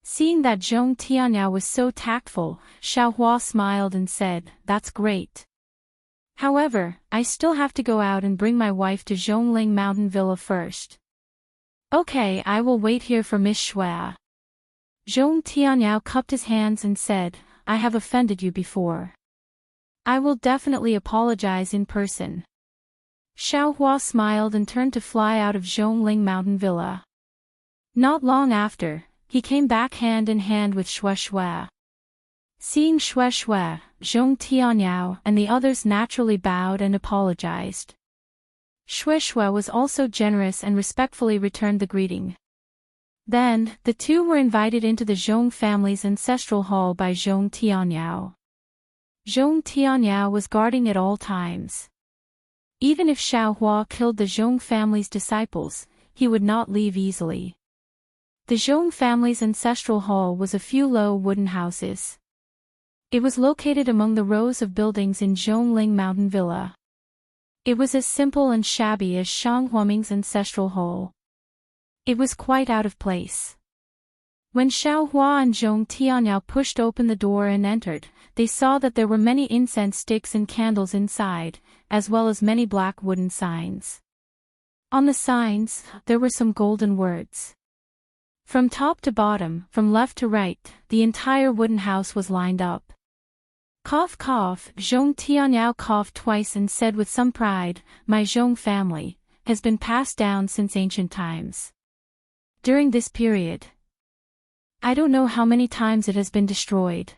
Seeing that Zhong Tianyao was so tactful, Xiao Hua smiled and said, "That's great. However, I still have to go out and bring my wife to Zhongling Mountain Villa first." "Okay, I will wait here for Miss Xue." Zhong Tianyao cupped his hands and said, "I have offended you before. I will definitely apologize in person." Xiao Hua smiled and turned to fly out of Zhongling Mountain Villa. Not long after, he came back hand in hand with Xue. Seeing Xue, Zhong Tianyao and the others naturally bowed and apologized. Xue was also generous and respectfully returned the greeting. Then, the two were invited into the Zhong family's ancestral hall by Zhong Tianyao. Zhong Tianyao was guarding at all times. Even if Xiao Hua killed the Zhong family's disciples, he would not leave easily. The Zhong family's ancestral hall was a few low wooden houses. It was located among the rows of buildings in Zhongling Mountain Villa. It was as simple and shabby as Shang Huaming's ancestral hall. It was quite out of place. When Xiao Hua and Zhong Tianyao pushed open the door and entered, they saw that there were many incense sticks and candles inside, as well as many black wooden signs. On the signs, there were some golden words. From top to bottom, from left to right, the entire wooden house was lined up. Cough cough, Zhong Tianyao coughed twice and said with some pride, "My Zhong family has been passed down since ancient times. During this period, I don't know how many times it has been destroyed.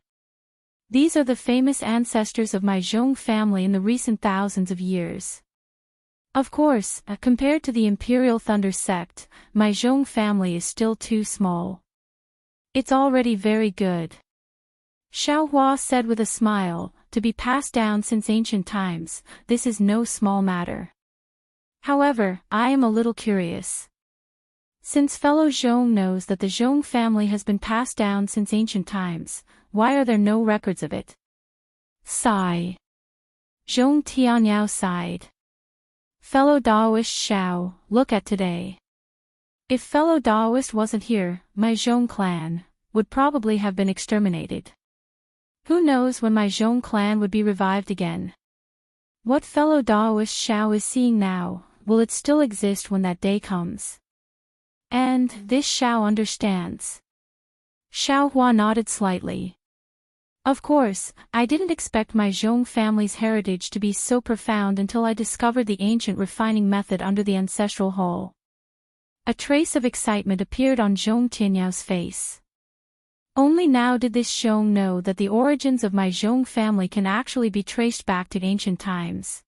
These are the famous ancestors of my Zhong family in the recent thousands of years. Of course, compared to the Imperial Thunder sect, my Zhong family is still too small. It's already very good. Xiao Hua said with a smile, to be passed down since ancient times, this is no small matter. However, I am a little curious. Since fellow Zhong knows that the Zhong family has been passed down since ancient times, why are there no records of it? Sigh. Zhong Tianyao sighed. Fellow Daoist Xiao, look at today. If fellow Daoist wasn't here, my Zhong clan would probably have been exterminated. Who knows when my Zhong clan would be revived again? What fellow Daoist Xiao is seeing now, will it still exist when that day comes? And this Xiao understands. Xiao Hua nodded slightly. Of course, I didn't expect my Zhong family's heritage to be so profound until I discovered the ancient refining method under the ancestral hall. A trace of excitement appeared on Zhong Tianyao's face. Only now did this Zhong know that the origins of my Zhong family can actually be traced back to ancient times.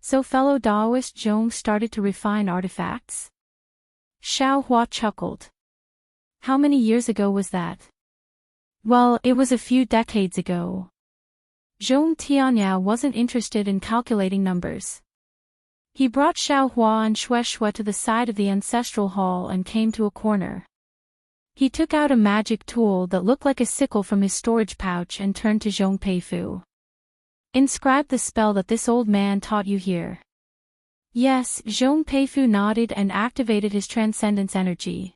So fellow Daoist Zhong started to refine artifacts? Xiao Hua chuckled. How many years ago was that? Well, it was a few decades ago. Zhong Tianyao wasn't interested in calculating numbers. He brought Xiao Hua and Xue Xue to the side of the ancestral hall and came to a corner. He took out a magic tool that looked like a sickle from his storage pouch and turned to Zhong Peifu. Inscribe the spell that this old man taught you here. Yes, Zhong Peifu nodded and activated his transcendence energy.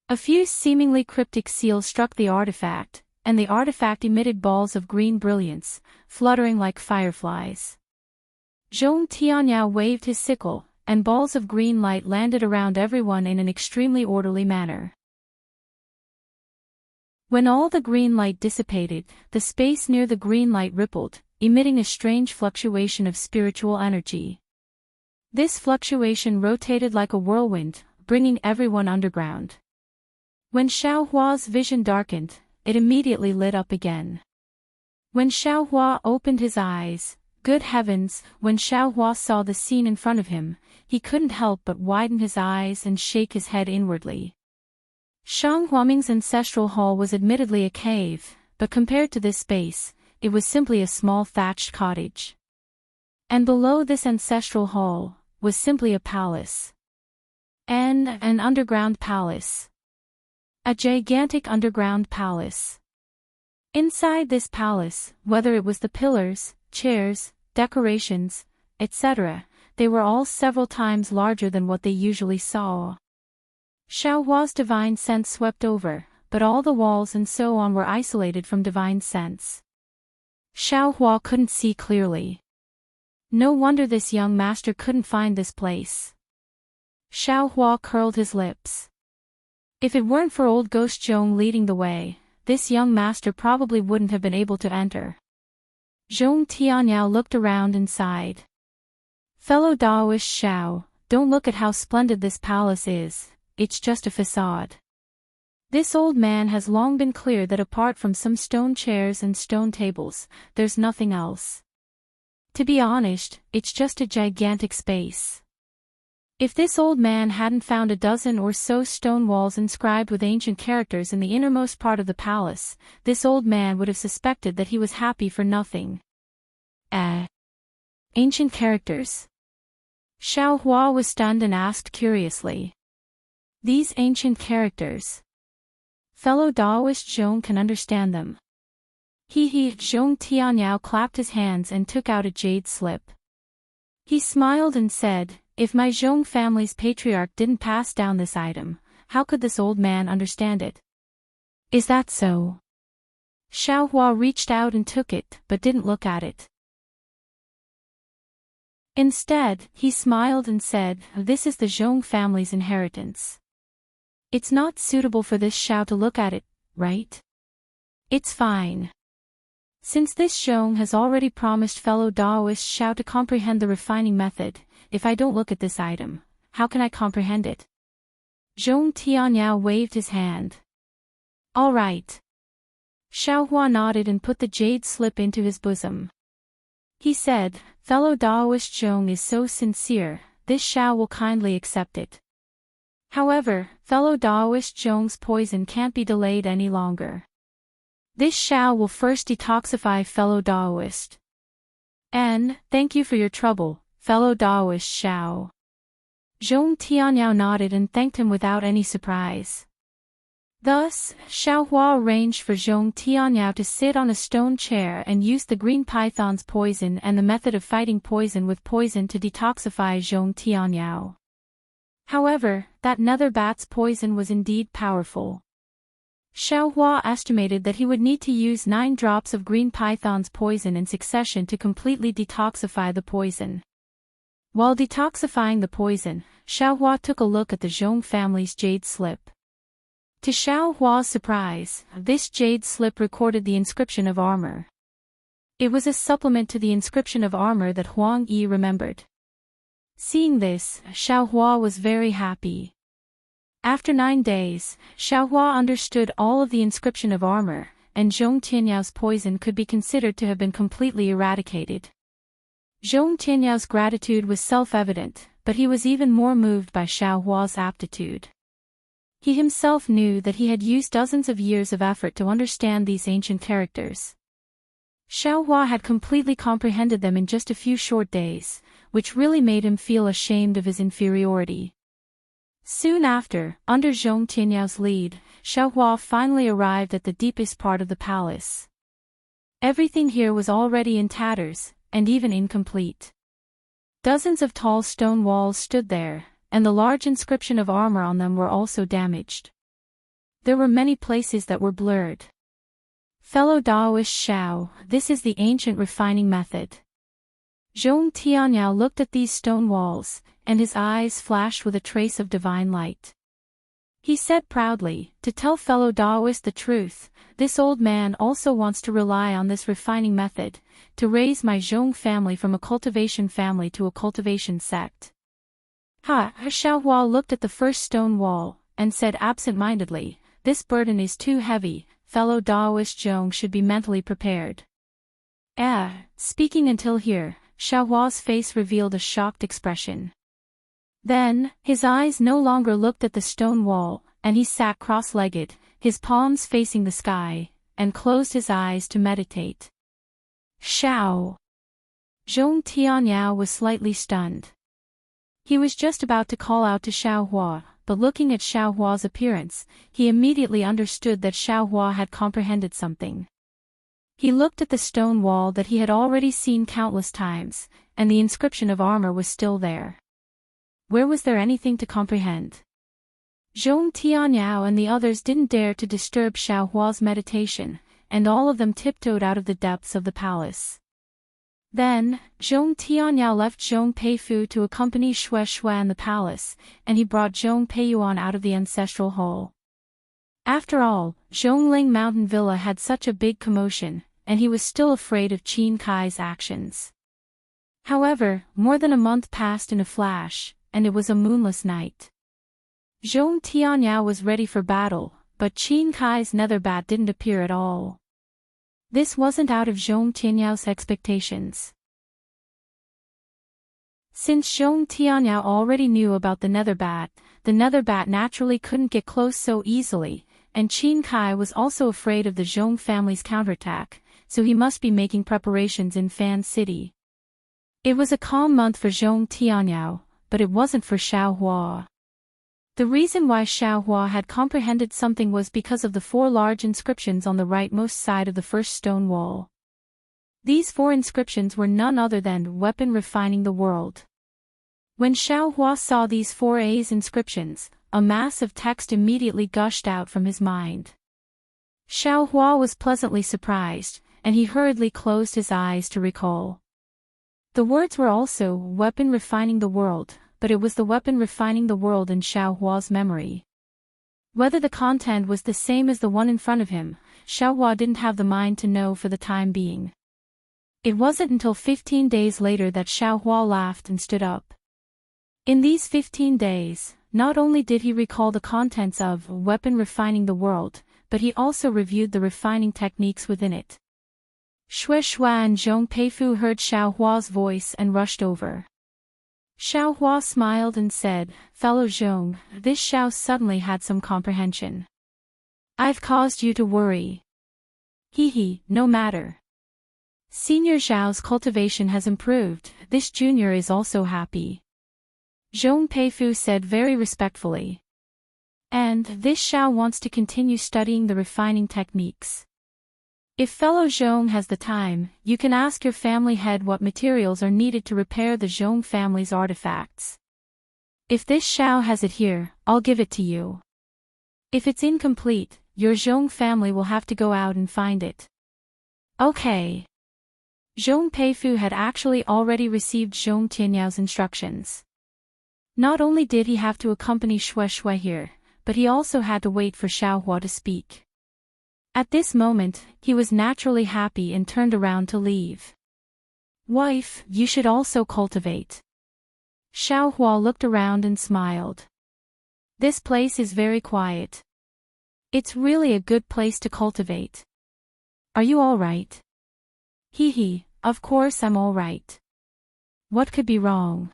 A few seemingly cryptic seals struck the artifact, and the artifact emitted balls of green brilliance, fluttering like fireflies. Zhong Tianyao waved his sickle, and balls of green light landed around everyone in an extremely orderly manner. When all the green light dissipated, the space near the green light rippled, emitting a strange fluctuation of spiritual energy. This fluctuation rotated like a whirlwind, bringing everyone underground. When Xiao Hua's vision darkened, it immediately lit up again. When Xiao Hua opened his eyes, good heavens, when Xiao Hua saw the scene in front of him, he couldn't help but widen his eyes and shake his head inwardly. Shang Huaming's ancestral hall was admittedly a cave, but compared to this space, it was simply a small thatched cottage. And below this ancestral hall was simply a palace. And an underground palace. A gigantic underground palace. Inside this palace, whether it was the pillars, chairs, decorations, etc., they were all several times larger than what they usually saw. Xiao Hua's divine sense swept over, but all the walls and so on were isolated from divine sense. Xiao Hua couldn't see clearly. No wonder this young master couldn't find this place. Xiao Hua curled his lips. If it weren't for old Ghost Zhong leading the way, this young master probably wouldn't have been able to enter. Zhong Tianyao looked around and sighed. Fellow Daoist Xiao, don't look at how splendid this palace is, it's just a facade. This old man has long been clear that apart from some stone chairs and stone tables, there's nothing else. To be honest, it's just a gigantic space. If this old man hadn't found a dozen or so stone walls inscribed with ancient characters in the innermost part of the palace, this old man would have suspected that he was happy for nothing. Ancient characters? Xiao Hua was stunned and asked curiously. These ancient characters. Fellow Daoist Zhong can understand them. Zhong Tianyao clapped his hands and took out a jade slip. He smiled and said, if my Zhong family's patriarch didn't pass down this item, how could this old man understand it? Is that so? Xiao Hua reached out and took it, but didn't look at it. Instead, he smiled and said, this is the Zhong family's inheritance. It's not suitable for this Xiao to look at it, right? It's fine. Since this Zhong has already promised fellow Daoist Xiao to comprehend the refining method, if I don't look at this item, how can I comprehend it? Zhong Tianyao waved his hand. All right. Xiaohua nodded and put the jade slip into his bosom. He said, fellow Daoist Zhong is so sincere, this Xiao will kindly accept it. However, fellow Daoist Zhong's poison can't be delayed any longer. This Xiao will first detoxify fellow Daoist. And, thank you for your trouble, fellow Daoist Xiao. Zhong Tianyao nodded and thanked him without any surprise. Thus, Xiaohua arranged for Zhong Tianyao to sit on a stone chair and use the green python's poison and the method of fighting poison with poison to detoxify Zhong Tianyao. However, that nether bat's poison was indeed powerful. Xiaohua estimated that he would need to use 9 drops of green python's poison in succession to completely detoxify the poison. While detoxifying the poison, Xiaohua took a look at the Zhong family's jade slip. To Xiaohua's surprise, this jade slip recorded the inscription of armor. It was a supplement to the inscription of armor that Huang Yi remembered. Seeing this, Xiaohua was very happy. After 9 days, Xiaohua understood all of the inscription of armor, and Zhong Tianyao's poison could be considered to have been completely eradicated. Zhong Tianyao's gratitude was self-evident, but he was even more moved by Xiaohua's aptitude. He himself knew that he had used dozens of years of effort to understand these ancient characters. Xiaohua had completely comprehended them in just a few short days, which really made him feel ashamed of his inferiority. Soon after, under Zhong Tianyao's lead, Xiaohua finally arrived at the deepest part of the palace. Everything here was already in tatters, and even incomplete. Dozens of tall stone walls stood there, and the large inscription of armor on them were also damaged. There were many places that were blurred. Fellow Daoist Xiao, this is the ancient refining method. Zhong Tianyao looked at these stone walls, and his eyes flashed with a trace of divine light. He said proudly, to tell fellow Daoist the truth, this old man also wants to rely on this refining method, to raise my Zhong family from a cultivation family to a cultivation sect. Xiaohua looked at the first stone wall, and said absent-mindedly, this burden is too heavy, fellow Daoist Zhong should be mentally prepared. Speaking until here, Xiaohua's face revealed a shocked expression. Then, his eyes no longer looked at the stone wall, and he sat cross-legged, his palms facing the sky, and closed his eyes to meditate. Xiao! Zhong Tianyao was slightly stunned. He was just about to call out to Xiaohua, but looking at Xiaohua's appearance, he immediately understood that Xiaohua had comprehended something. He looked at the stone wall that he had already seen countless times, and the inscription of armor was still there. Where was there anything to comprehend? Zhong Tianyao and the others didn't dare to disturb Xiaohua's meditation, and all of them tiptoed out of the depths of the palace. Then, Zhong Tianyao left Zhong Peifu to accompany Xue Xue in the palace, and he brought Zhong Peiyuan out of the ancestral hall. After all, Zhongling Mountain Villa had such a big commotion, and he was still afraid of Qin Kai's actions. However, more than a month passed in a flash, and it was a moonless night. Zhong Tianyao was ready for battle, but Qin Kai's nether bat didn't appear at all. This wasn't out of Zhong Tianyao's expectations. Since Zhong Tianyao already knew about the nether bat naturally couldn't get close so easily, and Qin Kai was also afraid of the Zhong family's counterattack, so he must be making preparations in Fan City. It was a calm month for Zhong Tianyao, but it wasn't for Xiaohua. The reason why Xiaohua had comprehended something was because of the 4 large inscriptions on the rightmost side of the first stone wall. These 4 inscriptions were none other than weapon refining the world. When Xiaohua saw these 4 A's inscriptions, a mass of text immediately gushed out from his mind. Xiaohua was pleasantly surprised, and he hurriedly closed his eyes to recall. The words were also weapon refining the world, but it was the weapon refining the world in Xiaohua's memory. Whether the content was the same as the one in front of him, Xiaohua didn't have the mind to know for the time being. It wasn't until 15 days later that Xiaohua laughed and stood up. In these 15 days, not only did he recall the contents of Weapon Refining the World, but he also reviewed the refining techniques within it. Shui Shui and Zhong Peifu heard Xiao Hua's voice and rushed over. Xiao Hua smiled and said, "Fellow Zhong, this Xiao suddenly had some comprehension. I've caused you to worry. Hee, no matter. Senior Zhao's cultivation has improved, this junior is also happy." Zhong Peifu said very respectfully. "And this Xiao wants to continue studying the refining techniques. If fellow Zhong has the time, you can ask your family head what materials are needed to repair the Zhong family's artifacts. If this Xiao has it here, I'll give it to you. If it's incomplete, your Zhong family will have to go out and find it." Okay. Zhong Peifu had actually already received Zhong Tianyao instructions. Not only did he have to accompany Shui Shui here, but he also had to wait for Xiao Hua to speak. At this moment, he was naturally happy and turned around to leave. "Wife, you should also cultivate." Xiao Hua looked around and smiled. "This place is very quiet. It's really a good place to cultivate. Are you all right?" Hee, of course I'm all right. What could be wrong?"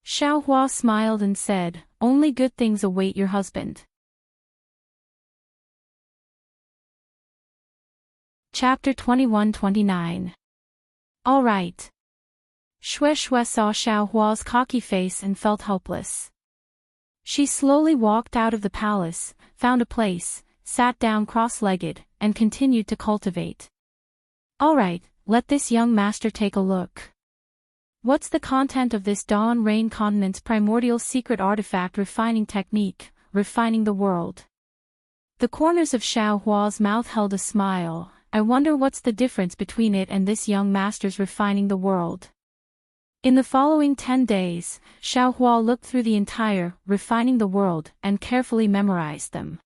Xiao Hua smiled and said, "Only good things await your husband." Chapter 21-29. All right. Shui Shui saw Xiao Hua's cocky face and felt helpless. She slowly walked out of the palace, found a place, sat down cross-legged, and continued to cultivate. "All right, let this young master take a look. What's the content of this Dawn Rain Continent's primordial secret artifact refining technique, refining the world?" The corners of Xiao Hua's mouth held a smile. "I wonder what's the difference between it and this young master's refining the world." In the following 10 days, Xiao Hua looked through the entire refining the world and carefully memorized them.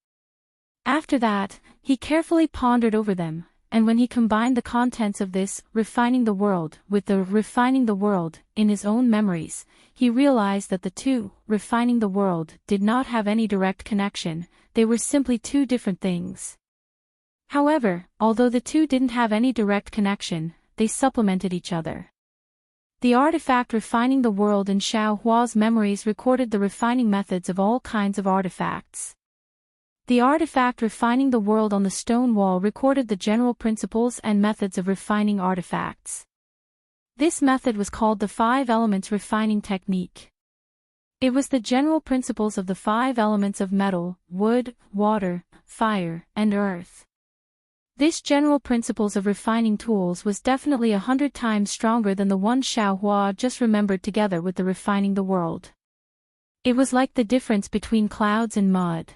After that, he carefully pondered over them, and when he combined the contents of this refining the world with the refining the world in his own memories, he realized that the two refining the world did not have any direct connection, they were simply two different things. However, although the two didn't have any direct connection, they supplemented each other. The artifact refining the world in Xiao Hua's memories recorded the refining methods of all kinds of artifacts. The artifact refining the world on the stone wall recorded the general principles and methods of refining artifacts. This method was called the 5 elements refining technique. It was the general principles of the 5 elements of metal, wood, water, fire, and earth. This general principles of refining tools was definitely 100 times stronger than the one Xiao Hua just remembered together with the refining the world. It was like the difference between clouds and mud.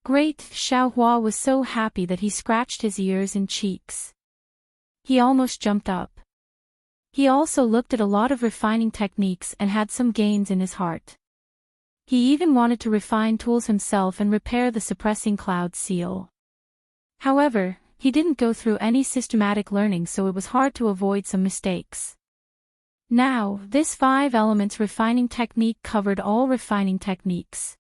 Great, Xiao Hua was so happy that he scratched his ears and cheeks. He almost jumped up. He also looked at a lot of refining techniques and had some gains in his heart. He even wanted to refine tools himself and repair the suppressing cloud seal. However, he didn't go through any systematic learning, so it was hard to avoid some mistakes. Now, this 5 elements refining technique covered all refining techniques.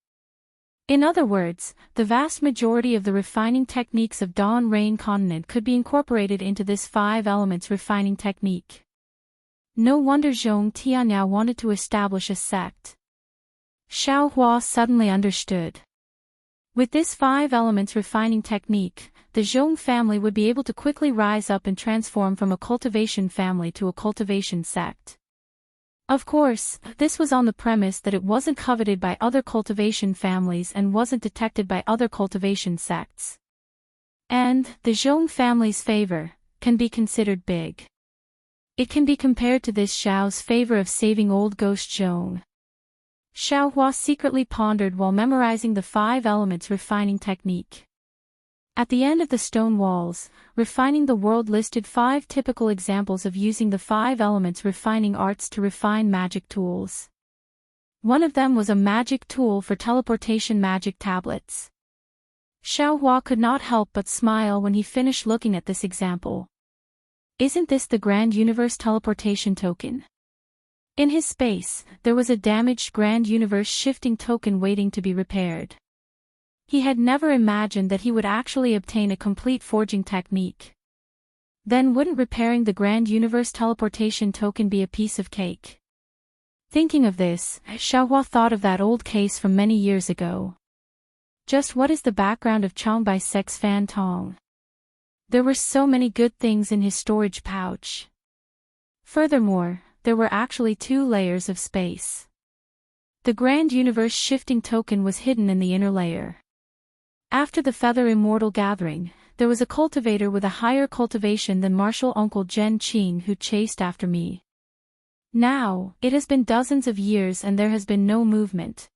In other words, the vast majority of the refining techniques of Dawn Rain Continent could be incorporated into this 5 elements refining technique. No wonder Zhong Tianyao wanted to establish a sect. Xiao Hua suddenly understood. With this 5 elements refining technique, the Zhong family would be able to quickly rise up and transform from a cultivation family to a cultivation sect. Of course, this was on the premise that it wasn't coveted by other cultivation families and wasn't detected by other cultivation sects. And, the Zhong family's favor can be considered big. It can be compared to this Xiao's favor of saving old ghost Zhong. Xiao Hua secretly pondered while memorizing the 5 elements refining technique. At the end of the stone walls, refining the world listed 5 typical examples of using the 5 elements refining arts to refine magic tools. One of them was a magic tool for teleportation magic tablets. Xiao Hua could not help but smile when he finished looking at this example. Isn't this the Grand Universe teleportation token? In his space, there was a damaged grand universe shifting token waiting to be repaired. He had never imagined that he would actually obtain a complete forging technique. Then wouldn't repairing the grand universe teleportation token be a piece of cake? Thinking of this, Xiaohua thought of that old case from many years ago. Just what is the background of Changbai Sex Fan Tong? There were so many good things in his storage pouch. Furthermore, there were actually 2 layers of space. The grand universe shifting token was hidden in the inner layer. After the Feather Immortal gathering, there was a cultivator with a higher cultivation than martial uncle Zhen Qing who chased after me. Now, it has been dozens of years and there has been no movement.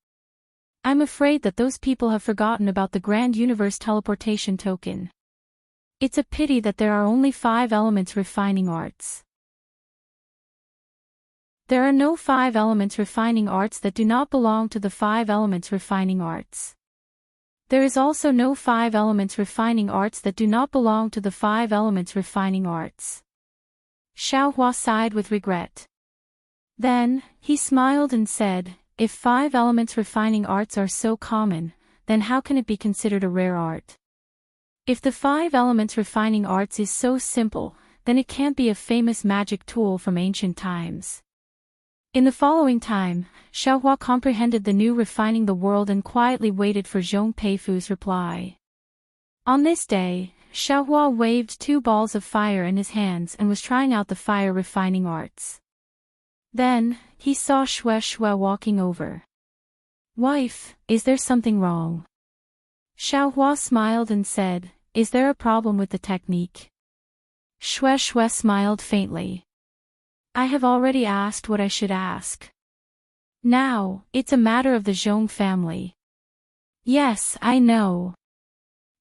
I'm afraid that those people have forgotten about the grand universe teleportation token. It's a pity that there are only 5 elements refining arts. There are no 5 elements refining arts that do not belong to the 5 elements refining arts. There is also no 5 elements refining arts that do not belong to the 5 elements refining arts. Xiaohua sighed with regret. Then, he smiled and said, if 5 elements refining arts are so common, then how can it be considered a rare art? If the 5 elements refining arts is so simple, then it can't be a famous magic tool from ancient times. In the following time, Xiaohua comprehended the new refining the world and quietly waited for Zhong Peifu's reply. On this day, Xiaohua waved 2 balls of fire in his hands and was trying out the fire refining arts. Then, he saw Xue walking over. Wife, is there something wrong? Xiaohua smiled and said, is there a problem with the technique? Xue smiled faintly. I have already asked what I should ask. Now, it's a matter of the Zhong family. Yes, I know.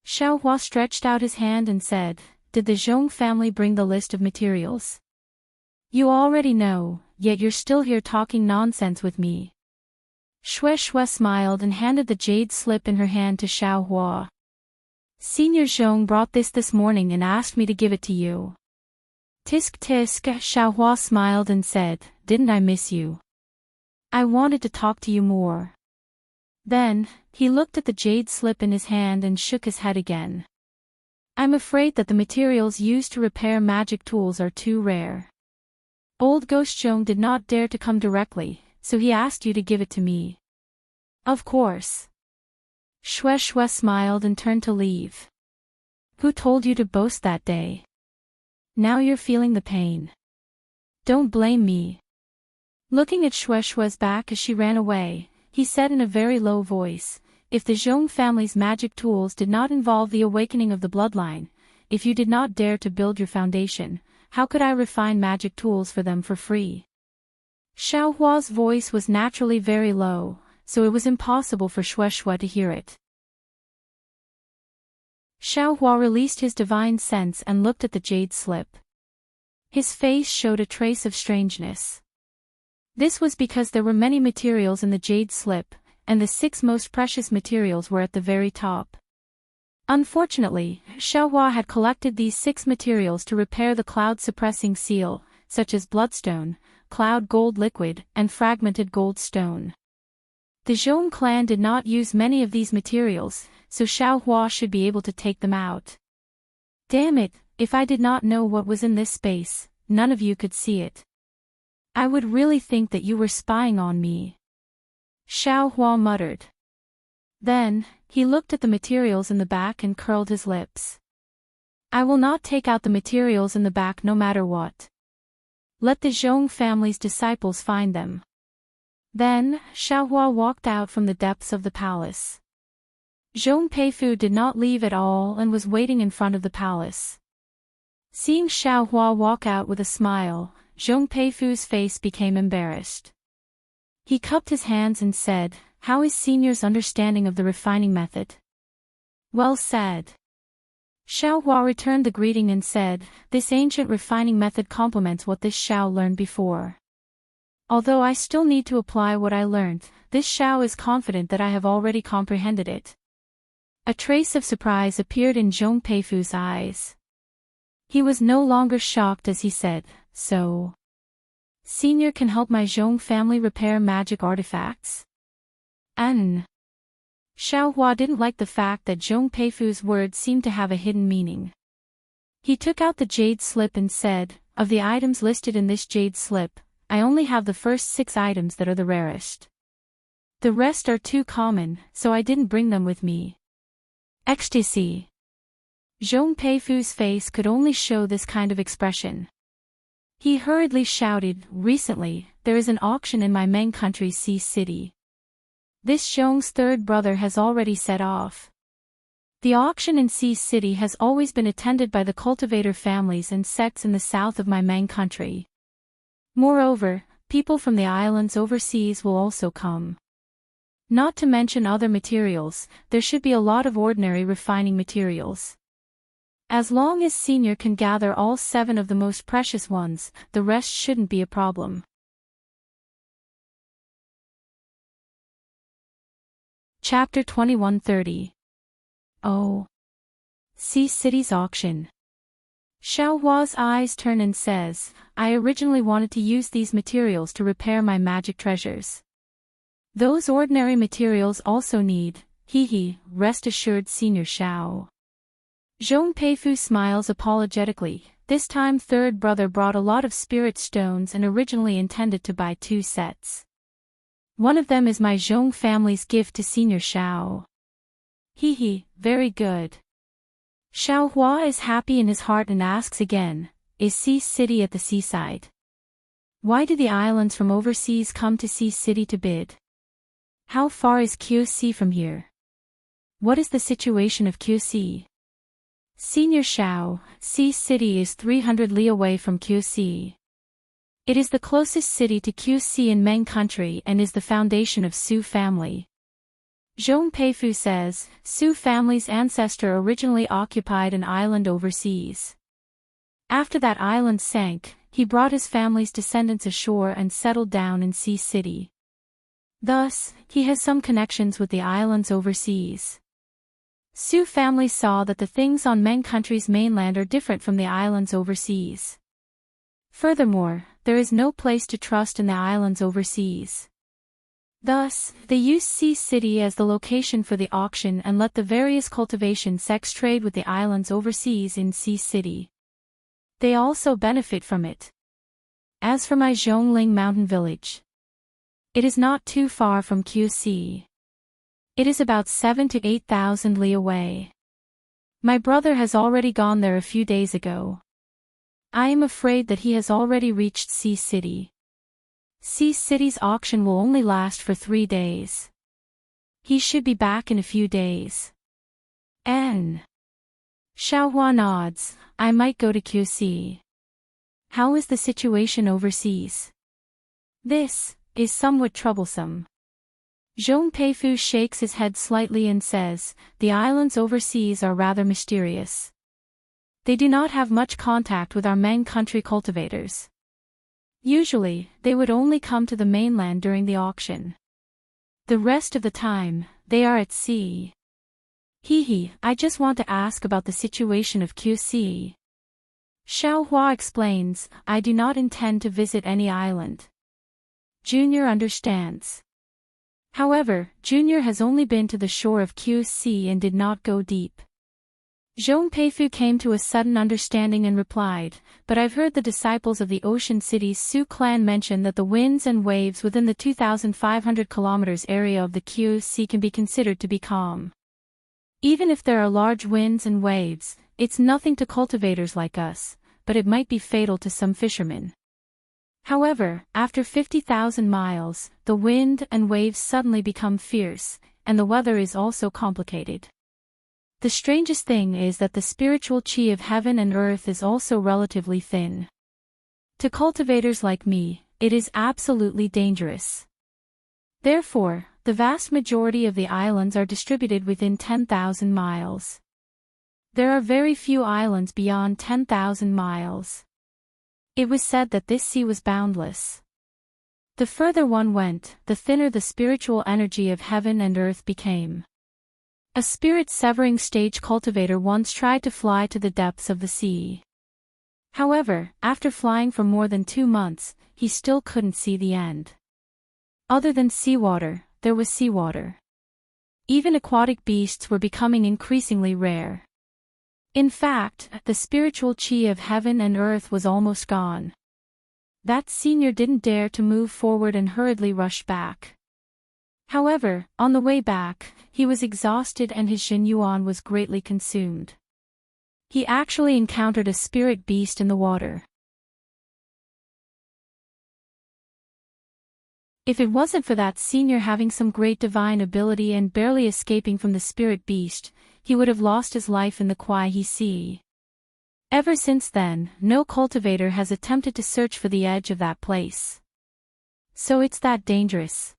Xiaohua stretched out his hand and said, did the Zhong family bring the list of materials? You already know, yet you're still here talking nonsense with me. Xue smiled and handed the jade slip in her hand to Xiaohua. Senior Zhong brought this morning and asked me to give it to you. Tisk, Xiaohua smiled and said, didn't I miss you? I wanted to talk to you more. Then, he looked at the jade slip in his hand and shook his head again. I'm afraid that the materials used to repair magic tools are too rare. Old Ghost Zhong did not dare to come directly, so he asked you to give it to me. Of course. Xue smiled and turned to leave. Who told you to boast that day? Now you're feeling the pain. Don't blame me. Looking at Xue's back as she ran away, he said in a very low voice, if the Zhong family's magic tools did not involve the awakening of the bloodline, if you did not dare to build your foundation, how could I refine magic tools for them for free? Xiaohua's voice was naturally very low, so it was impossible for Xue to hear it. Xiaohua released his divine sense and looked at the jade slip. His face showed a trace of strangeness. This was because there were many materials in the jade slip, and the 6 most precious materials were at the very top. Unfortunately, Xiaohua had collected these 6 materials to repair the cloud-suppressing seal, such as bloodstone, cloud gold liquid, and fragmented gold stone. The Zhong clan did not use many of these materials, so Xiaohua should be able to take them out. Damn it, if I did not know what was in this space, none of you could see it. I would really think that you were spying on me. Xiaohua muttered. Then, he looked at the materials in the back and curled his lips. I will not take out the materials in the back no matter what. Let the Zhong family's disciples find them. Then, Xiaohua walked out from the depths of the palace. Zhong Peifu did not leave at all and was waiting in front of the palace. Seeing Xiaohua walk out with a smile, Zhong Peifu's face became embarrassed. He cupped his hands and said, how is Senior's understanding of the refining method? Well said. Xiaohua returned the greeting and said, this ancient refining method complements what this Xiao learned before. Although I still need to apply what I learned, this Xiao is confident that I have already comprehended it. A trace of surprise appeared in Zhong Peifu's eyes. He was no longer shocked as he said, so. Senior can help my Zhong family repair magic artifacts? Xiaohua didn't like the fact that Zhong Peifu's words seemed to have a hidden meaning. He took out the jade slip and said, "Of the items listed in this jade slip, I only have the first 6 items that are the rarest. The rest are too common, so I didn't bring them with me." Ecstasy. Zhong Peifu's face could only show this kind of expression. He hurriedly shouted, "Recently, there is an auction in my main country's sea city. This Zhong's third brother has already set off. The auction in Sea City has always been attended by the cultivator families and sects in the south of my main country. Moreover, people from the islands overseas will also come. Not to mention other materials, there should be a lot of ordinary refining materials. As long as Senior can gather all 7 of the most precious ones, the rest shouldn't be a problem." Chapter 2130. Oh. Sea City's auction. Xiaohua's eyes turn and says, "I originally wanted to use these materials to repair my magic treasures. Those ordinary materials also need, rest assured Senior Xiao." Zhong Peifu smiles apologetically. This time third brother brought a lot of spirit stones and originally intended to buy 2 sets. One of them is my Zhong family's gift to Senior Xiao. Very good. Xiaohua is happy in his heart and asks again, "Is Sea City at the seaside? Why do the islands from overseas come to Sea City to bid? How far is QC from here? What is the situation of QC?" Senior Xiao, Sea City is 300 li away from QC. It is the closest city to QC in Meng country and is the foundation of Su family. Zhong Peifu says, Su family's ancestor originally occupied an island overseas. After that island sank, he brought his family's descendants ashore and settled down in Sea City. Thus, he has some connections with the islands overseas. Su family saw that the things on Meng country's mainland are different from the islands overseas. Furthermore, there is no place to trust in the islands overseas. Thus, they used Sea City as the location for the auction and let the various cultivation sects trade with the islands overseas in Sea City. They also benefit from it. As for my Zhongling mountain village, it is not too far from QC. It is about 7,000 to 8,000 li away. My brother has already gone there a few days ago. I am afraid that he has already reached Sea City. Sea City's auction will only last for 3 days. He should be back in a few days. Xiaohua nods, "I might go to QC. How is the situation overseas?" "This is somewhat troublesome." Zhong Peifu shakes his head slightly and says, "The islands overseas are rather mysterious. They do not have much contact with our Meng country cultivators. Usually, they would only come to the mainland during the auction. The rest of the time, they are at sea. I just want to ask about the situation of QC." Xiaohua explains, "I do not intend to visit any island." Junior understands. However, Junior has only been to the shore of QC and did not go deep. Zhong Peifu came to a sudden understanding and replied, "But I've heard the disciples of the ocean city's Su clan mention that the winds and waves within the 2,500 kilometers area of the QC can be considered to be calm. Even if there are large winds and waves, it's nothing to cultivators like us, but it might be fatal to some fishermen. However, after 50,000 miles, the wind and waves suddenly become fierce, and the weather is also complicated. The strangest thing is that the spiritual chi of heaven and earth is also relatively thin. To cultivators like me, it is absolutely dangerous. Therefore, the vast majority of the islands are distributed within 10,000 miles. There are very few islands beyond 10,000 miles. It was said that this sea was boundless. The further one went, the thinner the spiritual energy of heaven and earth became. A spirit-severing stage cultivator once tried to fly to the depths of the sea. However, after flying for more than 2 months, he still couldn't see the end. Other than seawater, there was seawater. Even aquatic beasts were becoming increasingly rare. In fact, the spiritual chi of heaven and earth was almost gone. That senior didn't dare to move forward and hurriedly rushed back. However, on the way back, he was exhausted and his Yuan was greatly consumed. He actually encountered a spirit beast in the water. If it wasn't for that senior having some great divine ability and barely escaping from the spirit beast, he would have lost his life in the Kuai Sea. Ever since then, no cultivator has attempted to search for the edge of that place. So it's that dangerous.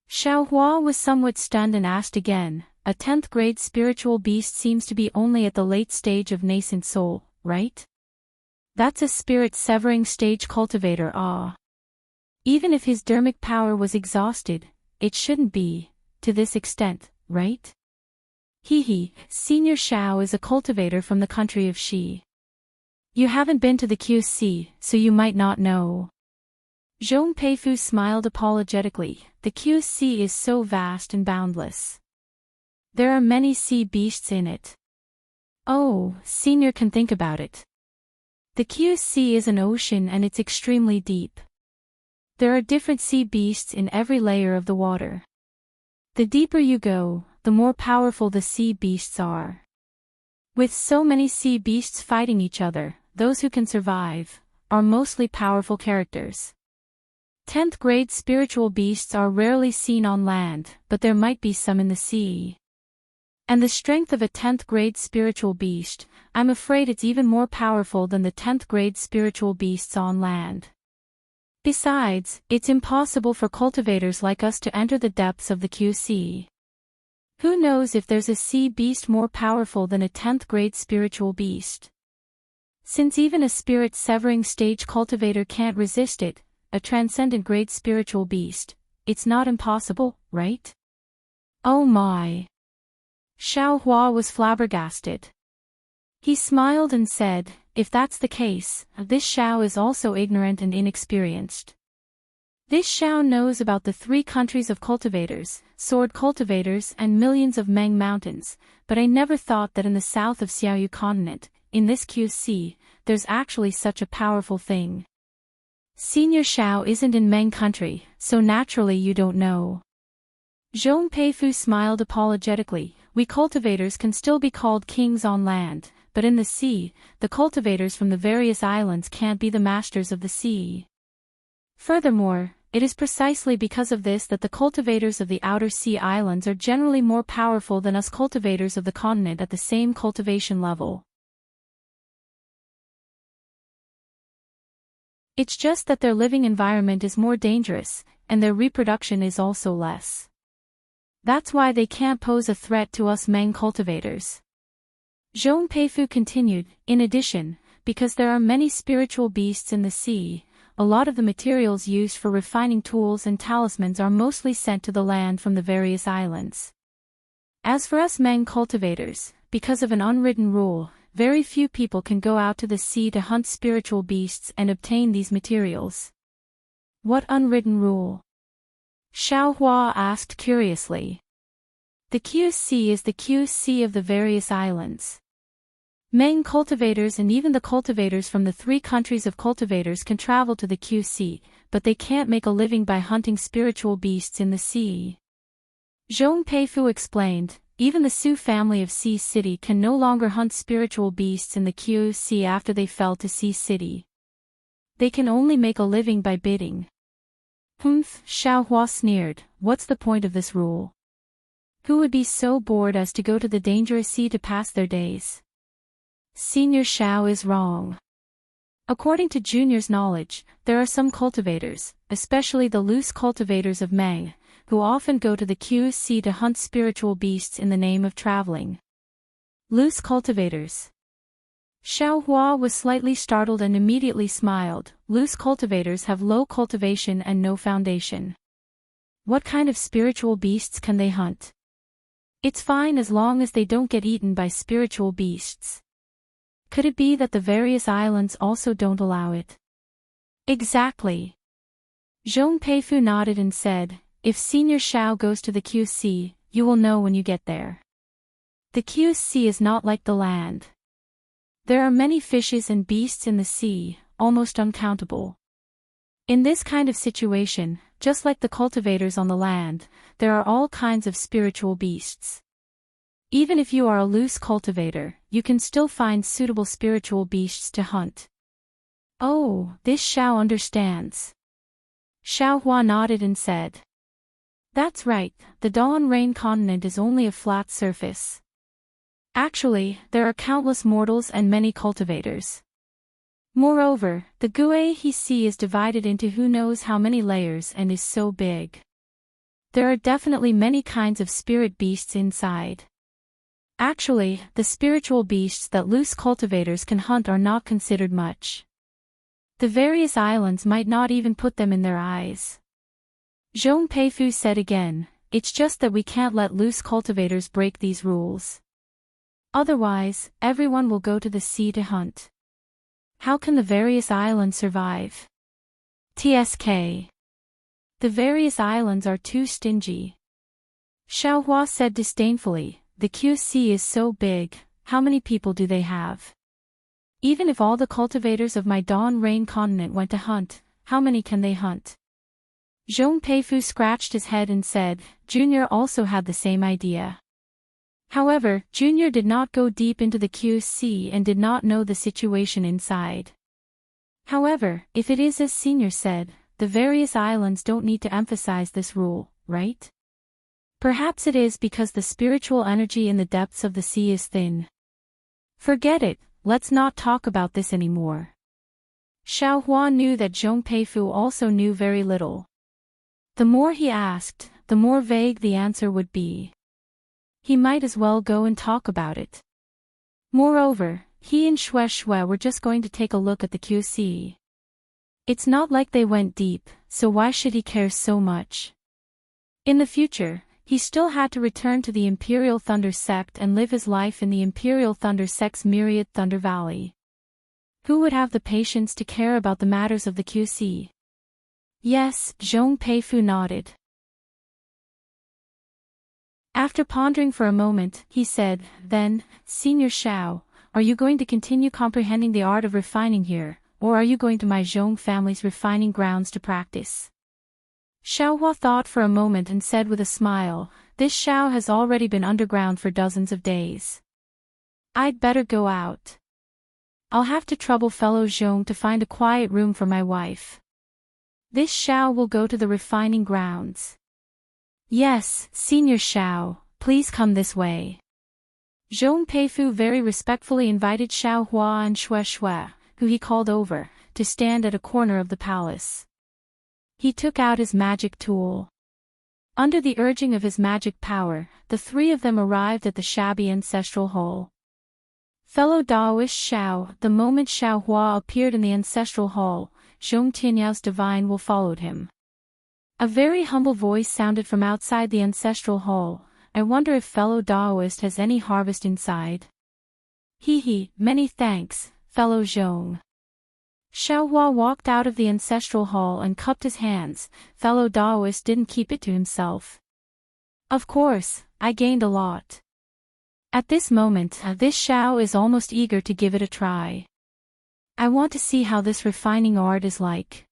Xiaohua was somewhat stunned and asked again, a 10th grade spiritual beast seems to be only at the late stage of nascent soul, right? That's a spirit-severing stage cultivator. Even if his dermic power was exhausted, it shouldn't be, to this extent, right? Senior Xiao is a cultivator from the country of Shi. You haven't been to the QC, so you might not know. Zhong Peifu smiled apologetically, the QC is so vast and boundless. There are many sea beasts in it. Oh, senior can think about it. The QC is an ocean and it's extremely deep. There are different sea beasts in every layer of the water. The deeper you go, the more powerful the sea beasts are. With so many sea beasts fighting each other, those who can survive are mostly powerful characters. 10th grade spiritual beasts are rarely seen on land, but there might be some in the sea. And the strength of a 10th grade spiritual beast, I'm afraid it's even more powerful than the 10th grade spiritual beasts on land. Besides, it's impossible for cultivators like us to enter the depths of the QC. Who knows if there's a sea beast more powerful than a 10th grade spiritual beast? Since even a spirit-severing stage cultivator can't resist it, a transcendent grade spiritual beast, it's not impossible, right? Oh my! Xiaohua was flabbergasted. He smiled and said, if that's the case, this Xiao is also ignorant and inexperienced. This Xiao knows about the 3 countries of cultivators, sword cultivators and millions of Meng mountains, but I never thought that in the south of Xiaoyu continent, in this QC, there's actually such a powerful thing. Senior Xiao isn't in Meng country, so naturally you don't know. Zhong Peifu smiled apologetically, we cultivators can still be called kings on land, but in the sea, the cultivators from the various islands can't be the masters of the sea. Furthermore, it is precisely because of this that the cultivators of the outer sea islands are generally more powerful than us cultivators of the continent at the same cultivation level. It's just that their living environment is more dangerous, and their reproduction is also less. That's why they can't pose a threat to us Meng cultivators. Zhong Peifu continued, in addition, because there are many spiritual beasts in the sea, a lot of the materials used for refining tools and talismans are mostly sent to the land from the various islands. As for us Meng cultivators, because of an unwritten rule, very few people can go out to the sea to hunt spiritual beasts and obtain these materials. What unwritten rule? Xiaohua asked curiously. The QC is the QC of the various islands. Meng cultivators and even the cultivators from the 3 countries of cultivators can travel to the QC, but they can't make a living by hunting spiritual beasts in the sea. Zhong Peifu explained, even the Su family of Sea City can no longer hunt spiritual beasts in the QC after they fell to Sea City. They can only make a living by bidding. Xiaohua sneered, what's the point of this rule? Who would be so bored as to go to the dangerous sea to pass their days? Senior Xiao is wrong. According to Junior's knowledge, there are some cultivators, especially the loose cultivators of Meng, who often go to the QC to hunt spiritual beasts in the name of traveling. Loose cultivators. Xiaohua was slightly startled and immediately smiled. Loose cultivators have low cultivation and no foundation. What kind of spiritual beasts can they hunt? It's fine as long as they don't get eaten by spiritual beasts. Could it be that the various islands also don't allow it? Exactly. Zhong Peifu nodded and said, if Senior Shao goes to the QC, you will know when you get there. The QC is not like the land. There are many fishes and beasts in the sea, almost uncountable. In this kind of situation, just like the cultivators on the land, there are all kinds of spiritual beasts. Even if you are a loose cultivator, you can still find suitable spiritual beasts to hunt. Oh, this Shao understands. Xiao Hua nodded and said. That's right, the Dawn Rain continent is only a flat surface. Actually, there are countless mortals and many cultivators. Moreover, the Guihe Sea is divided into who knows how many layers and is so big. There are definitely many kinds of spirit beasts inside. Actually, the spiritual beasts that loose cultivators can hunt are not considered much. The various islands might not even put them in their eyes. Zhong Peifu said again, it's just that we can't let loose cultivators break these rules. Otherwise, everyone will go to the sea to hunt. How can the various islands survive? TSK. The various islands are too stingy. Xiao Hua said disdainfully, the QC is so big, how many people do they have? Even if all the cultivators of my Dawn Rain continent went to hunt, how many can they hunt? Zhong Peifu scratched his head and said, Junior also had the same idea. However, Junior did not go deep into the QC and did not know the situation inside. However, if it is as Senior said, the various islands don't need to emphasize this rule, right? Perhaps it is because the spiritual energy in the depths of the sea is thin. Forget it, let's not talk about this anymore. Xiao Hua knew that Zhong Peifu also knew very little. The more he asked, the more vague the answer would be. He might as well go and talk about it. Moreover, he and Shui were just going to take a look at the QC. It's not like they went deep, so why should he care so much? In the future, he still had to return to the Imperial Thunder Sect and live his life in the Imperial Thunder Sect's myriad Thunder Valley. Who would have the patience to care about the matters of the QC? Yes, Zhong Peifu nodded. After pondering for a moment, he said, then, Senior Shao, are you going to continue comprehending the art of refining here, or are you going to my Zhong family's refining grounds to practice? Xiao Hua thought for a moment and said with a smile, this Shao has already been underground for dozens of days. I'd better go out. I'll have to trouble fellow Zhong to find a quiet room for my wife. This Shao will go to the refining grounds. Yes, Senior Shao, please come this way. Zhong Peifu very respectfully invited Xiao Hua and Shui, who he called over, to stand at a corner of the palace. He took out his magic tool. Under the urging of his magic power, the three of them arrived at the shabby ancestral hall. Fellow Daoist Shao, the moment Xiao Hua appeared in the ancestral hall, Zhong Tianyao's divine will followed him. A very humble voice sounded from outside the ancestral hall, I wonder if fellow Daoist has any harvest inside. He, many thanks, fellow Zhong. Xiao Hua walked out of the ancestral hall and cupped his hands, fellow Daoist didn't keep it to himself. Of course, I gained a lot. At this moment, this Shao is almost eager to give it a try. I want to see how this refining art is like.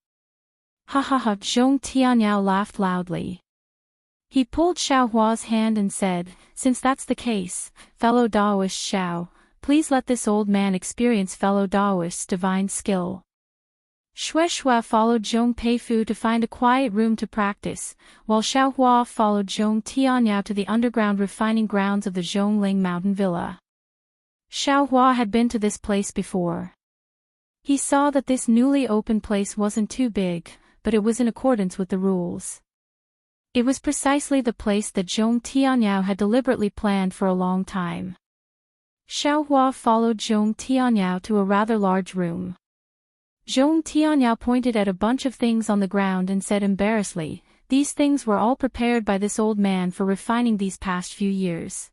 Ha ha ha, Zhong Tianyao laughed loudly. He pulled Xiao Hua's hand and said, since that's the case, fellow Daoist Shao, please let this old man experience fellow Daoist's divine skill. Shui followed Zhong Peifu to find a quiet room to practice, while Xiao Hua followed Zhong Tianyao to the underground refining grounds of the Zhongling Mountain Villa. Xiao Hua had been to this place before. He saw that this newly opened place wasn't too big, but it was in accordance with the rules. It was precisely the place that Zhong Tianyao had deliberately planned for a long time. Xiao Hua followed Zhong Tianyao to a rather large room. Zhong Tianyao pointed at a bunch of things on the ground and said embarrassedly, these things were all prepared by this old man for refining these past few years.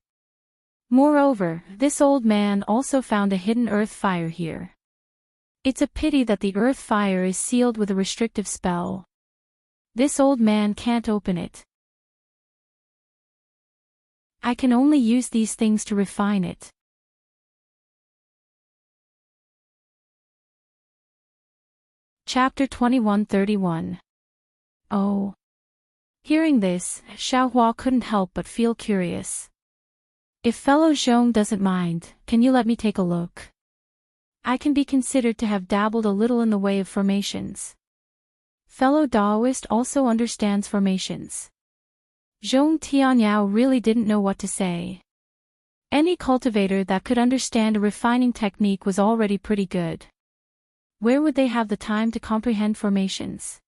Moreover, this old man also found a hidden earth fire here. It's a pity that the earth fire is sealed with a restrictive spell. This old man can't open it. I can only use these things to refine it. Chapter 21:31. Oh. Hearing this, Xiaohua couldn't help but feel curious. If fellow Zhong doesn't mind, can you let me take a look? I can be considered to have dabbled a little in the way of formations. Fellow Daoist also understands formations. Zhong Tianyao really didn't know what to say. Any cultivator that could understand a refining technique was already pretty good. Where would they have the time to comprehend formations?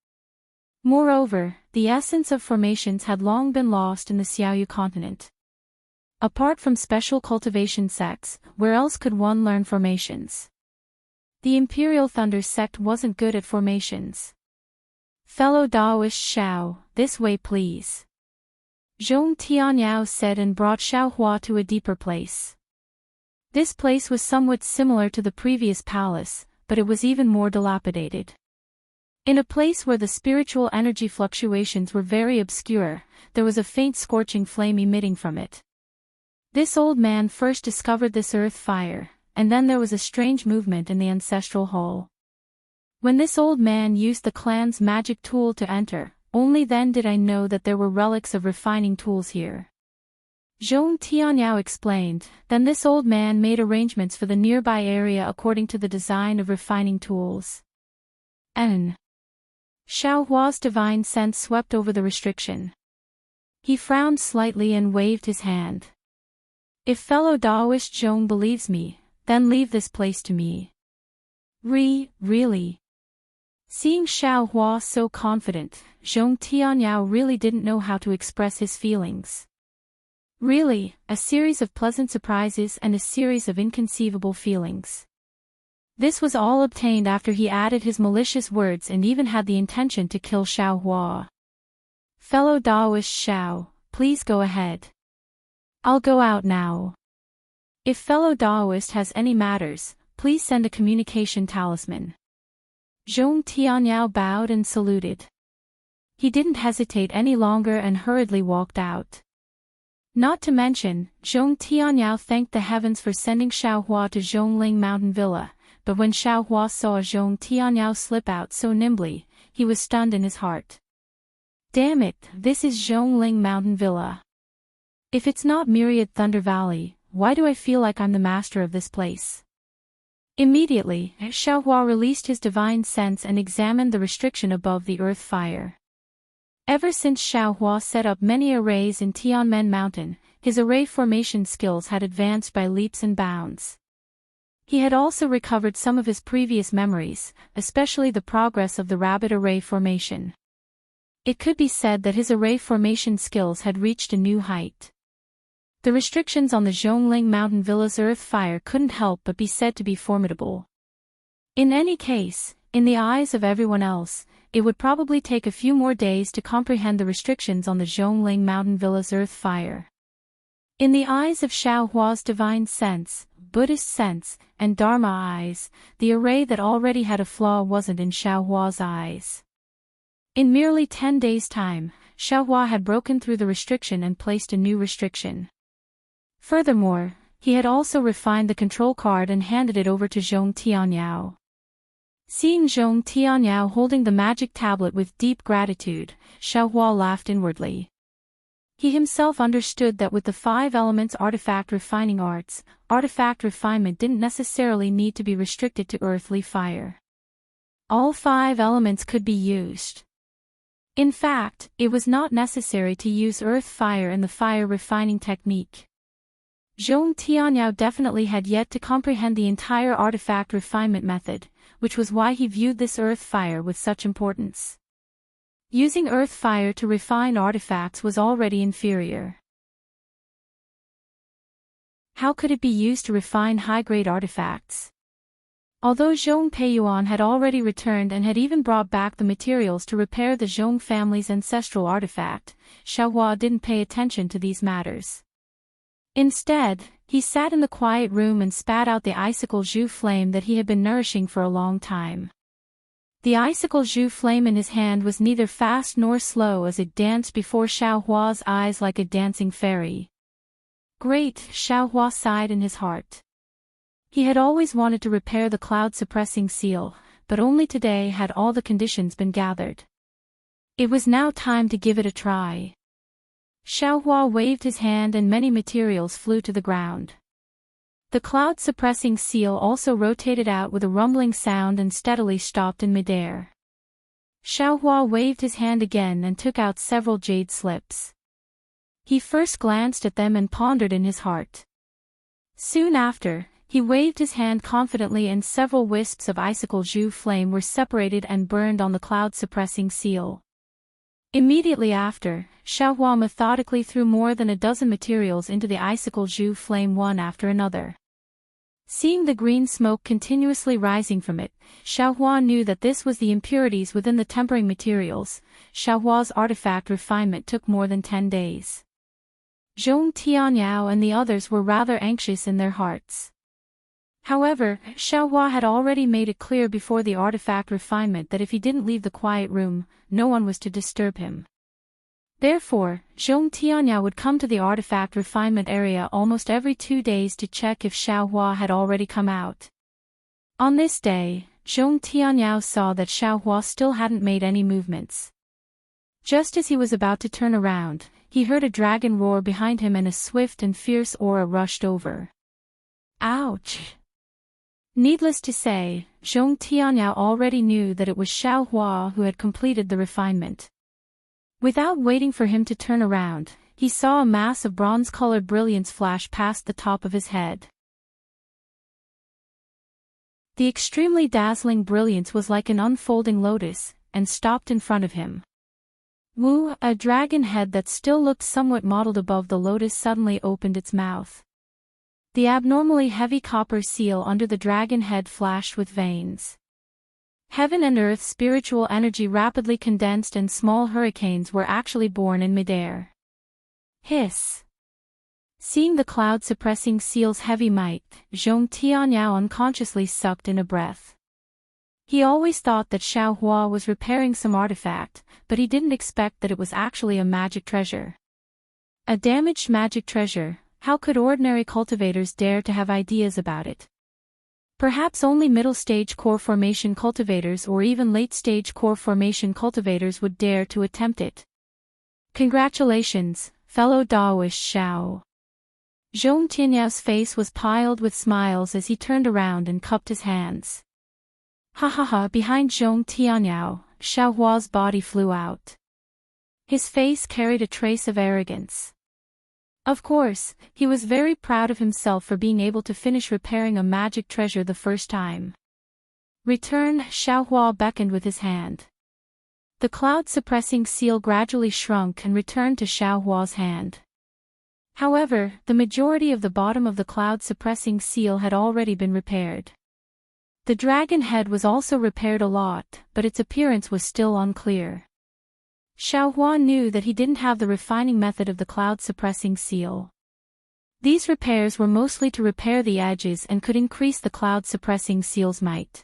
Moreover, the essence of formations had long been lost in the Xiaoyu continent. Apart from special cultivation sects, where else could one learn formations? The Imperial Thunder sect wasn't good at formations. Fellow Daoist Xiao, this way please. Zhong Tianyao said and brought Xiaohua to a deeper place. This place was somewhat similar to the previous palace, but it was even more dilapidated. In a place where the spiritual energy fluctuations were very obscure, there was a faint scorching flame emitting from it. This old man first discovered this earth fire, and then there was a strange movement in the ancestral hall. When this old man used the clan's magic tool to enter, only then did I know that there were relics of refining tools here. Zhong Tianyao explained, then this old man made arrangements for the nearby area according to the design of refining tools. Xiaohua's divine sense swept over the restriction. He frowned slightly and waved his hand. If fellow Daoist Zhong believes me, then leave this place to me. Really? Seeing Xiaohua so confident, Zhong Tianyao really didn't know how to express his feelings. Really, a series of pleasant surprises and a series of inconceivable feelings. This was all obtained after he added his malicious words and even had the intention to kill Xiaohua. Fellow Daoist Xiao, please go ahead. I'll go out now. If fellow Daoist has any matters, please send a communication talisman. Zhong Tianyao bowed and saluted. He didn't hesitate any longer and hurriedly walked out. Not to mention, Zhong Tianyao thanked the heavens for sending Xiaohua to Zhongling Mountain Villa, but when Xiaohua saw Zhong Tianyao slip out so nimbly, he was stunned in his heart. Damn it, this is Zhongling Mountain Villa. If it's not Myriad Thunder Valley, why do I feel like I'm the master of this place? Immediately, Xiaohua released his divine sense and examined the restriction above the earth fire. Ever since Xiaohua set up many arrays in Tianmen Mountain, his array formation skills had advanced by leaps and bounds. He had also recovered some of his previous memories, especially the progress of the rabbit array formation. It could be said that his array formation skills had reached a new height. The restrictions on the Zhongling Mountain Villa's earth fire couldn't help but be said to be formidable. In any case, in the eyes of everyone else, it would probably take a few more days to comprehend the restrictions on the Zhongling Mountain Villa's earth fire. In the eyes of Xiaohua's divine sense, Buddhist sense, and Dharma eyes, the array that already had a flaw wasn't in Xiaohua's eyes. In merely 10 days' time, Xiaohua had broken through the restriction and placed a new restriction. Furthermore, he had also refined the control card and handed it over to Zhong Tianyao. Seeing Zhong Tianyao holding the magic tablet with deep gratitude, Xiaohua laughed inwardly. He himself understood that with the 5 elements artifact refining arts, artifact refinement didn't necessarily need to be restricted to earthly fire. All 5 elements could be used. In fact, it was not necessary to use earth fire in the fire refining technique. Zhong Tianyao definitely had yet to comprehend the entire artifact refinement method, which was why he viewed this earth fire with such importance. Using earth fire to refine artifacts was already inferior. How could it be used to refine high-grade artifacts? Although Zhong Peiyuan had already returned and had even brought back the materials to repair the Zhong family's ancestral artifact, Xiaohua didn't pay attention to these matters. Instead, he sat in the quiet room and spat out the icicle jus flame that he had been nourishing for a long time. The icicle jus flame in his hand was neither fast nor slow as it danced before Xiaohua's eyes like a dancing fairy. Great, Xiaohua sighed in his heart. He had always wanted to repair the cloud-suppressing seal, but only today had all the conditions been gathered. It was now time to give it a try. Xiaohua waved his hand and many materials flew to the ground. The cloud-suppressing seal also rotated out with a rumbling sound and steadily stopped in midair. Xiaohua waved his hand again and took out several jade slips. He first glanced at them and pondered in his heart. Soon after, he waved his hand confidently and several wisps of icicle jus flame were separated and burned on the cloud-suppressing seal. Immediately after, Xiaohua methodically threw more than a dozen materials into the icicle jus flame one after another. Seeing the green smoke continuously rising from it, Xiaohua knew that this was the impurities within the tempering materials. Xiaohua's artifact refinement took more than 10 days. Zhong Tianyao and the others were rather anxious in their hearts. However, Xiaohua had already made it clear before the artifact refinement that if he didn't leave the quiet room, no one was to disturb him. Therefore, Zhong Tianyao would come to the artifact refinement area almost every 2 days to check if Xiaohua had already come out. On this day, Zhong Tianyao saw that Xiaohua still hadn't made any movements. Just as he was about to turn around, he heard a dragon roar behind him and a swift and fierce aura rushed over. Ouch! Needless to say, Zhong Tianyao already knew that it was Xiaohua who had completed the refinement. Without waiting for him to turn around, he saw a mass of bronze-colored brilliance flash past the top of his head. The extremely dazzling brilliance was like an unfolding lotus, and stopped in front of him. Wu, a dragon head that still looked somewhat mottled above the lotus, suddenly opened its mouth. The abnormally heavy copper seal under the dragon head flashed with veins. Heaven and earth spiritual energy rapidly condensed and small hurricanes were actually born in midair. Hiss! Seeing the cloud-suppressing seal's heavy might, Zhong Tianyao unconsciously sucked in a breath. He always thought that Xiaohua was repairing some artifact, but he didn't expect that it was actually a magic treasure. A damaged magic treasure, how could ordinary cultivators dare to have ideas about it? Perhaps only middle-stage core formation cultivators or even late-stage core formation cultivators would dare to attempt it. Congratulations, fellow Daoist Xiao. Zhong Tianyao's face was piled with smiles as he turned around and cupped his hands. Ha ha ha! Behind Zhong Tianyao, Xiaohua's body flew out. His face carried a trace of arrogance. Of course, he was very proud of himself for being able to finish repairing a magic treasure the first time. Return, Xiaohua beckoned with his hand. The cloud-suppressing seal gradually shrunk and returned to Xiaohua's hand. However, the majority of the bottom of the cloud-suppressing seal had already been repaired. The dragon head was also repaired a lot, but its appearance was still unclear. Xiaohua knew that he didn't have the refining method of the cloud-suppressing seal. These repairs were mostly to repair the edges and could increase the cloud-suppressing seal's might.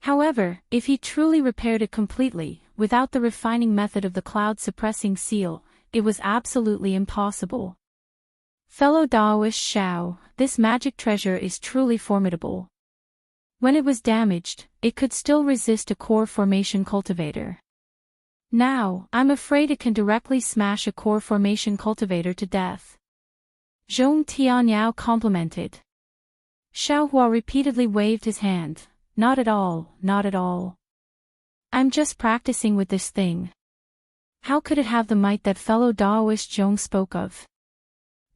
However, if he truly repaired it completely, without the refining method of the cloud-suppressing seal, it was absolutely impossible. Fellow Daoist Xiao, this magic treasure is truly formidable. When it was damaged, it could still resist a core formation cultivator. Now, I'm afraid it can directly smash a core formation cultivator to death. Zhong Tianyao complimented. Xiaohua repeatedly waved his hand. Not at all, not at all. I'm just practicing with this thing. How could it have the might that fellow Daoist Zhong spoke of?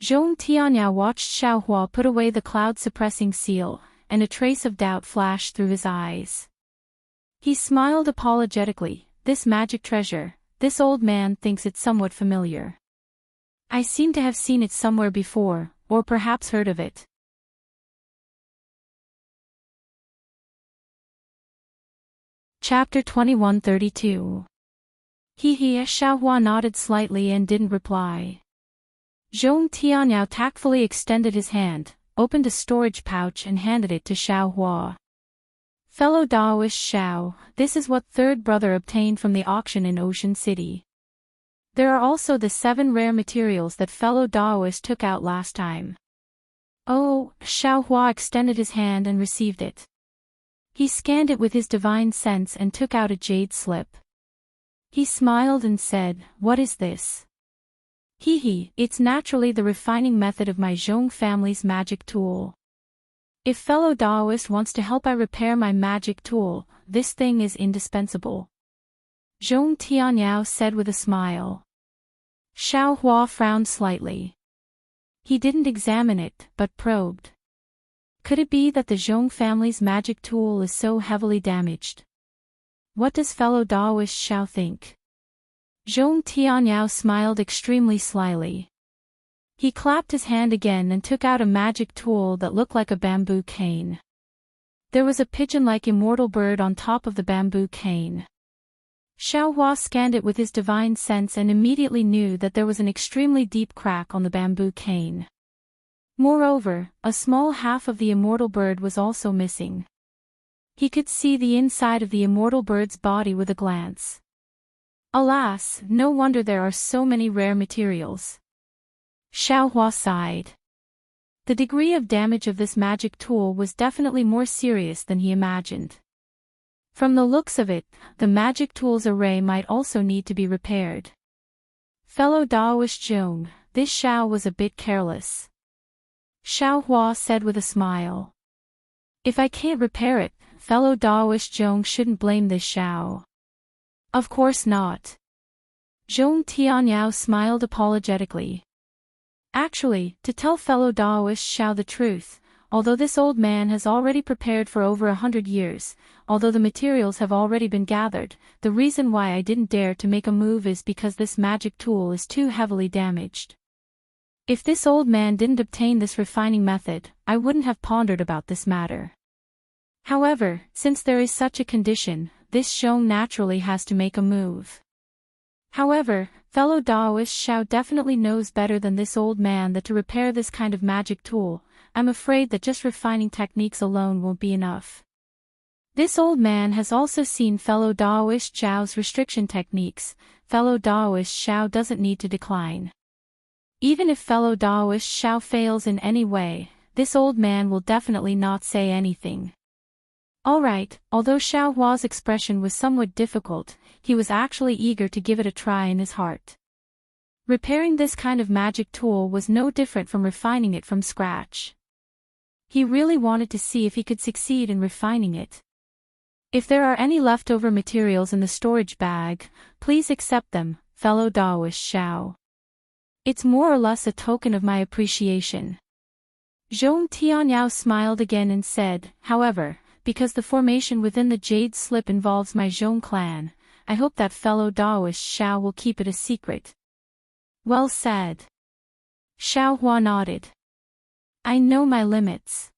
Zhong Tianyao watched Xiaohua put away the cloud-suppressing seal, and a trace of doubt flashed through his eyes. He smiled apologetically. This magic treasure, this old man thinks it somewhat familiar. I seem to have seen it somewhere before, or perhaps heard of it. Chapter 2132. Xiaohua nodded slightly and didn't reply. Zhong Tianyao tactfully extended his hand, opened a storage pouch and handed it to Xiao Hua. Fellow Daoist Xiao, this is what third brother obtained from the auction in Ocean City. There are also the 7 rare materials that fellow Daoist took out last time. Oh, Xiao Hua extended his hand and received it. He scanned it with his divine sense and took out a jade slip. He smiled and said, "What is this?" "Hee, it's naturally the refining method of my Zhong family's magic tool. If fellow Daoist wants to help I repair my magic tool, this thing is indispensable," Zhong Tianyao said with a smile. Xiao Hua frowned slightly. He didn't examine it, but probed. Could it be that the Zhong family's magic tool is so heavily damaged? What does fellow Daoist Xiao think? Zhong Tianyao smiled extremely slyly. He clapped his hand again and took out a magic tool that looked like a bamboo cane. There was a pigeon-like immortal bird on top of the bamboo cane. Xiao Hua scanned it with his divine sense and immediately knew that there was an extremely deep crack on the bamboo cane. Moreover, a small half of the immortal bird was also missing. He could see the inside of the immortal bird's body with a glance. Alas, no wonder there are so many rare materials. Xiao Hua sighed. The degree of damage of this magic tool was definitely more serious than he imagined. From the looks of it, the magic tool's array might also need to be repaired. Fellow Daoist Zhong, this Xiao was a bit careless, Xiao Hua said with a smile. If I can't repair it, fellow Daoist Zhong shouldn't blame this Xiao. Of course not. Zhong Tianyao smiled apologetically. Actually, to tell fellow Daoist Xiao the truth, although this old man has already prepared for over 100 years, although the materials have already been gathered, the reason why I didn't dare to make a move is because this magic tool is too heavily damaged. If this old man didn't obtain this refining method, I wouldn't have pondered about this matter. However, since there is such a condition, this Zhong naturally has to make a move. However, fellow Daoist Xiao definitely knows better than this old man that to repair this kind of magic tool, I'm afraid that just refining techniques alone won't be enough. This old man has also seen fellow Daoist Xiao's restriction techniques. Fellow Daoist Xiao doesn't need to decline. Even if fellow Daoist Xiao fails in any way, this old man will definitely not say anything. Alright, although Xiao Hua's expression was somewhat difficult, he was actually eager to give it a try in his heart. Repairing this kind of magic tool was no different from refining it from scratch. He really wanted to see if he could succeed in refining it. If there are any leftover materials in the storage bag, please accept them, fellow Daoist Xiao. It's more or less a token of my appreciation. Zhong Tianyao smiled again and said, however, because the formation within the jade slip involves my Zhong clan, I hope that fellow Daoist Xiao will keep it a secret. Well said. Xiao Hua nodded. I know my limits.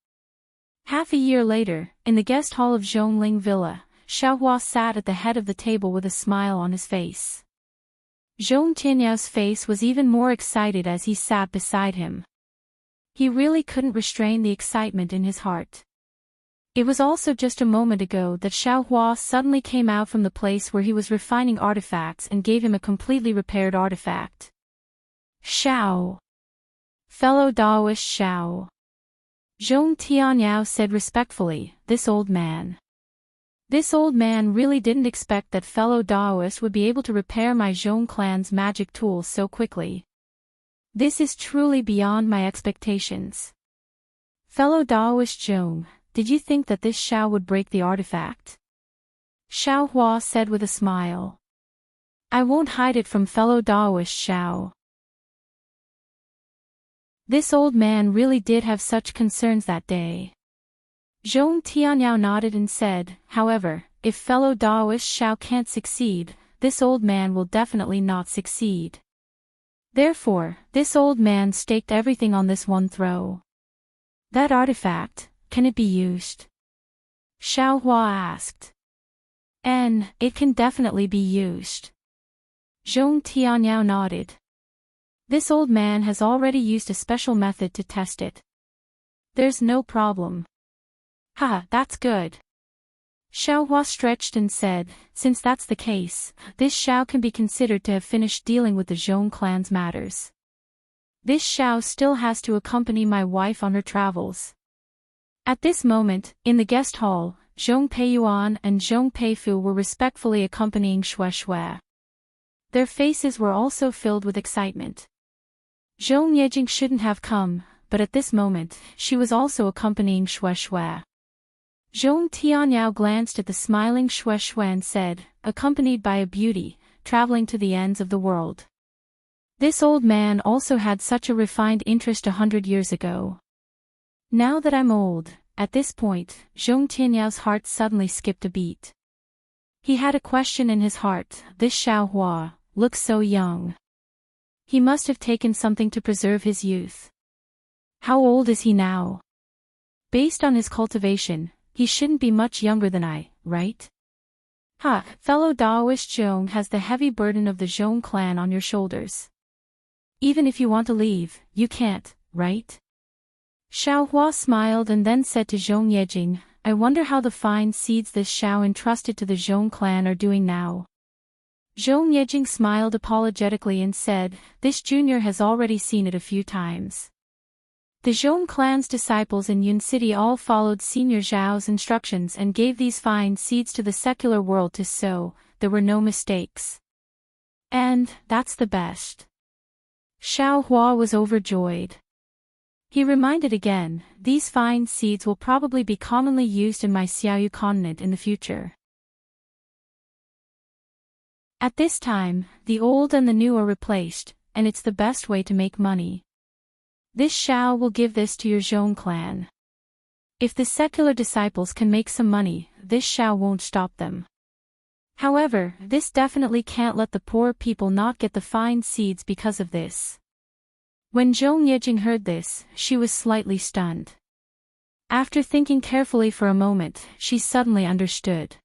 Half a year later, in the guest hall of Zhongling Villa, Xiao Hua sat at the head of the table with a smile on his face. Zhong Tianyao's face was even more excited as he sat beside him. He really couldn't restrain the excitement in his heart. It was also just a moment ago that Xiao Hua suddenly came out from the place where he was refining artifacts and gave him a completely repaired artifact. Xiao. Fellow Daoist Xiao. Zhong Tianyao said respectfully, this old man. This old man really didn't expect that fellow Daoist would be able to repair my Zhong clan's magic tool so quickly. This is truly beyond my expectations. Fellow Daoist Zhong, did you think that this Xiao would break the artifact? Xiao Hua said with a smile. I won't hide it from fellow Daoist Xiao. This old man really did have such concerns that day. Zhong Tianyao nodded and said, however, if fellow Daoist Xiao can't succeed, this old man will definitely not succeed. Therefore, this old man staked everything on this one throw. That artifact, can it be used? Xiao Hua asked. It can definitely be used. Zhong Tianyao nodded. This old man has already used a special method to test it. There's no problem. Haha, that's good. Xiaohua stretched and said, since that's the case, this Xiao can be considered to have finished dealing with the Zhong clan's matters. This Xiao still has to accompany my wife on her travels. At this moment, in the guest hall, Zhong Peiyuan and Zhong Peifu were respectfully accompanying Xue Xue. Their faces were also filled with excitement. Zhong Yejing shouldn't have come, but at this moment, she was also accompanying Xue Xue. Zhong Tianyao glanced at the smiling Xue Xue and said, accompanied by a beauty, traveling to the ends of the world. This old man also had such a refined interest 100 years ago. Now that I'm old, at this point, Zhong Tianyao's heart suddenly skipped a beat. He had a question in his heart, this Xiaohua looks so young. He must have taken something to preserve his youth. How old is he now? Based on his cultivation, he shouldn't be much younger than I, right? Ha, fellow Daoist Zhong has the heavy burden of the Zhong clan on your shoulders. Even if you want to leave, you can't, right? Xiaohua smiled and then said to Zhong Yejing, I wonder how the fine seeds this Xiao entrusted to the Zhong clan are doing now. Zhong Yejing smiled apologetically and said, this junior has already seen it a few times. The Zhong clan's disciples in Yun City all followed Senior Zhao's instructions and gave these fine seeds to the secular world to sow, there were no mistakes. And, that's the best. Xiaohua was overjoyed. He reminded again, these fine seeds will probably be commonly used in my Xiaoyu continent in the future. At this time, the old and the new are replaced, and it's the best way to make money. This Xiao will give this to your Zhong clan. If the secular disciples can make some money, this Xiao won't stop them. However, this definitely can't let the poor people not get the fine seeds because of this. When Zhong Yejing heard this, she was slightly stunned. After thinking carefully for a moment, she suddenly understood.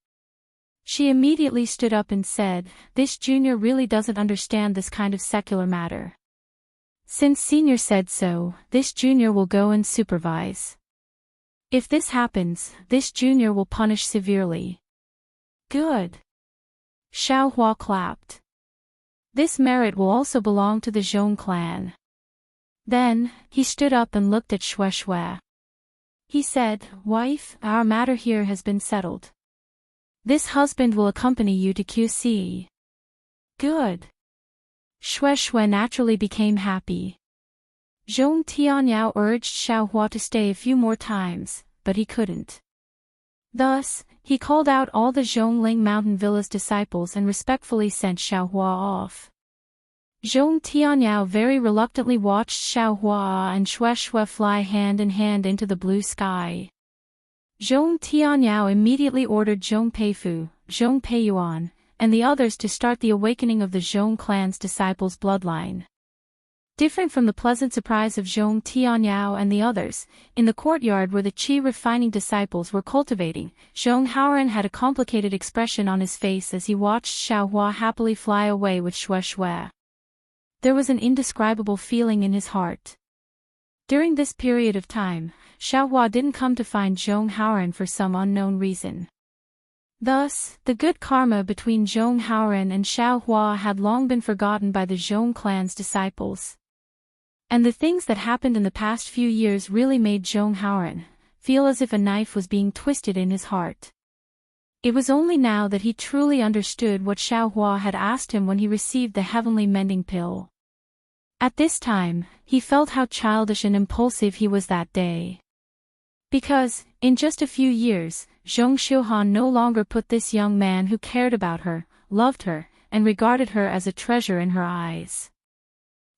She immediately stood up and said, this junior really doesn't understand this kind of secular matter. Since senior said so, this junior will go and supervise. If this happens, this junior will punish severely. Good. Xiaohua clapped. This merit will also belong to the Zhong clan. Then, he stood up and looked at Xue Xue. He said, wife, our matter here has been settled. This husband will accompany you to QC. Good. Xue Xue naturally became happy. Zhong Tianyao urged Xiaohua to stay a few more times, but he couldn't. Thus, he called out all the Zhongling Mountain Villa's disciples and respectfully sent Xiaohua off. Zhong Tianyao very reluctantly watched Xiaohua and Xue Xue fly hand in hand into the blue sky. Zhong Tianyao immediately ordered Zhong Peifu, Zhong Peiyuan, and the others to start the awakening of the Zhong clan's disciples' bloodline. Different from the pleasant surprise of Zhong Tianyao and the others, in the courtyard where the qi refining disciples were cultivating, Zhong Haoran had a complicated expression on his face as he watched Xiaohua happily fly away with Xue Xue. There was an indescribable feeling in his heart. During this period of time, Xiaohua didn't come to find Zhong Haoran for some unknown reason. Thus, the good karma between Zhong Haoran and Xiaohua had long been forgotten by the Zhong clan's disciples. And the things that happened in the past few years really made Zhong Haoran feel as if a knife was being twisted in his heart. It was only now that he truly understood what Xiaohua had asked him when he received the heavenly mending pill. At this time, he felt how childish and impulsive he was that day. Because, in just a few years, Zhong Xiuhan no longer put this young man who cared about her, loved her, and regarded her as a treasure in her eyes.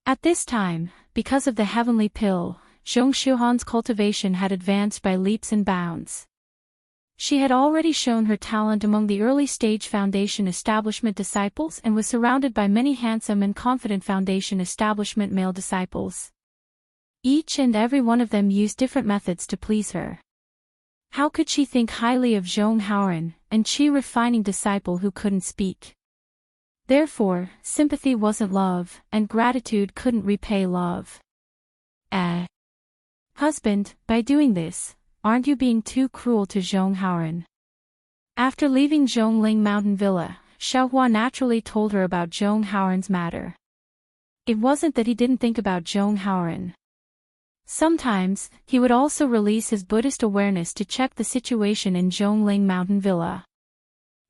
At this time, because of the heavenly pill, Zhong Xiuhan's cultivation had advanced by leaps and bounds. She had already shown her talent among the early-stage Foundation establishment disciples and was surrounded by many handsome and confident Foundation establishment male disciples. Each and every one of them used different methods to please her. How could she think highly of Zhong Haoran, an qi refining disciple who couldn't speak? Therefore, sympathy wasn't love, and gratitude couldn't repay love. Husband, by doing this, aren't you being too cruel to Zhong Haoren? After leaving Zhongling Mountain Villa, Xiaohua naturally told her about Zhong Haoren's matter. It wasn't that he didn't think about Zhong Haoren. Sometimes, he would also release his Buddhist awareness to check the situation in Zhongling Mountain Villa.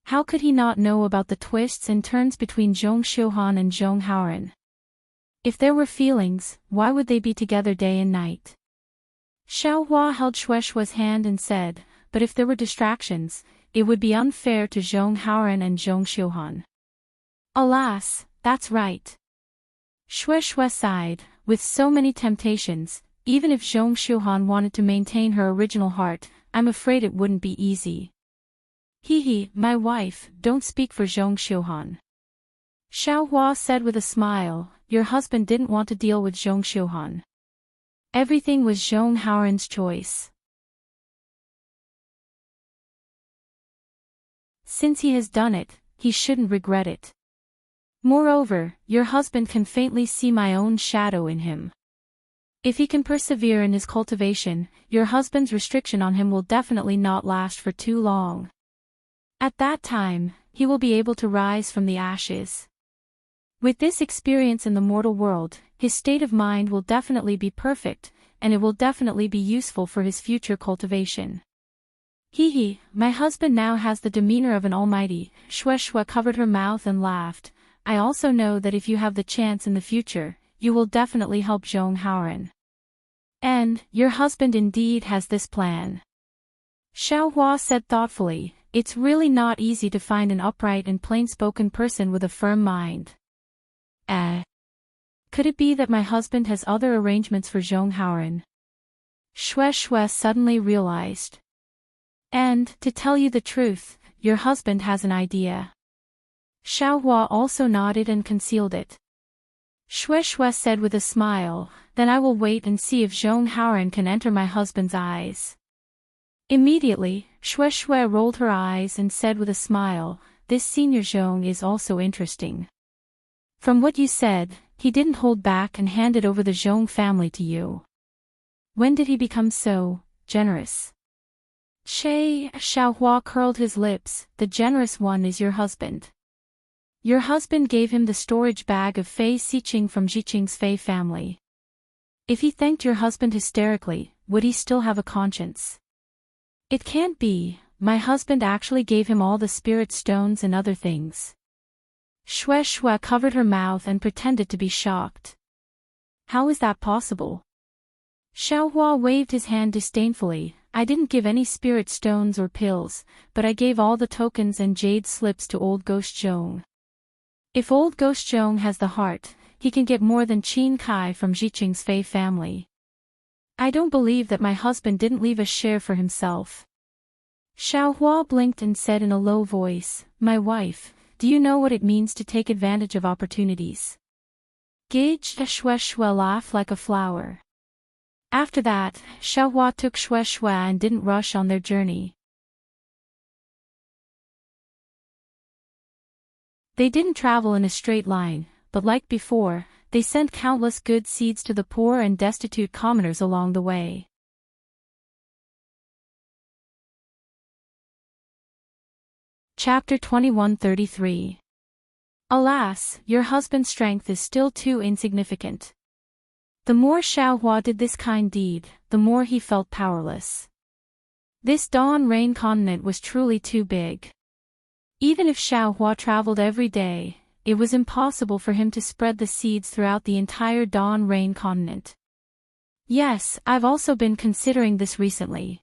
How could he not know about the twists and turns between Zhong Xiuhan and Zhong Haoren? If there were feelings, why would they be together day and night? Xiaohua held Shueishue's hand and said, but if there were distractions, it would be unfair to Zhong Haoren and Zhong Xiuhan. Alas, that's right. Shueishue sighed, with so many temptations, even if Zhong Xiuhan wanted to maintain her original heart, I'm afraid it wouldn't be easy. My wife, don't speak for Zhong Xiuhan. Xiaohua said with a smile, your husband didn't want to deal with Zhong Xiuhan. Everything was Zhong Haoren's choice. Since he has done it, he shouldn't regret it. Moreover, your husband can faintly see my own shadow in him. If he can persevere in his cultivation, your husband's restriction on him will definitely not last for too long. At that time, he will be able to rise from the ashes. With this experience in the mortal world, his state of mind will definitely be perfect, and it will definitely be useful for his future cultivation. My husband now has the demeanor of an almighty. Shueishue covered her mouth and laughed. I also know that if you have the chance in the future, you will definitely help Zhong Haoren. And, your husband indeed has this plan. Xiaohua said thoughtfully, it's really not easy to find an upright and plain-spoken person with a firm mind. Could it be that my husband has other arrangements for Zhong Haoren? Shueishue suddenly realized. And, to tell you the truth, your husband has an idea. Xiaohua also nodded and concealed it. Shueishue said with a smile, then I will wait and see if Zhong Haoren can enter my husband's eyes. Immediately, Shueishue rolled her eyes and said with a smile, this senior Zhong is also interesting. From what you said, he didn't hold back and handed over the Zhong family to you. When did he become so generous? Xiaohua curled his lips, the generous one is your husband. Your husband gave him the storage bag of Fei Xiqing from Jiqing's Fei family. If he thanked your husband hysterically, would he still have a conscience? It can't be, my husband actually gave him all the spirit stones and other things. Shueishue covered her mouth and pretended to be shocked. How is that possible? Xiaohua waved his hand disdainfully, I didn't give any spirit stones or pills, but I gave all the tokens and jade slips to old Ghost Zhong. If old Ghost Zhong has the heart, he can get more than Qin Kai from Jiqing's Fei family. I don't believe that my husband didn't leave a share for himself. Xiaohua blinked and said in a low voice, my wife, do you know what it means to take advantage of opportunities? Shueishue laughed like a flower. After that, Xiaohua took Shueishue and didn't rush on their journey. They didn't travel in a straight line, but like before, they sent countless good seeds to the poor and destitute commoners along the way. Chapter 2133. Alas, your husband's strength is still too insignificant. The more Xiaohua did this kind deed, the more he felt powerless. This dawn rain continent was truly too big. Even if Xiaohua traveled every day, it was impossible for him to spread the seeds throughout the entire dawn rain continent. Yes, I've also been considering this recently.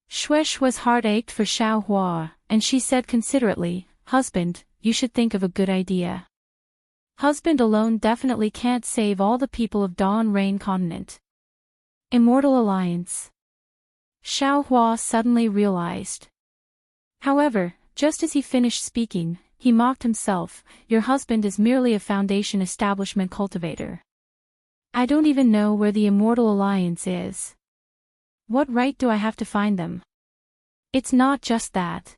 Shueishue's heart ached for Xiaohua, and she said considerately, husband, you should think of a good idea. Husband alone definitely can't save all the people of Dawn Rain Continent. Immortal Alliance. Xiaohua suddenly realized. However, just as he finished speaking, he mocked himself, your husband is merely a foundation establishment cultivator. I don't even know where the Immortal Alliance is. What right do I have to find them? It's not just that.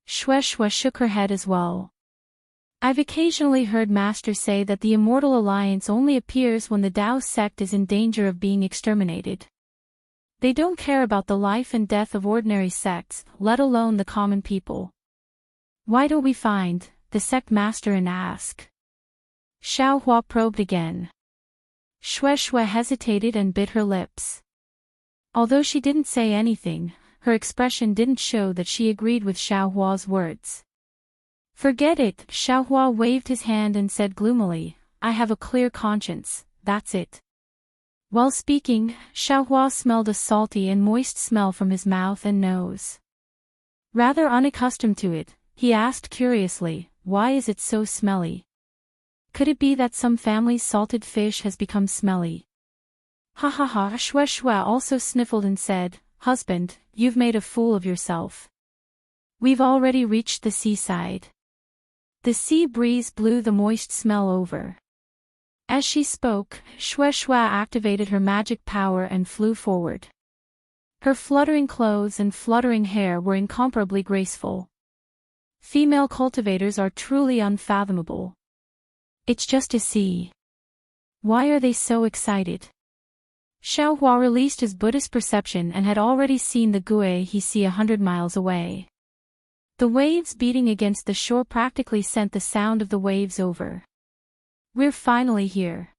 Shueishue shook her head as well. I've occasionally heard masters say that the immortal alliance only appears when the Tao sect is in danger of being exterminated. They don't care about the life and death of ordinary sects, let alone the common people. Why don't we find the sect master and ask? Xiao Hua probed again. Xue Xue hesitated and bit her lips. Although she didn't say anything, her expression didn't show that she agreed with Xiao Hua's words. Forget it, Xiao Hua waved his hand and said gloomily, I have a clear conscience, that's it. While speaking, Xiao Hua smelled a salty and moist smell from his mouth and nose. Rather unaccustomed to it, he asked curiously, why is it so smelly? Could it be that some family's salted fish has become smelly? Ha ha ha, Xue Xue also sniffled and said, Husband, you've made a fool of yourself. We've already reached the seaside. The sea breeze blew the moist smell over. As she spoke, Xue Xue activated her magic power and flew forward. Her fluttering clothes and fluttering hair were incomparably graceful. Female cultivators are truly unfathomable. It's just a sea. Why are they so excited? Xiao Hua released his Buddhist perception and had already seen the Gue he see 100 miles away. The waves beating against the shore practically sent the sound of the waves over. We're finally here.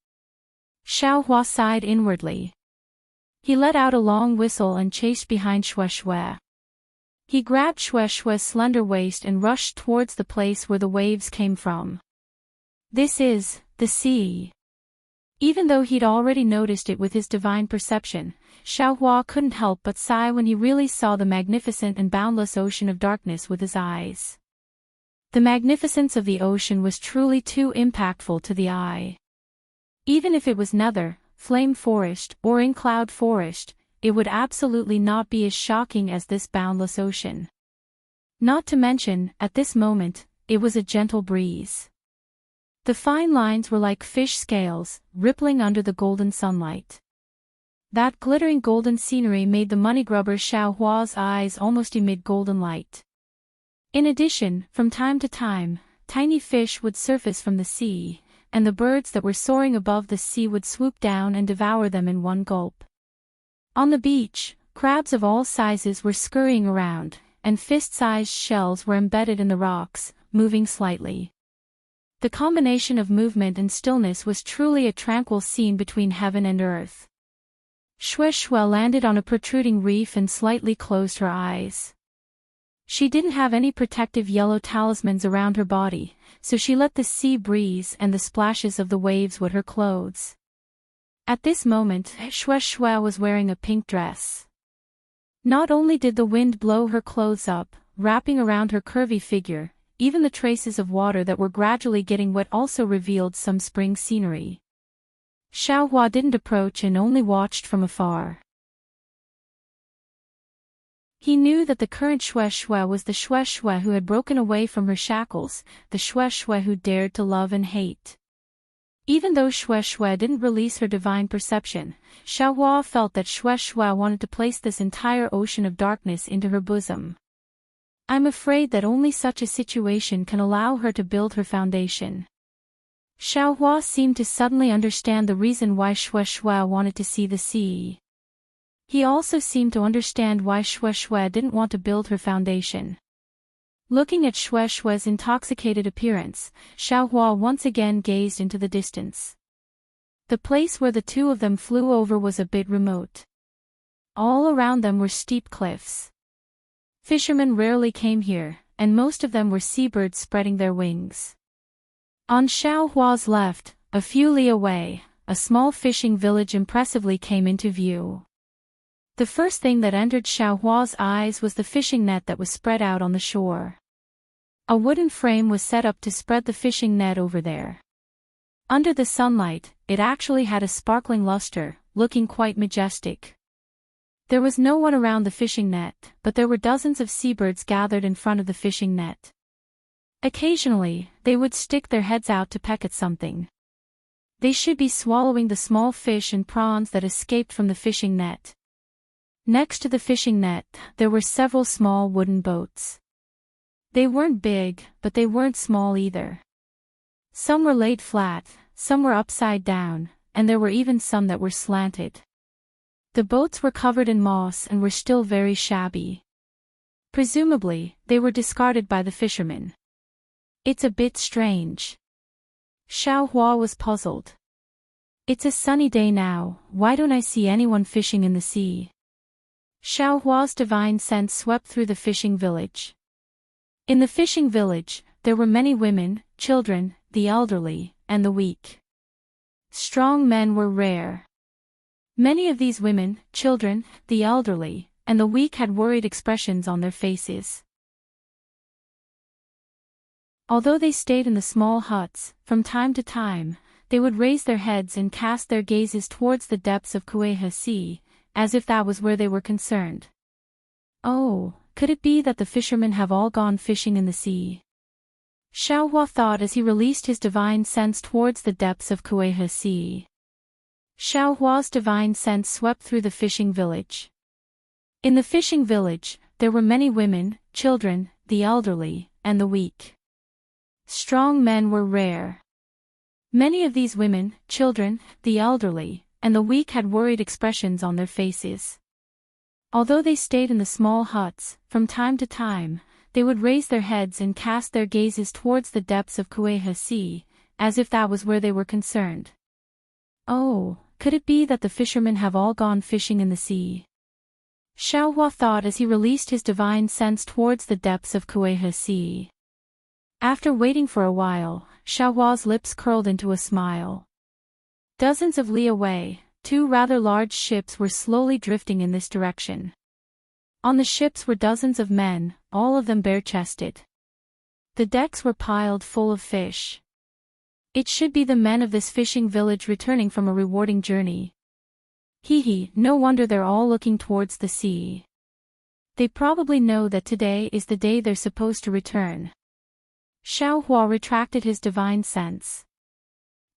Xiao Hua sighed inwardly. He let out a long whistle and chased behind Xue Xue. He grabbed Xue Xue's slender waist and rushed towards the place where the waves came from. This is the sea. Even though he'd already noticed it with his divine perception, Xiao Hua couldn't help but sigh when he really saw the magnificent and boundless ocean of darkness with his eyes. The magnificence of the ocean was truly too impactful to the eye. Even if it was nether, flame forest, or in cloud forest, it would absolutely not be as shocking as this boundless ocean. Not to mention, at this moment, it was a gentle breeze. The fine lines were like fish scales, rippling under the golden sunlight. That glittering golden scenery made the money-grubber Xiao Hua's eyes almost emit golden light. In addition, from time to time, tiny fish would surface from the sea, and the birds that were soaring above the sea would swoop down and devour them in one gulp. On the beach, crabs of all sizes were scurrying around, and fist-sized shells were embedded in the rocks, moving slightly. The combination of movement and stillness was truly a tranquil scene between heaven and earth. Xue Xue landed on a protruding reef and slightly closed her eyes. She didn't have any protective yellow talismans around her body, so she let the sea breeze and the splashes of the waves wet her clothes. At this moment, Xue Xue was wearing a pink dress. Not only did the wind blow her clothes up, wrapping around her curvy figure, even the traces of water that were gradually getting wet also revealed some spring scenery. Xiao Hua didn't approach and only watched from afar. He knew that the current Xue Xue was the Xue Xue who had broken away from her shackles, the Xue Xue who dared to love and hate. Even though Xue Xue didn't release her divine perception, Xiao Hua felt that Xue Xue wanted to place this entire ocean of darkness into her bosom. I'm afraid that only such a situation can allow her to build her foundation. Xiao Hua seemed to suddenly understand the reason why Xue Xue wanted to see the sea. He also seemed to understand why Xue Xue didn't want to build her foundation. Looking at Xue Xue's intoxicated appearance, Xiao Hua once again gazed into the distance. The place where the two of them flew over was a bit remote. All around them were steep cliffs. Fishermen rarely came here, and most of them were seabirds spreading their wings. On Xiao Hua's left, a few li away, a small fishing village impressively came into view. The first thing that entered Xiao Hua's eyes was the fishing net that was spread out on the shore. A wooden frame was set up to spread the fishing net over there. Under the sunlight, it actually had a sparkling luster, looking quite majestic. There was no one around the fishing net, but there were dozens of seabirds gathered in front of the fishing net. Occasionally, they would stick their heads out to peck at something. They should be swallowing the small fish and prawns that escaped from the fishing net. Next to the fishing net, there were several small wooden boats. They weren't big, but they weren't small either. Some were laid flat, some were upside down, and there were even some that were slanted. The boats were covered in moss and were still very shabby. Presumably, they were discarded by the fishermen. It's a bit strange. Xiao Hua was puzzled. It's a sunny day now, why don't I see anyone fishing in the sea? Xiao Hua's divine sense swept through the fishing village. In the fishing village, there were many women, children, the elderly, and the weak. Strong men were rare. Many of these women, children, the elderly, and the weak had worried expressions on their faces. Although they stayed in the small huts, from time to time, they would raise their heads and cast their gazes towards the depths of Kueha Sea, as if that was where they were concerned. Oh, could it be that the fishermen have all gone fishing in the sea? Xiao Hua thought as he released his divine sense towards the depths of Kueha Sea. Xiao Hua's divine sense swept through the fishing village. In the fishing village, there were many women, children, the elderly, and the weak. Strong men were rare. Many of these women, children, the elderly, and the weak had worried expressions on their faces. Although they stayed in the small huts, from time to time, they would raise their heads and cast their gazes towards the depths of Kueha Sea, as if that was where they were concerned. Oh, could it be that the fishermen have all gone fishing in the sea? Xiao Hua thought as he released his divine sense towards the depths of Kueha Sea. After waiting for a while, Xiao Hua's lips curled into a smile. Dozens of li away, two rather large ships were slowly drifting in this direction. On the ships were dozens of men, all of them bare-chested. The decks were piled full of fish. It should be the men of this fishing village returning from a rewarding journey. Hee, no wonder they're all looking towards the sea. They probably know that today is the day they're supposed to return. Xiao Hua retracted his divine sense.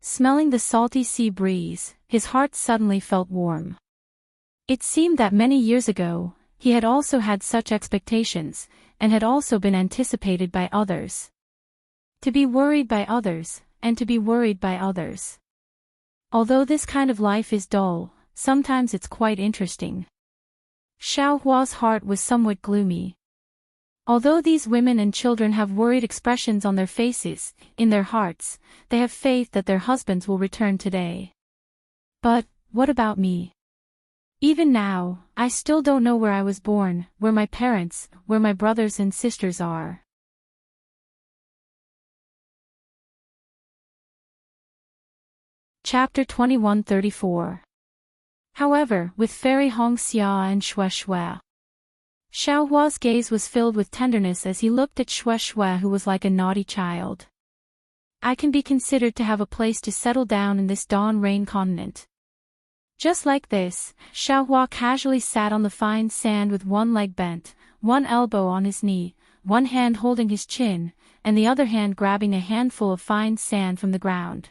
Smelling the salty sea breeze, his heart suddenly felt warm. It seemed that many years ago, he had also had such expectations, and had also been anticipated by others. To be worried by others, and to be worried by others. Although this kind of life is dull, sometimes it's quite interesting. Xiao Hua's heart was somewhat gloomy. Although these women and children have worried expressions on their faces, in their hearts, they have faith that their husbands will return today. But, what about me? Even now, I still don't know where I was born, where my parents, where my brothers and sisters are. Chapter 2134. However, with Fairy Hong Xia and Xue Xue, Xiao Hua's gaze was filled with tenderness as he looked at Xue Xue, who was like a naughty child. I can be considered to have a place to settle down in this dawn rain continent. Just like this, Xiao Hua casually sat on the fine sand with one leg bent, one elbow on his knee, one hand holding his chin, and the other hand grabbing a handful of fine sand from the ground.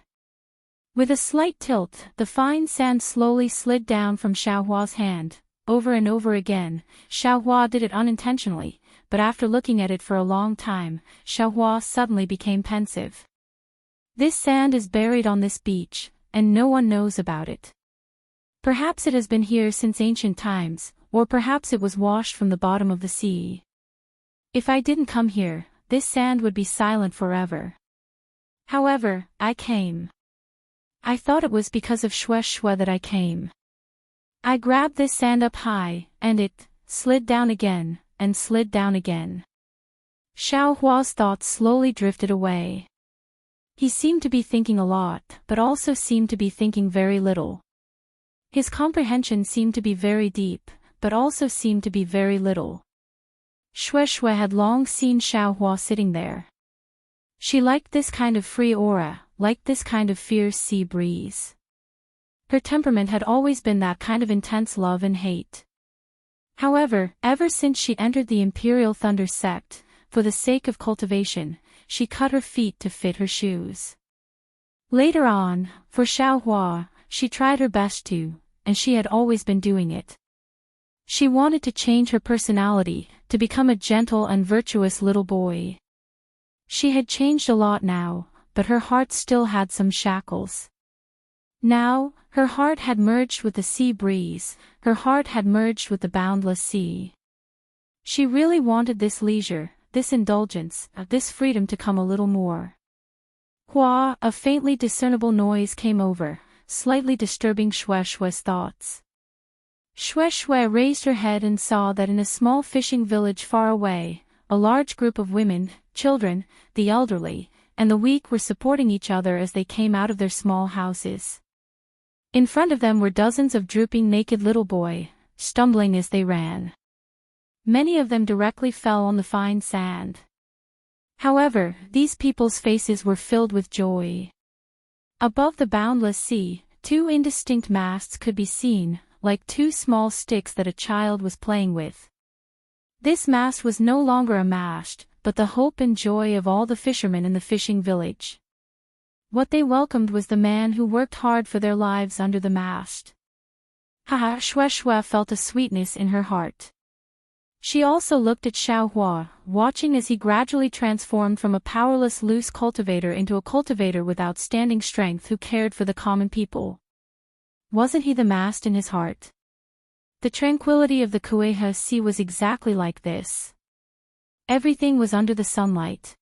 With a slight tilt, the fine sand slowly slid down from Xiao Hua's hand. Over and over again, Xiao Hua did it unintentionally, but after looking at it for a long time, Xiao Hua suddenly became pensive. This sand is buried on this beach, and no one knows about it. Perhaps it has been here since ancient times, or perhaps it was washed from the bottom of the sea. If I didn't come here, this sand would be silent forever. However, I came. I thought it was because of Xue Xue that I came. I grabbed this sand up high, and it slid down again, and slid down again. Xiao Hua's thoughts slowly drifted away. He seemed to be thinking a lot, but also seemed to be thinking very little. His comprehension seemed to be very deep, but also seemed to be very little. Xue Xue had long seen Xiao Hua sitting there. She liked this kind of free aura, liked this kind of fierce sea breeze. Her temperament had always been that kind of intense love and hate. However, ever since she entered the Imperial Thunder sect, for the sake of cultivation, she cut her feet to fit her shoes. Later on, for Xiao Hua, she tried her best to, and she had always been doing it. She wanted to change her personality, to become a gentle and virtuous little boy. She had changed a lot now, but her heart still had some shackles. Now, her heart had merged with the sea breeze, her heart had merged with the boundless sea. She really wanted this leisure, this indulgence, this freedom to come a little more. Hua, a faintly discernible noise came over, slightly disturbing Xue Xue's thoughts. Xue Xue raised her head and saw that in a small fishing village far away, a large group of women, children, the elderly, and the weak were supporting each other as they came out of their small houses. In front of them were dozens of drooping naked little boys, stumbling as they ran. Many of them directly fell on the fine sand. However, these people's faces were filled with joy. Above the boundless sea, two indistinct masts could be seen, like two small sticks that a child was playing with. This mast was no longer a mast, but the hope and joy of all the fishermen in the fishing village. What they welcomed was the man who worked hard for their lives under the mast. Haha, Xue Xue felt a sweetness in her heart. She also looked at Xiaohua, watching as he gradually transformed from a powerless loose cultivator into a cultivator with outstanding strength who cared for the common people. Wasn't he the mast in his heart? The tranquility of the Kueha Sea was exactly like this. Everything was under the sunlight.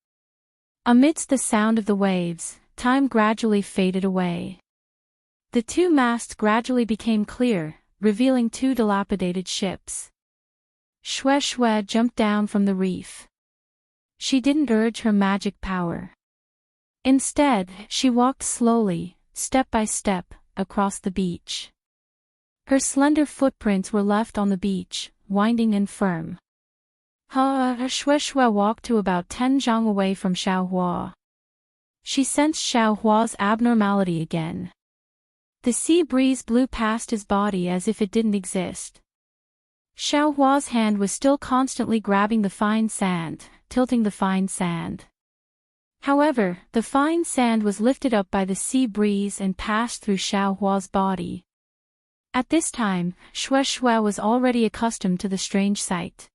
Amidst the sound of the waves, time gradually faded away. The two masts gradually became clear, revealing two dilapidated ships. Xue Xue jumped down from the reef. She didn't urge her magic power. Instead, she walked slowly, step by step, across the beach. Her slender footprints were left on the beach, winding and firm. Xue Xue walked to about 10 zhang away from Xiaohua. She sensed Xiaohua's abnormality again. The sea breeze blew past his body as if it didn't exist. Xiaohua's hand was still constantly grabbing the fine sand, tilting the fine sand. However, the fine sand was lifted up by the sea breeze and passed through Xiaohua's body. At this time, Xue Xue was already accustomed to the strange sight.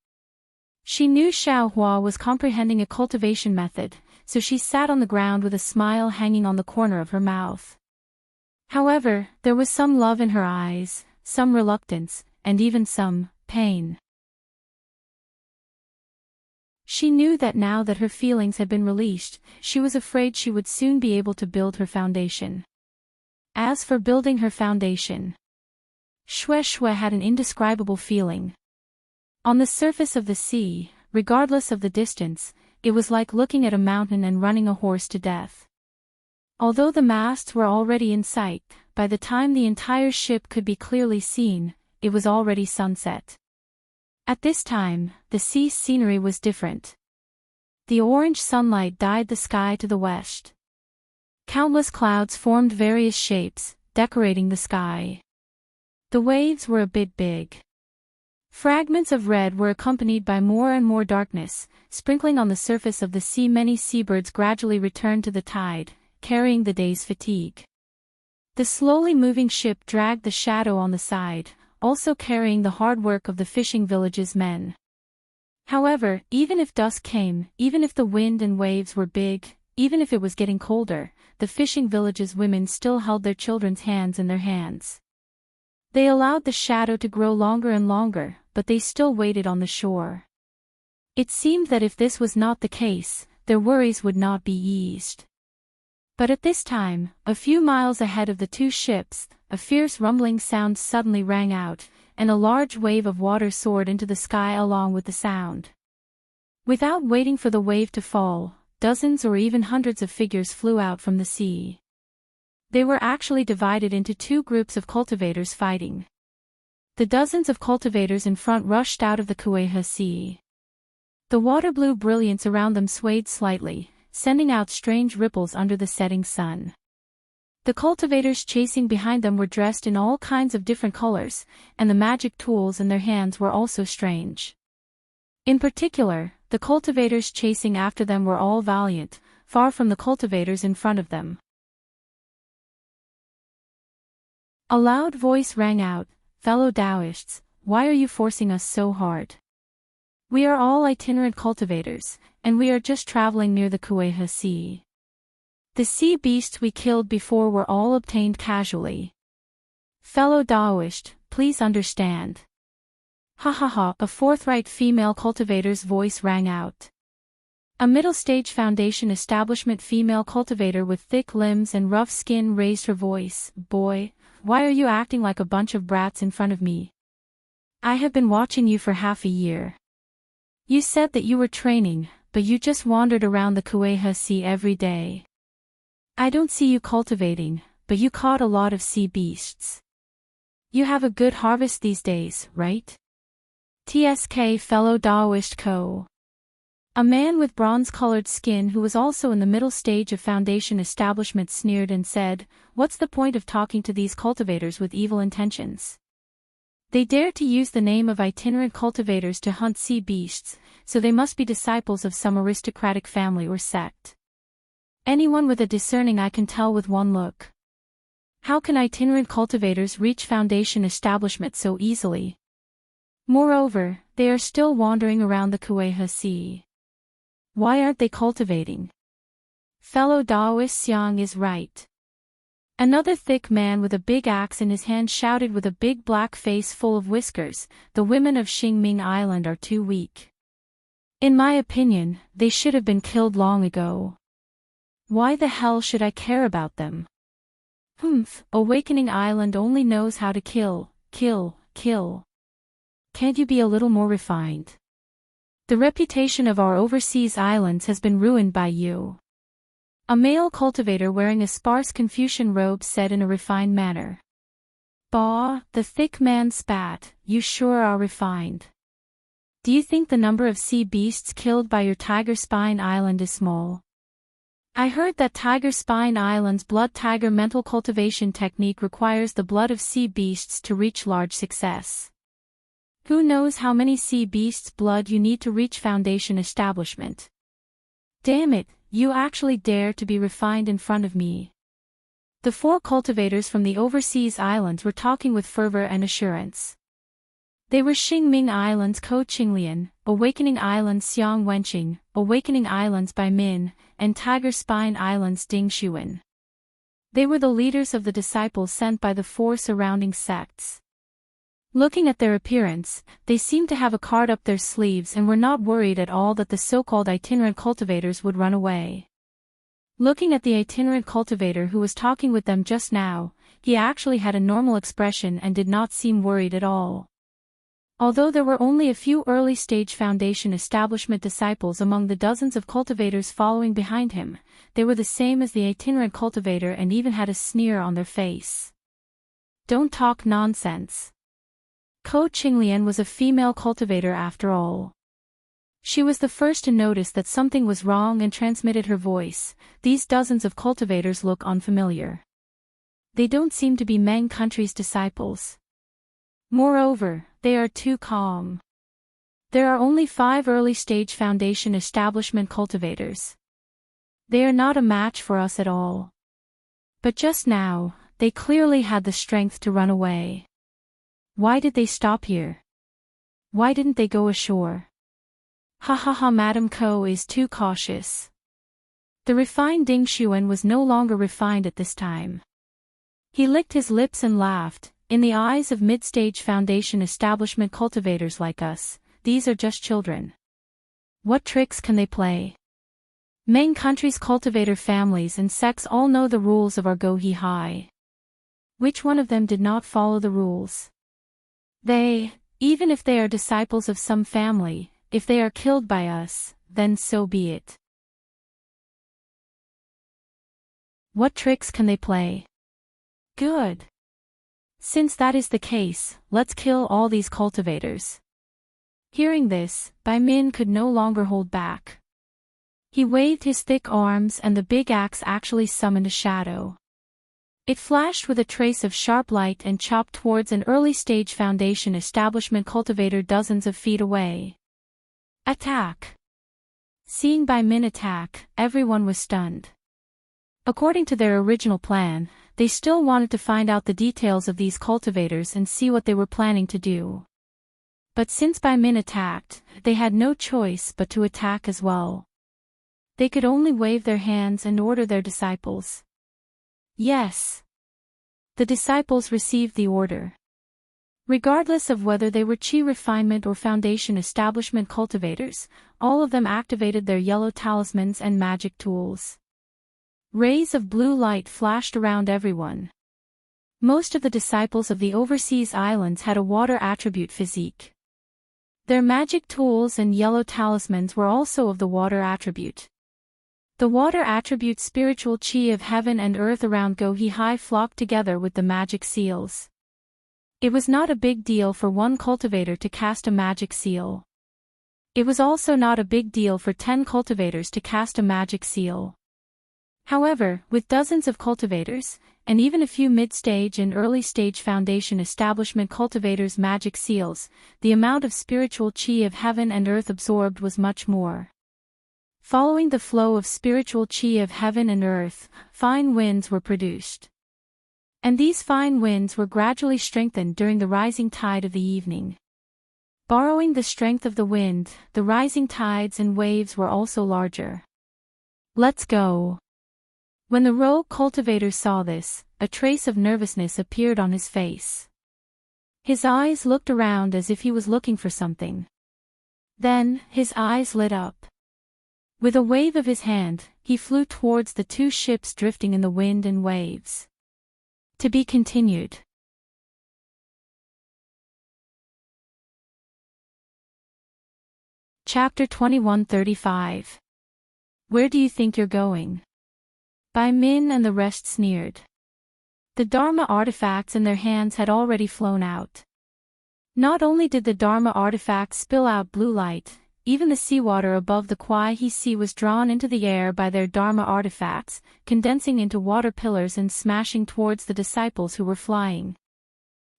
She knew Xiaohua was comprehending a cultivation method, so she sat on the ground with a smile hanging on the corner of her mouth. However, there was some love in her eyes, some reluctance, and even some pain. She knew that now that her feelings had been released, she was afraid she would soon be able to build her foundation. As for building her foundation, Xue Xue had an indescribable feeling. On the surface of the sea, regardless of the distance, it was like looking at a mountain and running a horse to death. Although the masts were already in sight, by the time the entire ship could be clearly seen, it was already sunset. At this time, the sea scenery was different. The orange sunlight dyed the sky to the west. Countless clouds formed various shapes, decorating the sky. The waves were a bit big. Fragments of red were accompanied by more and more darkness, sprinkling on the surface of the sea. Many seabirds gradually returned to the tide, carrying the day's fatigue. The slowly moving ship dragged the shadow on the side, also carrying the hard work of the fishing village's men. However, even if dusk came, even if the wind and waves were big, even if it was getting colder, the fishing village's women still held their children's hands in their hands. They allowed the shadow to grow longer and longer, but they still waited on the shore. It seemed that if this was not the case, their worries would not be eased. But at this time, a few miles ahead of the two ships, a fierce rumbling sound suddenly rang out, and a large wave of water soared into the sky along with the sound. Without waiting for the wave to fall, dozens or even hundreds of figures flew out from the sea. They were actually divided into two groups of cultivators fighting. The dozens of cultivators in front rushed out of the Kueha Sea. The water-blue brilliance around them swayed slightly, sending out strange ripples under the setting sun. The cultivators chasing behind them were dressed in all kinds of different colors, and the magic tools in their hands were also strange. In particular, the cultivators chasing after them were all valiant, far from the cultivators in front of them. A loud voice rang out, "Fellow Taoists, why are you forcing us so hard? We are all itinerant cultivators, and we are just traveling near the Kueha Sea. The sea beasts we killed before were all obtained casually. Fellow Daoist, please understand. Ha ha ha, a forthright female cultivator's voice rang out. A middle-stage Foundation establishment female cultivator with thick limbs and rough skin raised her voice. Boy, why are you acting like a bunch of brats in front of me? I have been watching you for half a year. You said that you were training, but you just wandered around the Kueha Sea every day. I don't see you cultivating, but you caught a lot of sea beasts. You have a good harvest these days, right? TSK fellow Daoist Co. A man with bronze-colored skin who was also in the middle stage of Foundation establishment sneered and said, "What's the point of talking to these cultivators with evil intentions? They dare to use the name of itinerant cultivators to hunt sea beasts, so they must be disciples of some aristocratic family or sect. Anyone with a discerning eye can tell with one look. How can itinerant cultivators reach Foundation establishment so easily? Moreover, they are still wandering around the Kueha Sea. Why aren't they cultivating? Fellow Daoist Xiang is right." Another thick man with a big axe in his hand shouted with a big black face full of whiskers, "The women of Xingming Island are too weak. In my opinion, they should have been killed long ago. Why the hell should I care about them? Awakening Island only knows how to kill, kill, kill. Can't you be a little more refined? The reputation of our overseas islands has been ruined by you." A male cultivator wearing a sparse Confucian robe said in a refined manner. "Bah," the thick man spat, "you sure are refined. Do you think the number of sea beasts killed by your Tiger Spine Island is small? I heard that Tiger Spine Island's blood tiger mental cultivation technique requires the blood of sea beasts to reach large success. Who knows how many sea beasts' blood you need to reach Foundation establishment? Damn it, you actually dare to be refined in front of me." The four cultivators from the overseas islands were talking with fervor and assurance. They were Xingming Islands Ko Qinglian, Awakening Islands Xiang Wenqing, Awakening Islands Bai Min, and Tiger Spine Islands Ding Xuan. They were the leaders of the disciples sent by the four surrounding sects. Looking at their appearance, they seemed to have a card up their sleeves and were not worried at all that the so-called itinerant cultivators would run away. Looking at the itinerant cultivator who was talking with them just now, he actually had a normal expression and did not seem worried at all. Although there were only a few early-stage Foundation establishment disciples among the dozens of cultivators following behind him, they were the same as the itinerant cultivator and even had a sneer on their face. "Don't talk nonsense." Ko Qinglian was a female cultivator after all. She was the first to notice that something was wrong and transmitted her voice. "These dozens of cultivators look unfamiliar. They don't seem to be Meng country's disciples. Moreover, they are too calm. There are only 5 early-stage Foundation establishment cultivators. They are not a match for us at all. But just now, they clearly had the strength to run away. Why did they stop here? Why didn't they go ashore? Ha ha ha, Madam Ko is too cautious." The refined Ding Xuan was no longer refined at this time. He licked his lips and laughed. "In the eyes of mid-stage Foundation establishment cultivators like us, these are just children. What tricks can they play? Meng country's cultivator families and sects all know the rules of our Gohi High. Which one of them did not follow the rules? They, even if they are disciples of some family, if they are killed by us, then so be it. What tricks can they play? Good. Since that is the case, let's kill all these cultivators." Hearing this, Bai Min could no longer hold back. He waved his thick arms and the big axe actually summoned a shadow. It flashed with a trace of sharp light and chopped towards an early-stage Foundation establishment cultivator dozens of feet away. "Attack!" Seeing Bai Min attack, everyone was stunned. According to their original plan, they still wanted to find out the details of these cultivators and see what they were planning to do. But since Bai Min attacked, they had no choice but to attack as well. They could only wave their hands and order their disciples. Yes. The disciples received the order. Regardless of whether they were Chi refinement or foundation establishment cultivators, all of them activated their yellow talismans and magic tools. Rays of blue light flashed around everyone. Most of the disciples of the overseas islands had a water attribute physique. Their magic tools and yellow talismans were also of the water attribute. The water attribute spiritual chi of heaven and earth around Gohi-Hai flocked together with the magic seals. It was not a big deal for one cultivator to cast a magic seal. It was also not a big deal for 10 cultivators to cast a magic seal. However, with dozens of cultivators, and even a few mid-stage and early-stage foundation establishment cultivators' magic seals, the amount of spiritual chi of heaven and earth absorbed was much more. Following the flow of spiritual chi of heaven and earth, fine winds were produced. And these fine winds were gradually strengthened during the rising tide of the evening. Borrowing the strength of the wind, the rising tides and waves were also larger. Let's go. When the rogue cultivator saw this, a trace of nervousness appeared on his face. His eyes looked around as if he was looking for something. Then, his eyes lit up. With a wave of his hand, he flew towards the 2 ships drifting in the wind and waves. To be continued. Chapter 2135. Where do you think you're going? Bai Min and the rest sneered. The Dharma artifacts in their hands had already flown out. Not only did the Dharma artifacts spill out blue light, even the seawater above the Kuai-He Sea was drawn into the air by their Dharma artifacts, condensing into water pillars and smashing towards the disciples who were flying.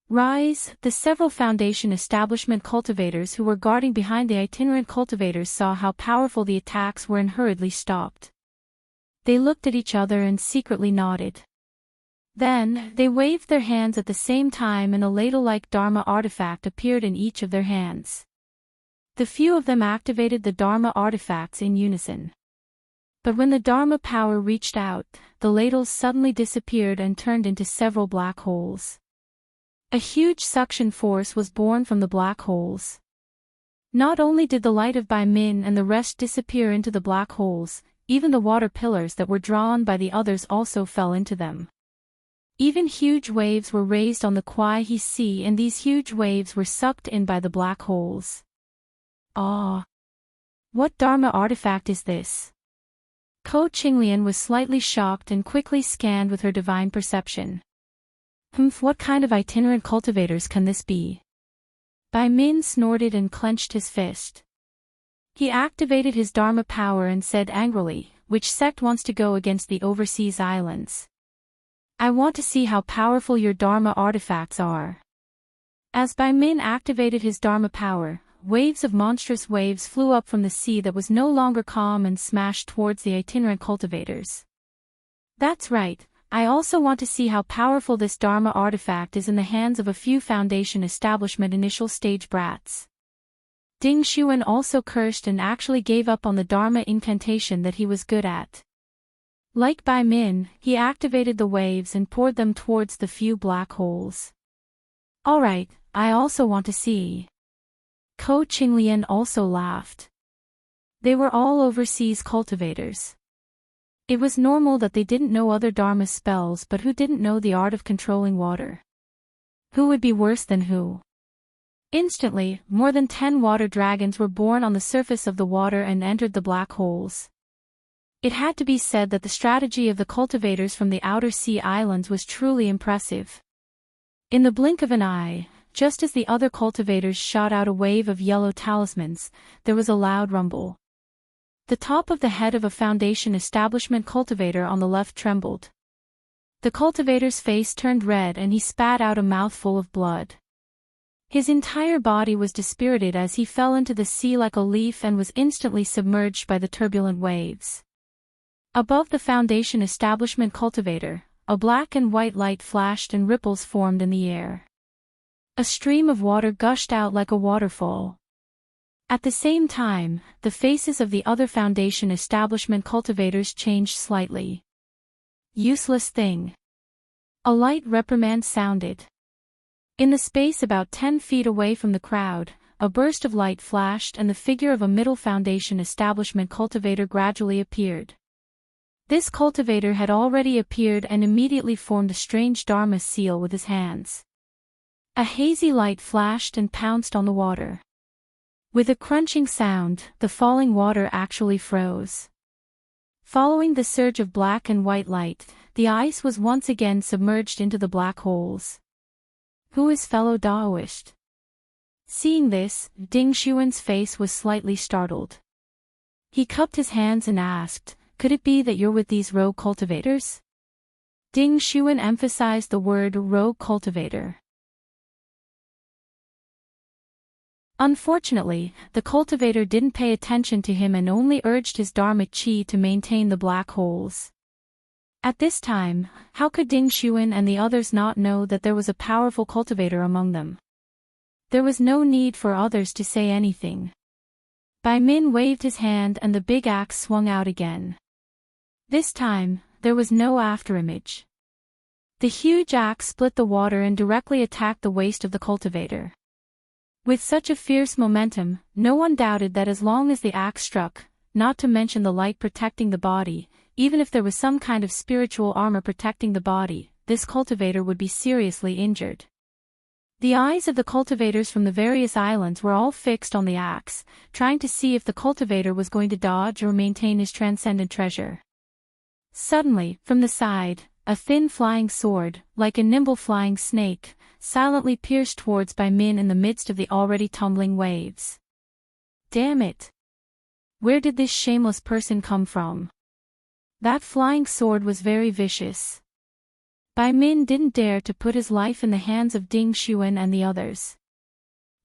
Rise, the several foundation establishment cultivators who were guarding behind the itinerant cultivators saw how powerful the attacks were and hurriedly stopped. They looked at each other and secretly nodded. Then, they waved their hands at the same time and a ladle-like Dharma artifact appeared in each of their hands. The few of them activated the Dharma artifacts in unison. But when the Dharma power reached out, the ladles suddenly disappeared and turned into several black holes. A huge suction force was born from the black holes. Not only did the light of Bai Min and the rest disappear into the black holes, even the water pillars that were drawn by the others also fell into them. Even huge waves were raised on the Kuai-He Sea and these huge waves were sucked in by the black holes. Ah! What Dharma artifact is this? Ko Qinglian was slightly shocked and quickly scanned with her divine perception. What kind of itinerant cultivators can this be? Bai Min snorted and clenched his fist. He activated his Dharma power and said angrily, "Which sect wants to go against the overseas islands? I want to see how powerful your Dharma artifacts are." As Bai Min activated his Dharma power, waves of monstrous waves flew up from the sea that was no longer calm and smashed towards the itinerant cultivators. That's right, I also want to see how powerful this Dharma artifact is in the hands of a few foundation establishment initial stage brats. Ding Xuan also cursed and actually gave up on the Dharma incantation that he was good at. Like Bai Min, he activated the waves and poured them towards the few black holes. Alright, I also want to see. Ko Qinglian also laughed. They were all overseas cultivators. It was normal that they didn't know other Dharma spells, but who didn't know the art of controlling water? Who would be worse than who? Instantly, more than 10 water dragons were born on the surface of the water and entered the black holes. It had to be said that the strategy of the cultivators from the outer sea islands was truly impressive. In the blink of an eye, just as the other cultivators shot out a wave of yellow talismans, there was a loud rumble. The top of the head of a foundation establishment cultivator on the left trembled. The cultivator's face turned red and he spat out a mouthful of blood. His entire body was dispirited as he fell into the sea like a leaf and was instantly submerged by the turbulent waves. Above the foundation establishment cultivator, a black and white light flashed and ripples formed in the air. A stream of water gushed out like a waterfall. At the same time, the faces of the other Foundation establishment cultivators changed slightly. Useless thing. A light reprimand sounded. In the space about 10 feet away from the crowd, a burst of light flashed and the figure of a middle Foundation establishment cultivator gradually appeared. This cultivator had already appeared and immediately formed a strange Dharma seal with his hands. A hazy light flashed and pounced on the water. With a crunching sound, the falling water actually froze. Following the surge of black and white light, the ice was once again submerged into the black holes. Who is fellow Daoist? Seeing this, Ding Xuan's face was slightly startled. He cupped his hands and asked, "Could it be that you're with these rogue cultivators?" Ding Xuan emphasized the word rogue cultivator. Unfortunately, the cultivator didn't pay attention to him and only urged his Dharma chi to maintain the black holes. At this time, how could Ding Xuan and the others not know that there was a powerful cultivator among them? There was no need for others to say anything. Bai Min waved his hand and the big axe swung out again. This time, there was no afterimage. The huge axe split the water and directly attacked the waist of the cultivator. With such a fierce momentum, no one doubted that as long as the axe struck, not to mention the light protecting the body, even if there was some kind of spiritual armor protecting the body, this cultivator would be seriously injured. The eyes of the cultivators from the various islands were all fixed on the axe, trying to see if the cultivator was going to dodge or maintain his transcendent treasure. Suddenly, from the side, a thin flying sword, like a nimble flying snake, silently pierced towards Bai Min in the midst of the already tumbling waves. Damn it! Where did this shameless person come from? That flying sword was very vicious. Bai Min didn't dare to put his life in the hands of Ding Xuan and the others.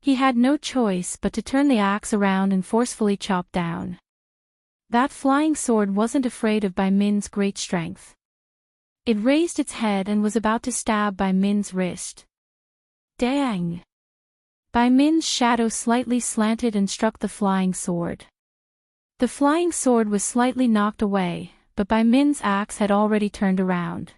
He had no choice but to turn the axe around and forcefully chop down. That flying sword wasn't afraid of Bai Min's great strength. It raised its head and was about to stab Bai Min's wrist. Dang! Bai Min's shadow slightly slanted and struck the flying sword. The flying sword was slightly knocked away, but Bai Min's axe had already turned around.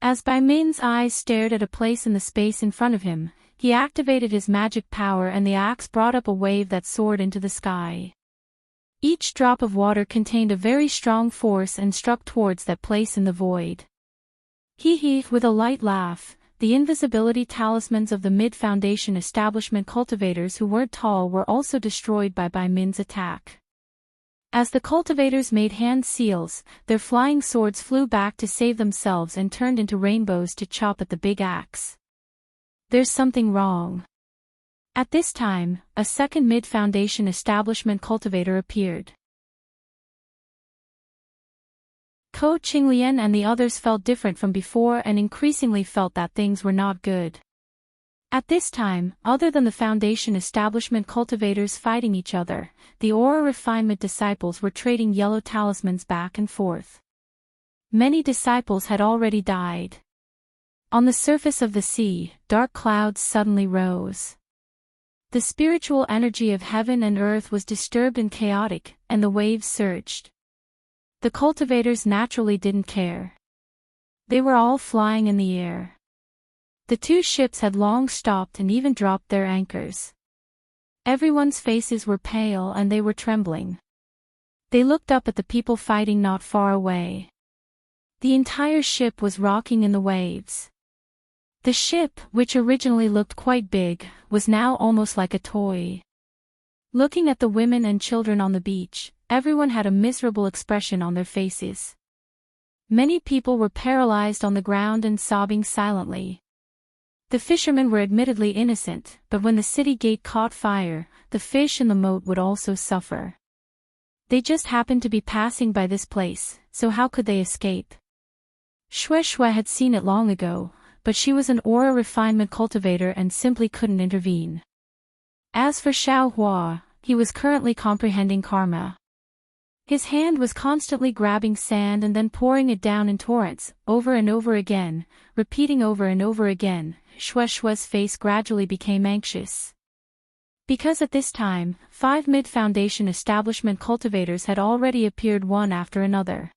As Bai Min's eyes stared at a place in the space in front of him, he activated his magic power and the axe brought up a wave that soared into the sky. Each drop of water contained a very strong force and struck towards that place in the void. Hee, with a light laugh, the invisibility talismans of the mid-foundation establishment cultivators who weren't tall were also destroyed by Bai Min's attack. As the cultivators made hand seals, their flying swords flew back to save themselves and turned into rainbows to chop at the big axe. There's something wrong. At this time, a second mid-foundation establishment cultivator appeared. Ko Qinglian and the others felt different from before and increasingly felt that things were not good. At this time, other than the Foundation establishment cultivators fighting each other, the aura refinement disciples were trading yellow talismans back and forth. Many disciples had already died. On the surface of the sea, dark clouds suddenly rose. The spiritual energy of heaven and earth was disturbed and chaotic, and the waves surged. The cultivators naturally didn't care. They were all flying in the air. The two ships had long stopped and even dropped their anchors. Everyone's faces were pale and they were trembling. They looked up at the people fighting not far away. The entire ship was rocking in the waves. The ship, which originally looked quite big, was now almost like a toy. Looking at the women and children on the beach, everyone had a miserable expression on their faces. Many people were paralyzed on the ground and sobbing silently. The fishermen were admittedly innocent, but when the city gate caught fire, the fish in the moat would also suffer. They just happened to be passing by this place, so how could they escape? Shui had seen it long ago, but she was an aura refinement cultivator and simply couldn't intervene. As for Xiao Hua, he was currently comprehending karma. His hand was constantly grabbing sand and then pouring it down in torrents, over and over again, repeating over and over again. Shui's face gradually became anxious. Because at this time, 5 mid-foundation establishment cultivators had already appeared one after another.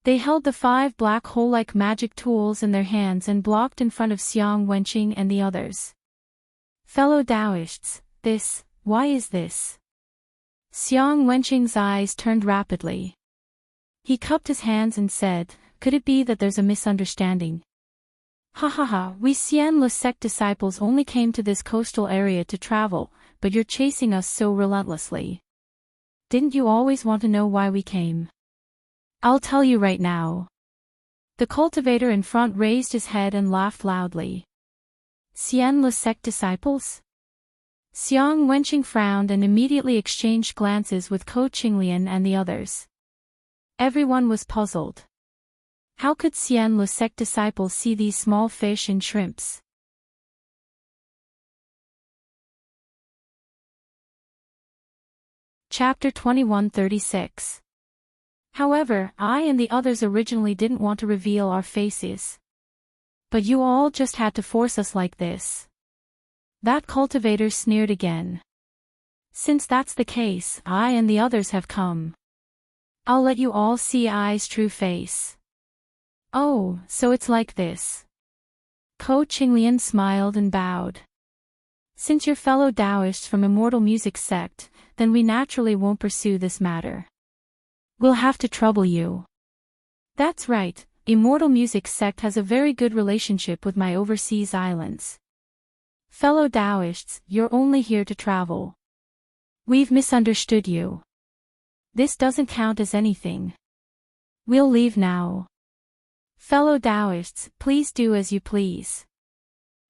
They held the 5 black hole-like magic tools in their hands and blocked in front of Xiang Wenqing and the others. Fellow Taoists, why is this? Xiang Wenqing's eyes turned rapidly. He cupped his hands and said, could it be that there's a misunderstanding? Ha ha ha, we Xian Le sect disciples only came to this coastal area to travel, but you're chasing us so relentlessly. Didn't you always want to know why we came? I'll tell you right now. The cultivator in front raised his head and laughed loudly. Xian Le sect disciples? Xiang Wenqing frowned and immediately exchanged glances with Ko Qinglian and the others. Everyone was puzzled. How could Xian Le sect disciples see these small fish and shrimps? Chapter 21:36. However, I and the others originally didn't want to reveal our faces. But you all just had to force us like this. That cultivator sneered again. Since that's the case, I and the others have come. I'll let you all see I's true face. Oh, so it's like this. Ko Qinglian smiled and bowed. Since you're fellow Taoists from Immortal Music Sect, then we naturally won't pursue this matter. We'll have to trouble you. That's right, Immortal Music Sect has a very good relationship with my overseas islands. Fellow Taoists, you're only here to travel. We've misunderstood you. This doesn't count as anything. We'll leave now. Fellow Taoists, please do as you please.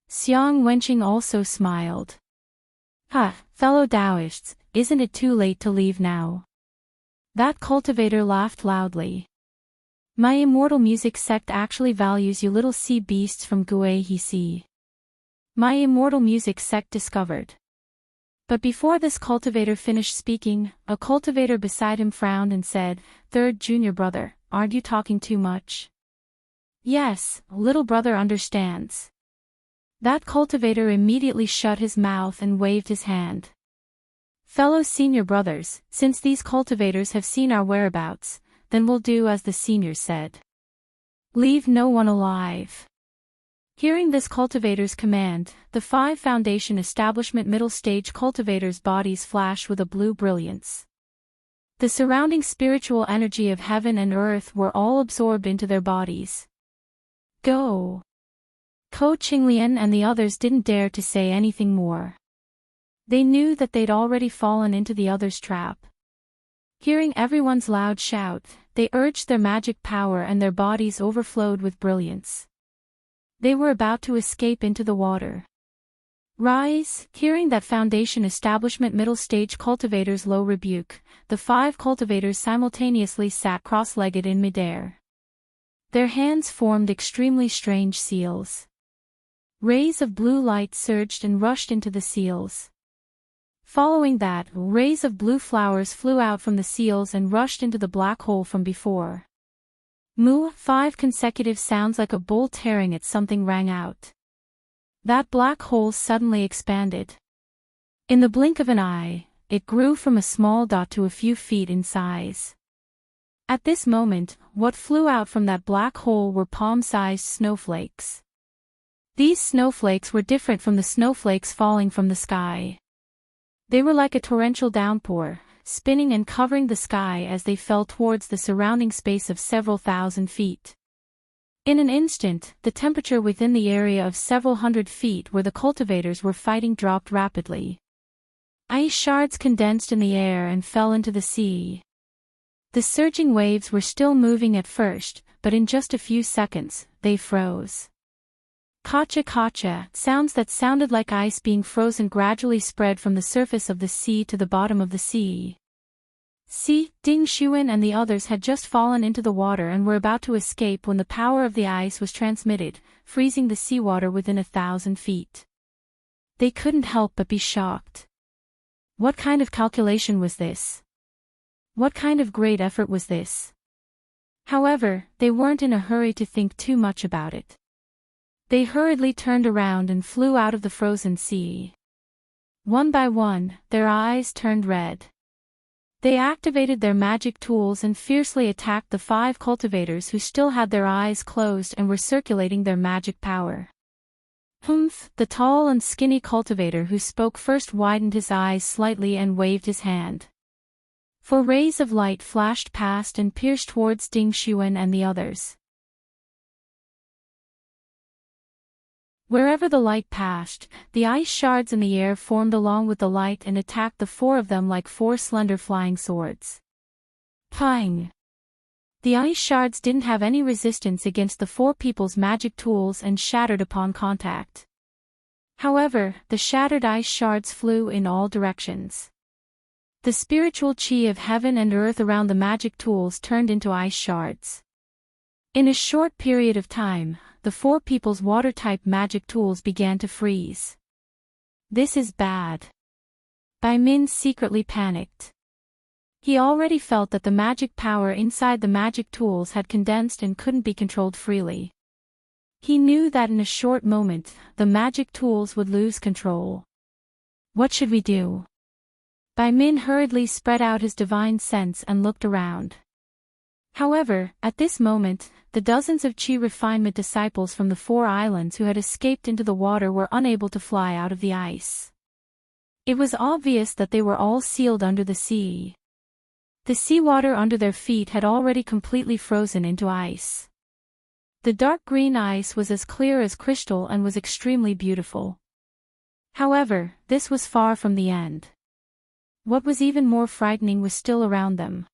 Xiang Wenqing also smiled. Fellow Taoists, isn't it too late to leave now? That cultivator laughed loudly. My Immortal Music Sect actually values you little sea beasts from Guihe Sea. My Immortal Music Sect discovered. But before this cultivator finished speaking, a cultivator beside him frowned and said, Third junior brother, aren't you talking too much? Yes, little brother understands. That cultivator immediately shut his mouth and waved his hand. Fellow senior brothers, since these cultivators have seen our whereabouts, then we'll do as the seniors said. Leave no one alive. Hearing this cultivator's command, the 5 foundation establishment middle stage cultivators' bodies flashed with a blue brilliance. The surrounding spiritual energy of heaven and earth were all absorbed into their bodies. Go! Ko Qinglian and the others didn't dare to say anything more. They knew that they'd already fallen into the others' trap. Hearing everyone's loud shout, they urged their magic power and their bodies overflowed with brilliance. They were about to escape into the water. Rise! Hearing that foundation establishment middle stage cultivators' low rebuke, the 5 cultivators simultaneously sat cross-legged in midair. Their hands formed extremely strange seals. Rays of blue light surged and rushed into the seals. Following that, rays of blue flowers flew out from the seals and rushed into the black hole from before. Moo! 5 consecutive sounds like a bull tearing at something rang out. That black hole suddenly expanded. In the blink of an eye, it grew from a small dot to a few feet in size. At this moment, what flew out from that black hole were palm-sized snowflakes. These snowflakes were different from the snowflakes falling from the sky. They were like a torrential downpour, spinning and covering the sky as they fell towards the surrounding space of several thousand feet. In an instant, the temperature within the area of several hundred feet where the cultivators were fighting dropped rapidly. Ice shards condensed in the air and fell into the sea. The surging waves were still moving at first, but in just a few seconds, they froze. Kacha, sounds that sounded like ice being frozen gradually spread from the surface of the sea to the bottom of the sea. Ding Xuan and the others had just fallen into the water and were about to escape when the power of the ice was transmitted, freezing the seawater within 1,000 feet. They couldn't help but be shocked. What kind of calculation was this? What kind of great effort was this? However, they weren't in a hurry to think too much about it. They hurriedly turned around and flew out of the frozen sea. One by one, their eyes turned red. They activated their magic tools and fiercely attacked the 5 cultivators who still had their eyes closed and were circulating their magic power. Humph! The tall and skinny cultivator who spoke first widened his eyes slightly and waved his hand. 4 rays of light flashed past and pierced towards Ding Xuan and the others. Wherever the light passed, the ice shards in the air formed along with the light and attacked the 4 of them like 4 slender flying swords. Pang! The ice shards didn't have any resistance against the 4 people's magic tools and shattered upon contact. However, the shattered ice shards flew in all directions. The spiritual chi of heaven and earth around the magic tools turned into ice shards. In a short period of time, the 4 people's water-type magic tools began to freeze. This is bad. Bai Min secretly panicked. He already felt that the magic power inside the magic tools had condensed and couldn't be controlled freely. He knew that in a short moment, the magic tools would lose control. What should we do? Bai Min hurriedly spread out his divine sense and looked around. However, at this moment, the dozens of Qi refinement disciples from the 4 islands who had escaped into the water were unable to fly out of the ice. It was obvious that they were all sealed under the sea. The seawater under their feet had already completely frozen into ice. The dark green ice was as clear as crystal and was extremely beautiful. However, this was far from the end. What was even more frightening was still around them.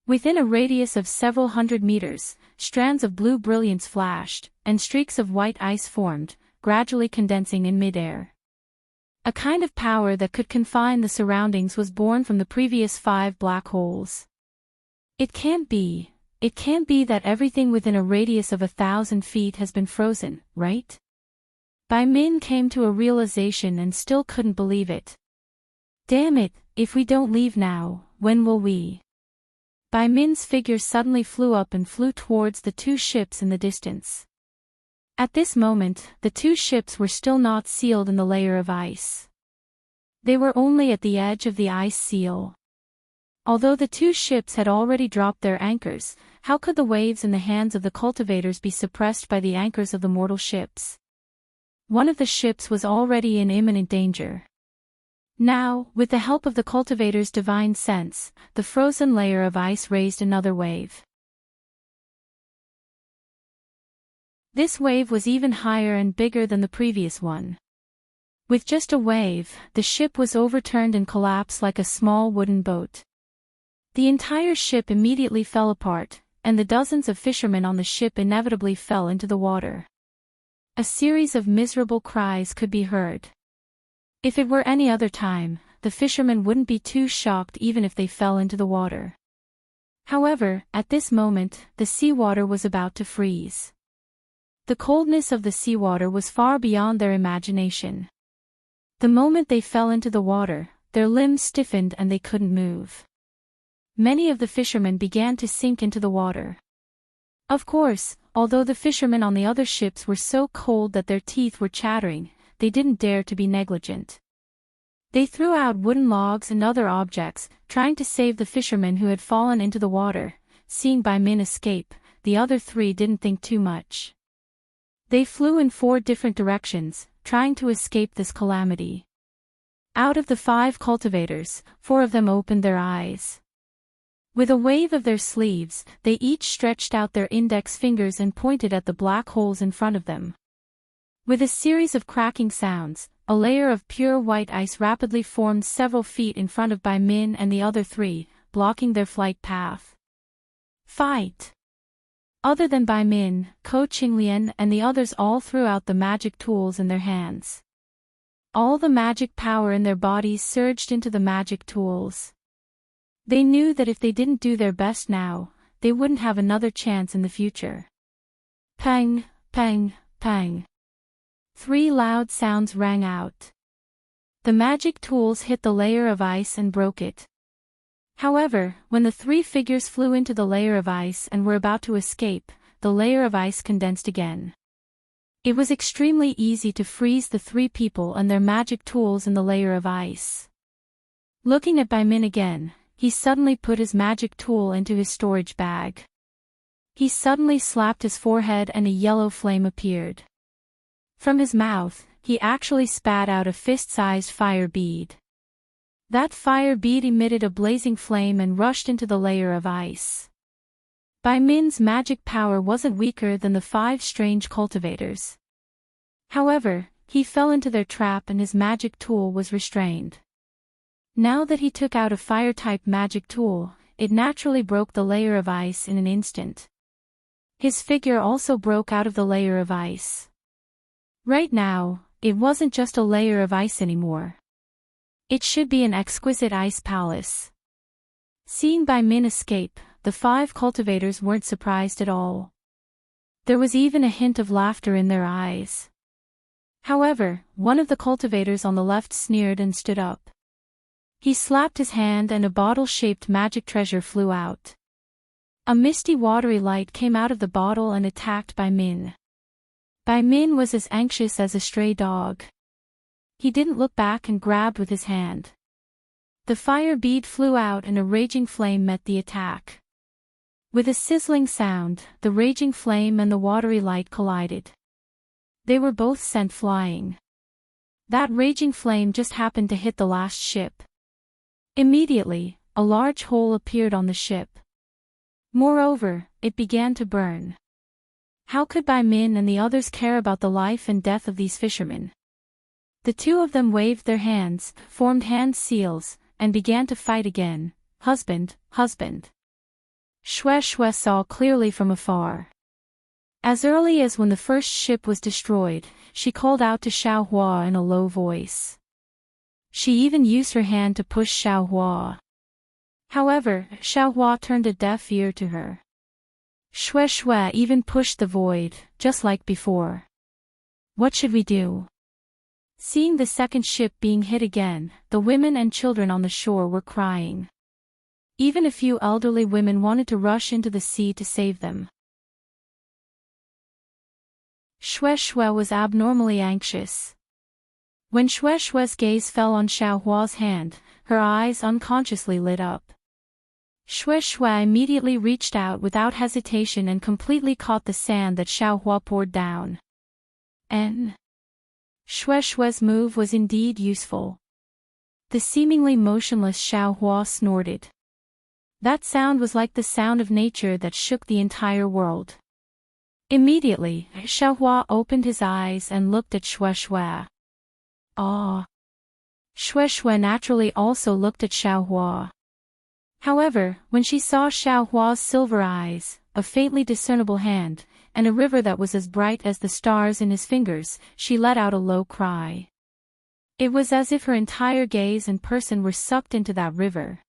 Within a radius of several hundred meters, strands of blue brilliance flashed, and streaks of white ice formed, gradually condensing in midair. A kind of power that could confine the surroundings was born from the previous 5 black holes. It can't be that everything within a radius of 1,000 feet has been frozen, right? Bai Min came to a realization and still couldn't believe it. Damn it, if we don't leave now, when will we? Bai Min's figure suddenly flew up and flew towards the 2 ships in the distance. At this moment, the 2 ships were still not sealed in the layer of ice. They were only at the edge of the ice seal. Although the 2 ships had already dropped their anchors, how could the waves in the hands of the cultivators be suppressed by the anchors of the mortal ships? One of the ships was already in imminent danger. Now, with the help of the cultivator's divine sense, the frozen layer of ice raised another wave. This wave was even higher and bigger than the previous one. With just a wave, the ship was overturned and collapsed like a small wooden boat. The entire ship immediately fell apart, and the dozens of fishermen on the ship inevitably fell into the water. A series of miserable cries could be heard. If it were any other time, the fishermen wouldn't be too shocked even if they fell into the water. However, at this moment, the seawater was about to freeze. The coldness of the seawater was far beyond their imagination. The moment they fell into the water, their limbs stiffened and they couldn't move. Many of the fishermen began to sink into the water. Of course, although the fishermen on the other ships were so cold that their teeth were chattering, they didn't dare to be negligent. They threw out wooden logs and other objects, trying to save the fishermen who had fallen into the water. Seeing Bai Min escape, the other 3 didn't think too much. They flew in 4 different directions, trying to escape this calamity. Out of the 5 cultivators, 4 of them opened their eyes. With a wave of their sleeves, they each stretched out their index fingers and pointed at the black holes in front of them. With a series of cracking sounds, a layer of pure white ice rapidly formed several feet in front of Bai Min and the other 3, blocking their flight path. Fight! Other than Bai Min, Ko Qinglian and the others all threw out the magic tools in their hands. All the magic power in their bodies surged into the magic tools. They knew that if they didn't do their best now, they wouldn't have another chance in the future. Pang, pang, pang. 3 loud sounds rang out. The magic tools hit the layer of ice and broke it. However, when the 3 figures flew into the layer of ice and were about to escape, the layer of ice condensed again. It was extremely easy to freeze the three people and their magic tools in the layer of ice. Looking at Bai Min again, he suddenly put his magic tool into his storage bag. He suddenly slapped his forehead and a yellow flame appeared. From his mouth, he actually spat out a fist-sized fire bead. That fire bead emitted a blazing flame and rushed into the layer of ice. Bai Min's magic power wasn't weaker than the 5 strange cultivators. However, he fell into their trap and his magic tool was restrained. Now that he took out a fire-type magic tool, it naturally broke the layer of ice in an instant. His figure also broke out of the layer of ice. Right now, it wasn't just a layer of ice anymore. It should be an exquisite ice palace. Seeing Bai Min escape, the 5 cultivators weren't surprised at all. There was even a hint of laughter in their eyes. However, one of the cultivators on the left sneered and stood up. He slapped his hand and a bottle-shaped magic treasure flew out. A misty watery light came out of the bottle and attacked Bai Min. Bai Min was as anxious as a stray dog. He didn't look back and grabbed with his hand. The fire bead flew out and a raging flame met the attack. With a sizzling sound, the raging flame and the watery light collided. They were both sent flying. That raging flame just happened to hit the last ship. Immediately, a large hole appeared on the ship. Moreover, it began to burn. How could Bai Min and the others care about the life and death of these fishermen? The 2 of them waved their hands, formed hand seals, and began to fight again. Husband, husband. Shue Shue saw clearly from afar. As early as when the first ship was destroyed, she called out to Xiao Hua in a low voice. She even used her hand to push Xiao Hua. However, Xiao Hua turned a deaf ear to her. Shue Shue even pushed the void, just like before. What should we do? Seeing the second ship being hit again, the women and children on the shore were crying. Even a few elderly women wanted to rush into the sea to save them. Shue Shue was abnormally anxious. When Shue Shue's gaze fell on Xiao Hua's hand, her eyes unconsciously lit up. Shue Shue immediately reached out without hesitation and completely caught the sand that Xiao Hua poured down. Shue Shue's move was indeed useful. The seemingly motionless Xiao Hua snorted. That sound was like the sound of nature that shook the entire world. Immediately, Xiao Hua opened his eyes and looked at Shue Shue. Ah! Shue Shue naturally also looked at Xiao Hua. However, when she saw Xiao Hua's silver eyes, a faintly discernible hand, and a river that was as bright as the stars in his fingers, she let out a low cry. It was as if her entire gaze and person were sucked into that river.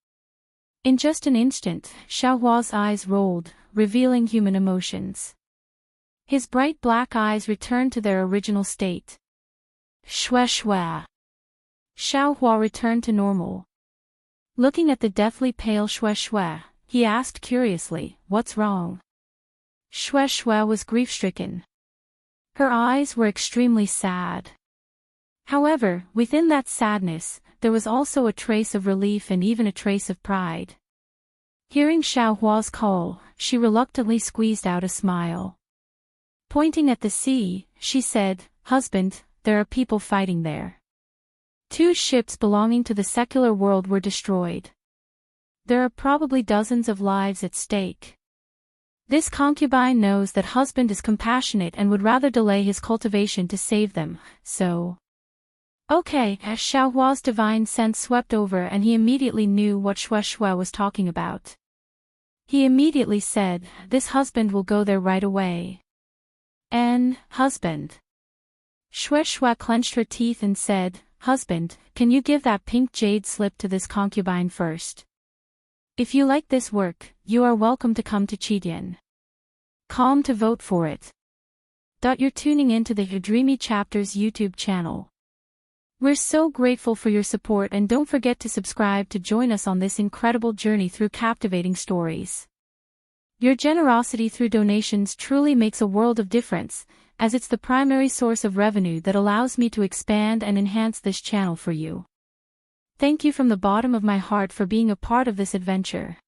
In just an instant, Xiao Hua's eyes rolled, revealing human emotions. His bright black eyes returned to their original state. Shue Shue. Xiao Hua returned to normal. Looking at the deathly pale Shue Shue, he asked curiously, "What's wrong?" Shue Shue was grief-stricken. Her eyes were extremely sad. However, within that sadness, there was also a trace of relief and even a trace of pride. Hearing Xiao Hua's call, she reluctantly squeezed out a smile. Pointing at the sea, she said, "Husband, there are people fighting there. 2 ships belonging to the secular world were destroyed. There are probably dozens of lives at stake. This concubine knows that husband is compassionate and would rather delay his cultivation to save them, so..." Okay, as Xiao Hua's divine sense swept over and he immediately knew what Shue Shue was talking about. He immediately said, "This husband will go there right away." Husband. Shue Shue clenched her teeth and said, "Husband, can you give that pink jade slip to this concubine first? If you like this work, you are welcome to come to Chidian. Calm to vote for it." You're tuning into the Dreamy Chapters YouTube channel. We're so grateful for your support and don't forget to subscribe to join us on this incredible journey through captivating stories. Your generosity through donations truly makes a world of difference, as it's the primary source of revenue that allows me to expand and enhance this channel for you. Thank you from the bottom of my heart for being a part of this adventure.